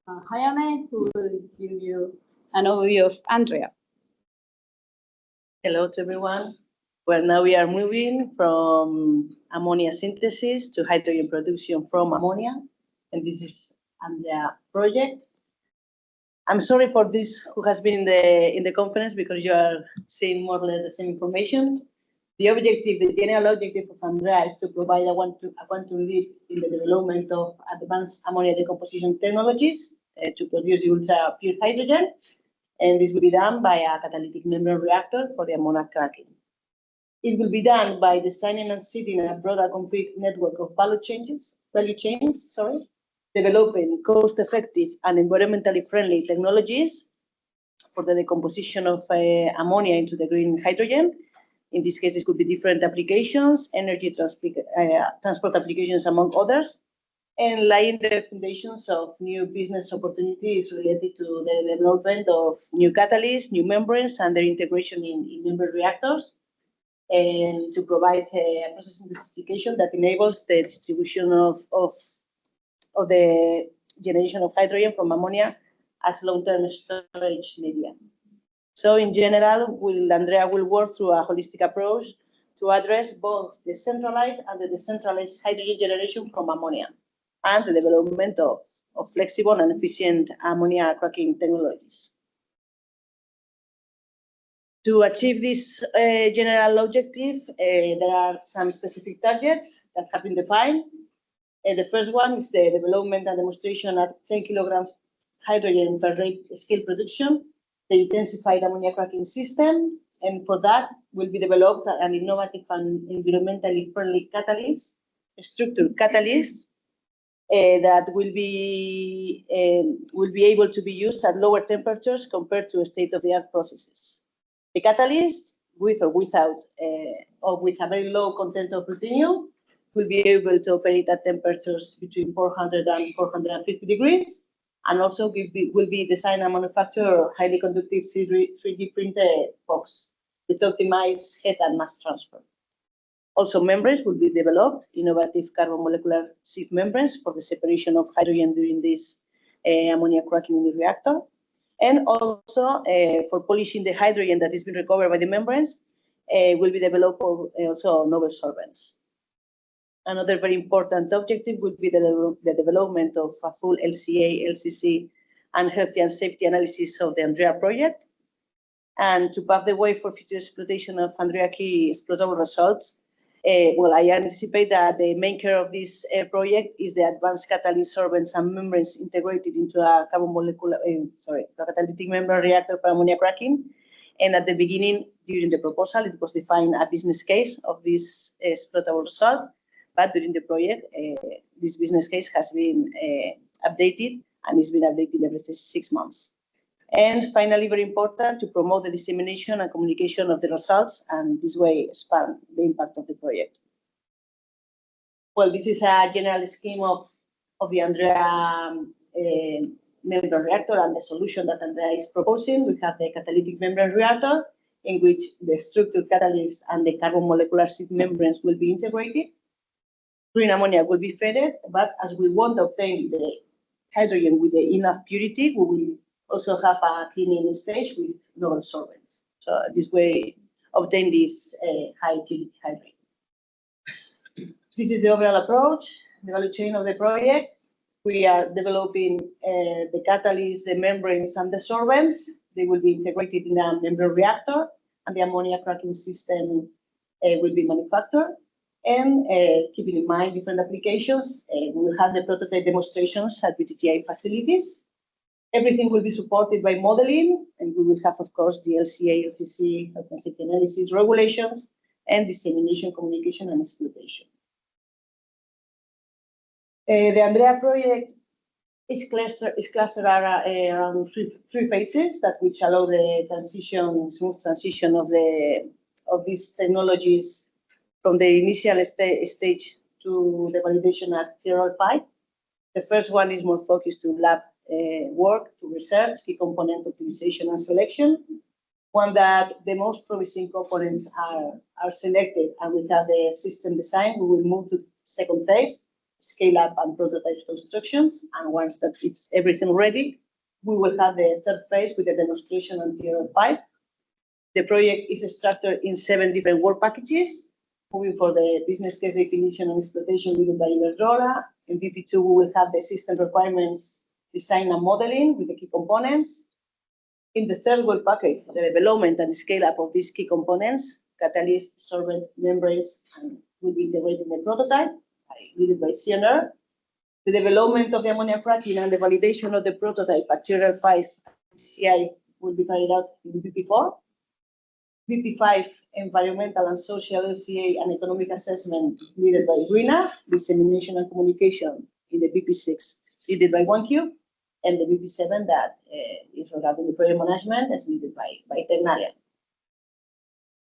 Hayane, who will give you an overview of ANDREAH. Hello to everyone. Well, now we are moving from ammonia synthesis to hydrogen production from ammonia, and this is ANDREAH project. I'm sorry for this who has been in the conference because you are seeing more or less the same information. The objective, the general objective of ANDREAH is to provide a quantum leap in the development of advanced ammonia decomposition technologies to produce ultra pure hydrogen, and this will be done by a catalytic membrane reactor for the ammonia cracking. It will be done by designing and seeding a broader complete network of value chains, developing cost-effective and environmentally friendly technologies for the decomposition of ammonia into the green hydrogen. In this case, it could be different applications, energy transport applications, among others, and laying the foundations of new business opportunities related to the development of new catalysts, new membranes, and their integration in membrane reactors, and to provide a process intensification that enables the distribution of the generation of hydrogen from ammonia as long-term storage media. So in general, ANDREAH will work through a holistic approach to address both the centralized and the decentralized hydrogen generation from ammonia and the development of flexible and efficient ammonia cracking technologies. To achieve this general objective, there are some specific targets that have been defined. The first one is the development and demonstration at 10 kilograms hydrogen per rate scale production, the intensified ammonia cracking system, and for that will be developed an innovative and environmentally friendly catalyst, a structured catalyst that will be able to be used at lower temperatures compared to state-of-the-art processes. The catalyst, with or without, or with a very low content of ruthenium, will be able to operate at temperatures between 400 and 450 degrees, and also will be designed and manufactured highly conductive 3D printed box with optimized heat and mass transfer. Also, membranes will be developed, innovative carbon molecular sieve membranes for the separation of hydrogen during this ammonia cracking in the reactor. And also for polishing the hydrogen that is being recovered by the membranes, will be developed also novel solvents. Another very important objective would be the development of a full LCA, LCC, and healthy and safety analysis of the ANDREAH project. And to pave the way for future exploitation of ANDREAH key exploitable results, well, I anticipate that the main care of this project is the advanced catalyst sorbents and membranes integrated into a catalytic membrane reactor for ammonia cracking. And at the beginning, during the proposal, it was defined a business case of this exploitable result. But during the project, this business case has been updated, and it's been updated every 6 months. And finally, very important, to promote the dissemination and communication of the results, and this way expand the impact of the project. Well, this is a general scheme of the ANDREAH membrane reactor and the solution that ANDREAH is proposing. We have the catalytic membrane reactor, in which the structured catalyst and the carbon molecular sieve membranes will be integrated. Green ammonia will be fed, but as we want to obtain the hydrogen with enough purity, we will also have a cleaning stage with novel solvents. So this way, obtain this high purity hydrogen. This is the overall approach, the value chain of the project. We are developing the catalyst, the membranes, and the solvents. They will be integrated in a membrane reactor, and the ammonia cracking system will be manufactured. And keeping in mind different applications, we will have the prototype demonstrations at VTTI facilities. Everything will be supported by modeling, and we will have, of course, the LCA, LCC, health and safety analysis regulations, and dissemination, communication, and exploitation. The ANDREAH project is clustered around three phases that which allow the smooth transition of these technologies from the initial stage to the validation at 0.5. The first one is more focused to lab work to research key component optimization and selection. When that the most promising components are selected and we have the system design, we will move to the second phase, scale up and prototype constructions. And once that it's everything ready, we will have the third phase with the demonstration on tier 5. The project is structured in 7 different work packages, moving for the business case definition and exploitation led by Iberdrola. In BP2, we will have the system requirements, design and modeling with the key components. In the third work package, the development and scale-up of these key components, catalyst, solvent, membranes, and will be integrated in the prototype, led by CNR. The development of the ammonia cracking and the validation of the prototype at Tier 5 CI will be carried out in BP4. BP5, environmental and social LCA and economic assessment led by RINA, dissemination and communication in the BP6 led by OneCube, and the BP7 that is regarding the project management is led by Tecnalia.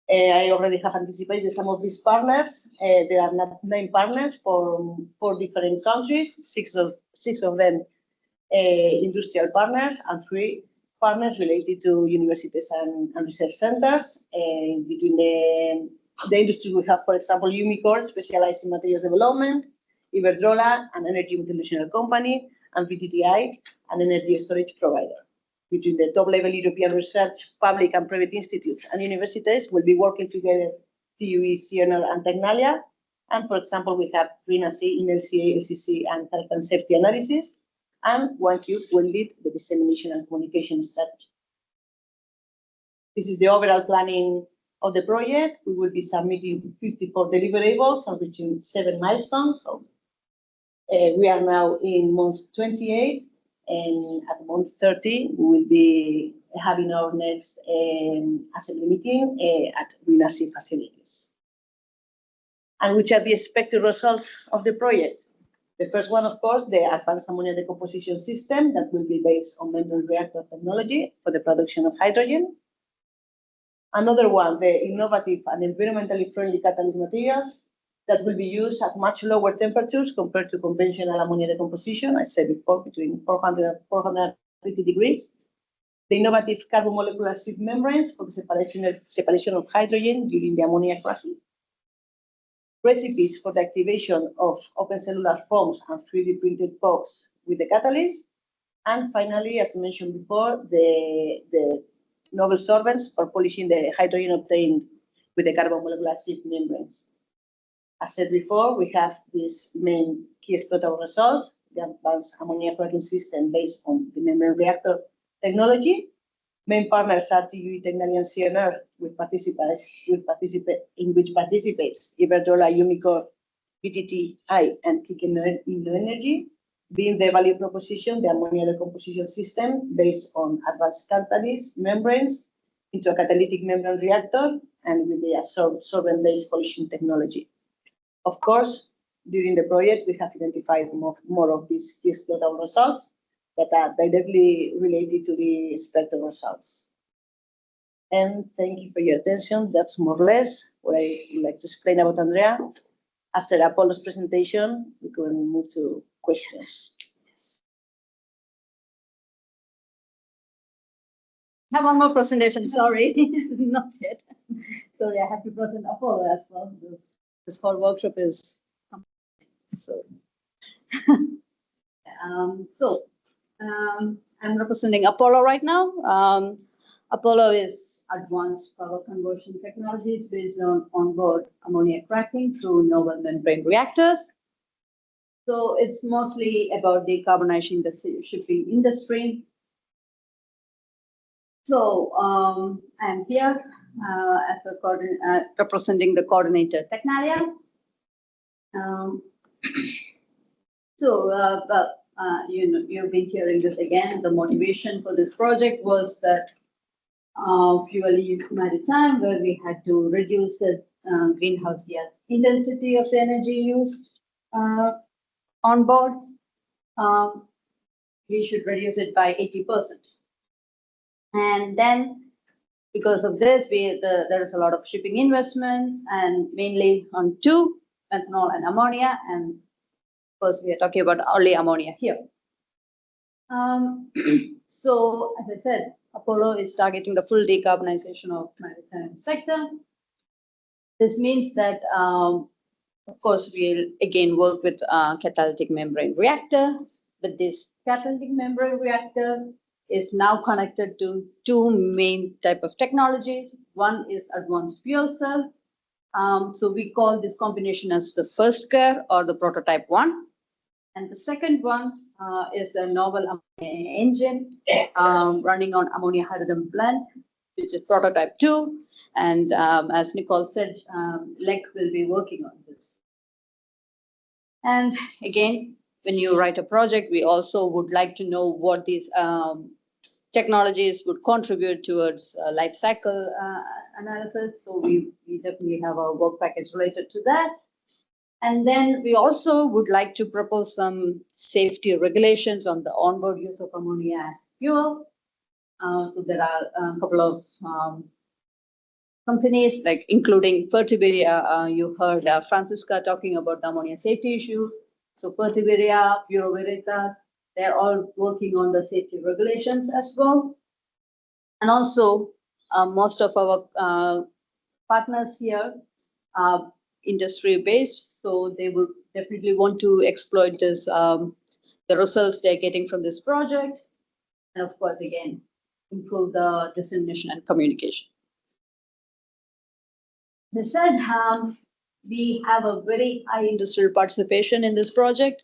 I already have anticipated some of these partners. There are 9 partners for 4 different countries, 6 of them industrial partners and 3 partners related to universities and research centers. Between the industry, we have, for example, Umicore, specialized in materials development, Iberdrola, an energy multinational company, and VTTI, an energy storage provider. Between the top-level European research, public and private institutes and universities will be working together, TUE, CNR, and Tecnalia. And for example, we have RINA-C in LCA, LCC, and health and safety analysis. And OneCube will lead the dissemination and communication strategy. This is the overall planning of the project. We will be submitting 54 deliverables and reaching 7 milestones. So, we are now in month 28, and at month 30, we will be having our next assembly meeting at RINA-C facilities. And which are the expected results of the project? The first one, of course, the advanced ammonia decomposition system that will be based on membrane reactor technology for the production of hydrogen. Another one, the innovative and environmentally friendly catalyst materials that will be used at much lower temperatures compared to conventional ammonia decomposition, I said before, between 400 and 450 degrees. The innovative carbon molecular sieve membranes for the separation of hydrogen during the ammonia cracking. Recipes for the activation of open cellular foams and 3D printed POCs with the catalyst. And finally, as I mentioned before, the novel solvents for polishing the hydrogen obtained with the carbon molecular sieve membranes. As said before, we have this main key exploitable result, the advanced ammonia cracking system based on the membrane reactor technology. Main partners are TUE, Tecnalia, and CNR, in which participates Iberdrola, Umicore, VTTI, and Ammina Energy, being the value proposition, the ammonia decomposition system based on advanced catalyst membranes into a catalytic membrane reactor and with the solvent-based polishing technology. Of course, during the project, we have identified more of these key exploitable results that are directly related to the expected results. And thank you for your attention. That's more or less what I would like to explain about ANDREAH. After Apollo's presentation, we can move to questions. I have one more presentation, sorry, not yet. Sorry, I have to present Apollo as well. This whole workshop is so. I'm representing Apollo right now. Apollo is advanced power conversion technologies based on onboard ammonia cracking through novel membrane reactors. So it's mostly about decarbonizing the shipping industry. So I'm here as representing the coordinator Tecnalia. You've been hearing this again. The motivation for this project was that fuel maritime, where we had to reduce the greenhouse gas intensity of the energy used on board. We should reduce it by 80%. And then, because of this, there is a lot of shipping investments, and mainly on 2, methanol and ammonia. And of course, we are talking about only ammonia here. So, as I said, Apollo is targeting the full decarbonization of maritime sector. This means that, of course, we'll again work with catalytic membrane reactor, but this catalytic membrane reactor is now connected to two main type of technologies. One is advanced fuel cell. So we call this combination as the first gear or the prototype one. And the second one is a novel ammonia engine running on ammonia hydrogen blend, which is prototype 2. And as Nicole said, LEC will be working on this. And again, when you write a project, we also would like to know what these technologies would contribute towards life cycle analysis. So we definitely have a work package related to that. And then we also would like to propose some safety regulations on the onboard use of ammonia as fuel. So there are a couple of companies, like including Fertiberia. You heard Francisca talking about the ammonia safety issue. So Fertiberia, Bureau Veritas, they're all working on the safety regulations as well. And also, most of our partners here are industry-based, so they would definitely want to exploit this, the results they're getting from this project. And of course, again, improve the dissemination and communication. As I said, we have a very high industrial participation in this project.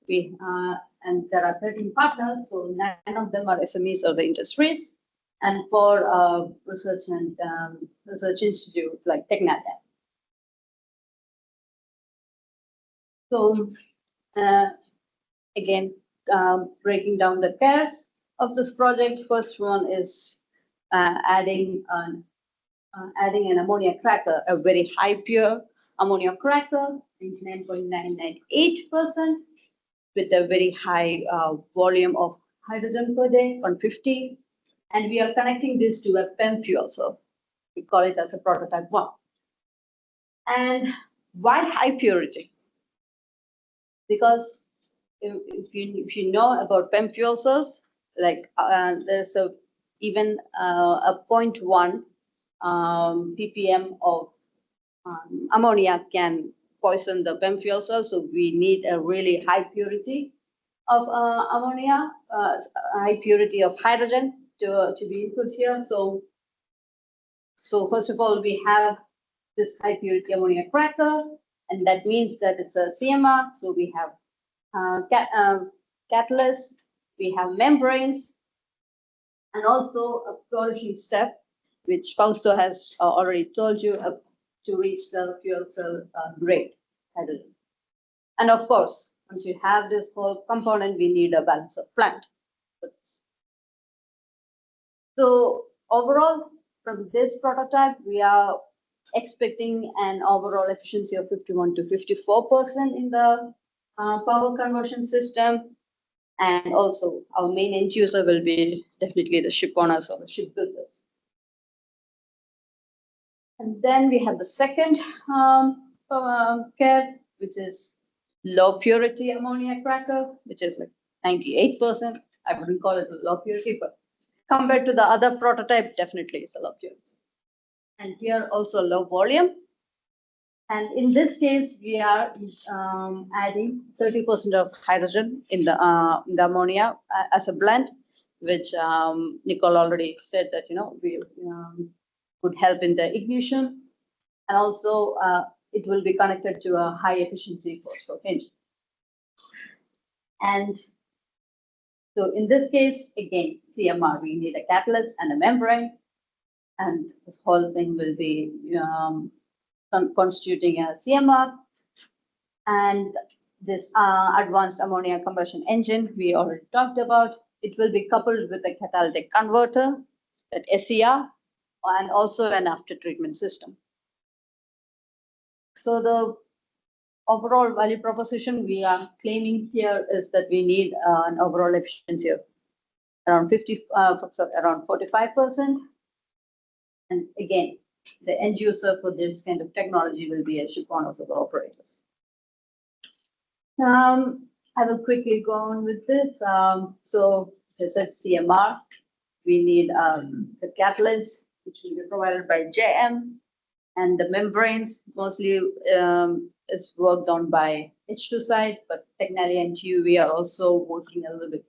And there are 13 partners, so 9 of them are SMEs or the industries, and 4 research and research institute like TechNet. So again, breaking down the pairs of this project. First one is adding an ammonia cracker, a very high pure ammonia cracker, 99.998%, with a very high volume of hydrogen per day, 150. And we are connecting this to a PEM fuel cell. We call it as a prototype 1. And why high purity? Because if you know about PEM fuel cells, like there's even a 0.1 ppm of ammonia can poison the PEM fuel cell. So we need a really high purity of ammonia, high purity of hydrogen to be input here. So first of all, we have this high purity ammonia cracker, and that means that it's a CMR. So we have catalysts, we have membranes, and also a polishing step, which Fausto has already told you, to reach the fuel cell grade hydrogen. And of course, once you have this whole component, we need a balance of plant. So overall, from this prototype, we are expecting an overall efficiency of 51 to 54% in the power conversion system. And also, our main end user will be definitely the ship owners or the ship builders. And then we have the second care, which is low purity ammonia cracker, which is like 98%. I wouldn't call it a low purity, but compared to the other prototype, definitely it's a low purity. And here also low volume. And in this case, we are adding 30% of hydrogen in the ammonia as a blend, which Nicole already said that we would help in the ignition, and also it will be connected to a high efficiency four-stroke engine. And so in this case, again, CMR, we need a catalyst and a membrane, and this whole thing will be constituting a CMR. And this advanced ammonia combustion engine we already talked about. It will be coupled with a catalytic converter, that SCR, and also an after treatment system. So the overall value proposition we are claiming here is that we need an overall efficiency of around 45%. And again, the end user for this kind of technology will be a ship owners or the operators. I will quickly go on with this. So as I said, CMR, we need the catalyst, which will be provided by JM, and the membranes mostly is worked on by H2 side, but Technalia and TUV are also working a little bit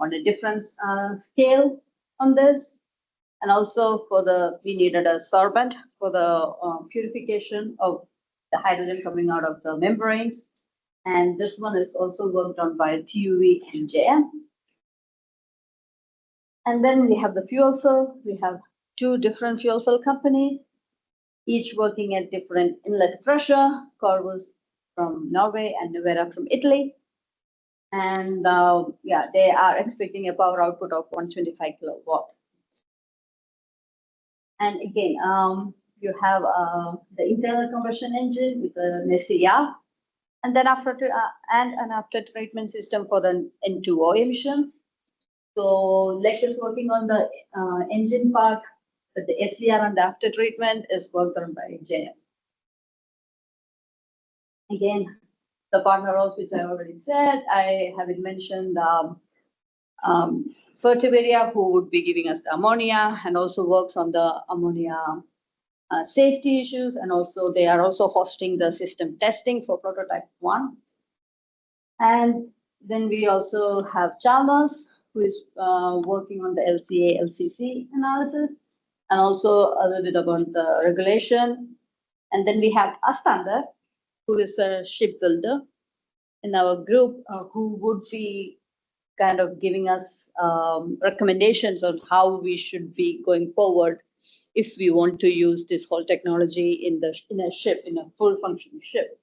on a different scale on this. And also we needed a sorbent for the purification of the hydrogen coming out of the membranes. And this one is also worked on by TUV and JM. And then we have the fuel cell. We have two different fuel cell companies, each working at different inlet pressure. Corvus from Norway and Nevera from Italy. And yeah, they are expecting a power output of 125 kilowatt. And again, you have the internal combustion engine with the NESIA, and then an after treatment system for the N2O emissions. So Lek is working on the engine part, but the SCR and the after treatment is worked on by JM. Again, the partner roles, which I already said, I haven't mentioned Fertiberia, who would be giving us the ammonia and also works on the ammonia safety issues, and also they are also hosting the system testing for prototype 1. And then we also have Chalmers, who is working on the LCA, LCC analysis, and also a little bit about the regulation. And then we have Astander, who is a shipbuilder in our group, who would be kind of giving us recommendations on how we should be going forward if we want to use this whole technology in a ship, in a full functioning ship.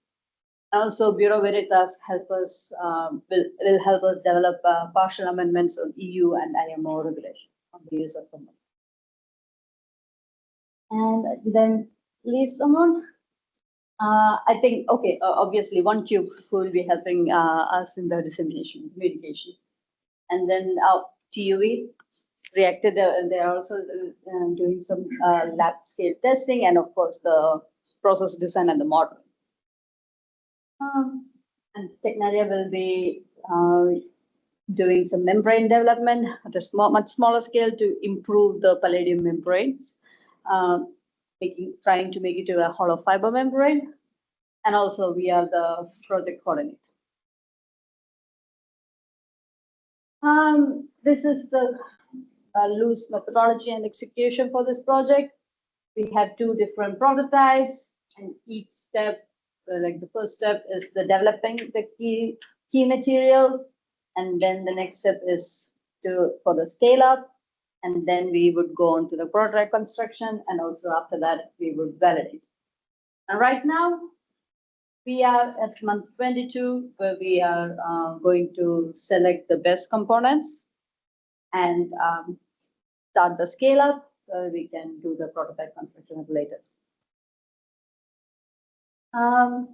Also, Bureau Veritas will help us develop partial amendments on EU and IMO regulations on the use of ammonia. And then leave someone. I think, okay, obviously OneCube will be helping us in the dissemination communication. And then TUV reacted, they're also doing some lab scale testing, and of course the process design and the model. And Technalia will be doing some membrane development at a much smaller scale to improve the palladium membrane, trying to make it to a hollow fiber membrane. And also we are the project coordinator. This is the loose methodology and execution for this project. We have 2 different prototypes, and each step, like the first step is the developing the key materials, and then the next step is for the scale up, and then we would go on to the prototype construction, and also after that we would validate. And right now we are at month 22, where we are going to select the best components and start the scale up, so we can do the prototype construction later.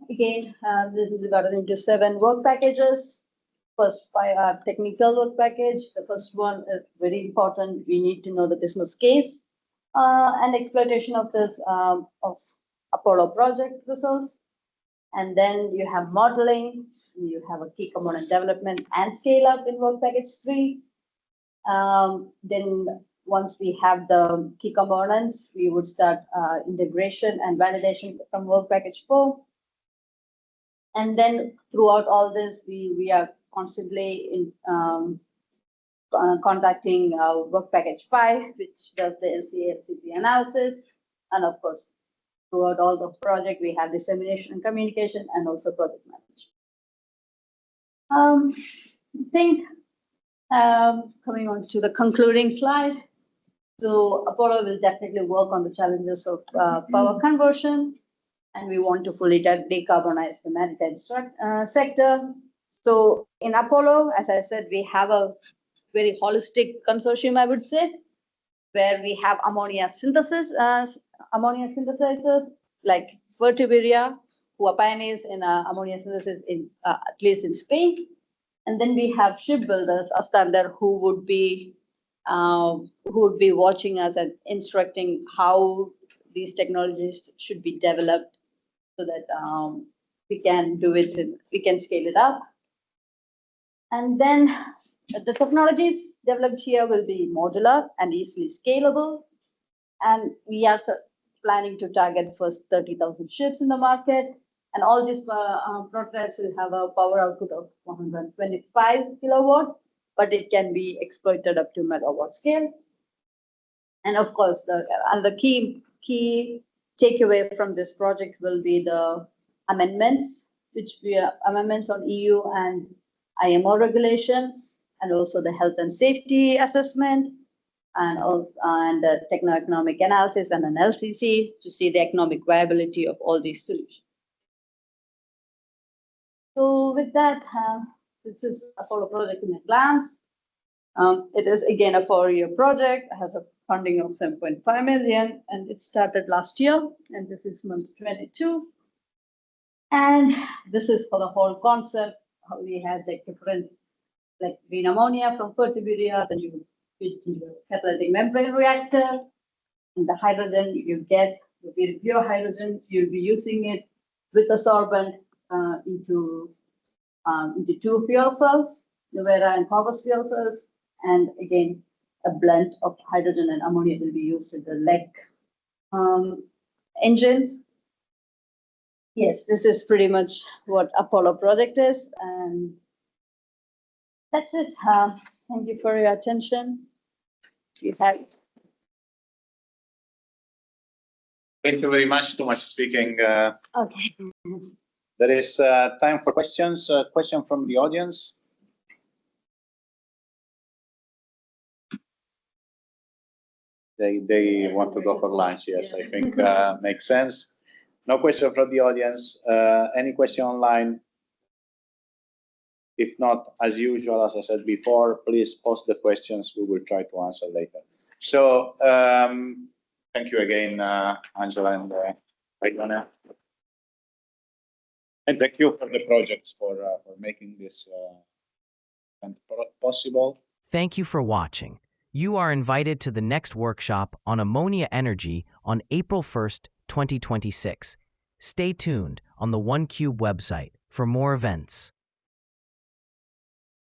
Again, this is divided into 7 work packages. First 5 are technical work package. The first one is very important. We need to know the business case and exploitation of this of Apollo project results. And then you have modeling, you have a key component development and scale up in work package 3. Then once we have the key components, we would start integration and validation from work package 4. And then throughout all this, we are constantly in contacting work package 5, which does the LCA, LCC analysis. And of course, throughout all the project, we have dissemination and communication, and also project management. I think coming on to the concluding slide. So Apollo will definitely work on the challenges of power conversion, and we want to fully decarbonize the maritime sector. So in Apollo, as I said, we have a very holistic consortium, I would say, where we have ammonia synthesizers like Fertiberia, who are pioneers in ammonia synthesis at least in Spain. And then we have shipbuilders, Astander, who would be watching us and instructing how these technologies should be developed, so that we can do it and we can scale it up. And then the technologies developed here will be modular and easily scalable. And we are planning to target first 30,000 ships in the market. And all these prototypes will have a power output of 125 kilowatt, but it can be exploited up to megawatt scale. And of course, the key takeaway from this project will be the amendments, amendments on EU and IMO regulations, and also the health and safety assessment, and the techno-economic analysis and an LCC to see the economic viability of all these solutions. So with that, this is Apollo project in a glance. It is again a 4-year project. It has a funding of 7.5 million, and it started last year, and this is month 22. And this is for the whole concept. How we had like different, like green ammonia from Fertiberia, then you put it into a catalytic membrane reactor, and the hydrogen you get will be pure hydrogen. So you'll be using it with a sorbent into 2 fuel cells, Nevada and Corvus fuel cells, and again a blend of hydrogen and ammonia will be used in the LEC engines. Yes, this is pretty much what Apollo project is, and that's it. Thank you for your attention. You have. Thank you very much. Too much speaking. Okay. There is time for questions. Question from the audience. They want to go for lunch. Yes, I think makes sense. No question from the audience. Any question online? If not, as usual, as I said before, please post the questions. We will try to answer later. So thank you again, Angela and Aidana. And thank you for the projects for making this possible. Thank you for watching. You are invited to the next workshop on ammonia energy on April 1st, 2026. Stay tuned on the OneCube website for more events.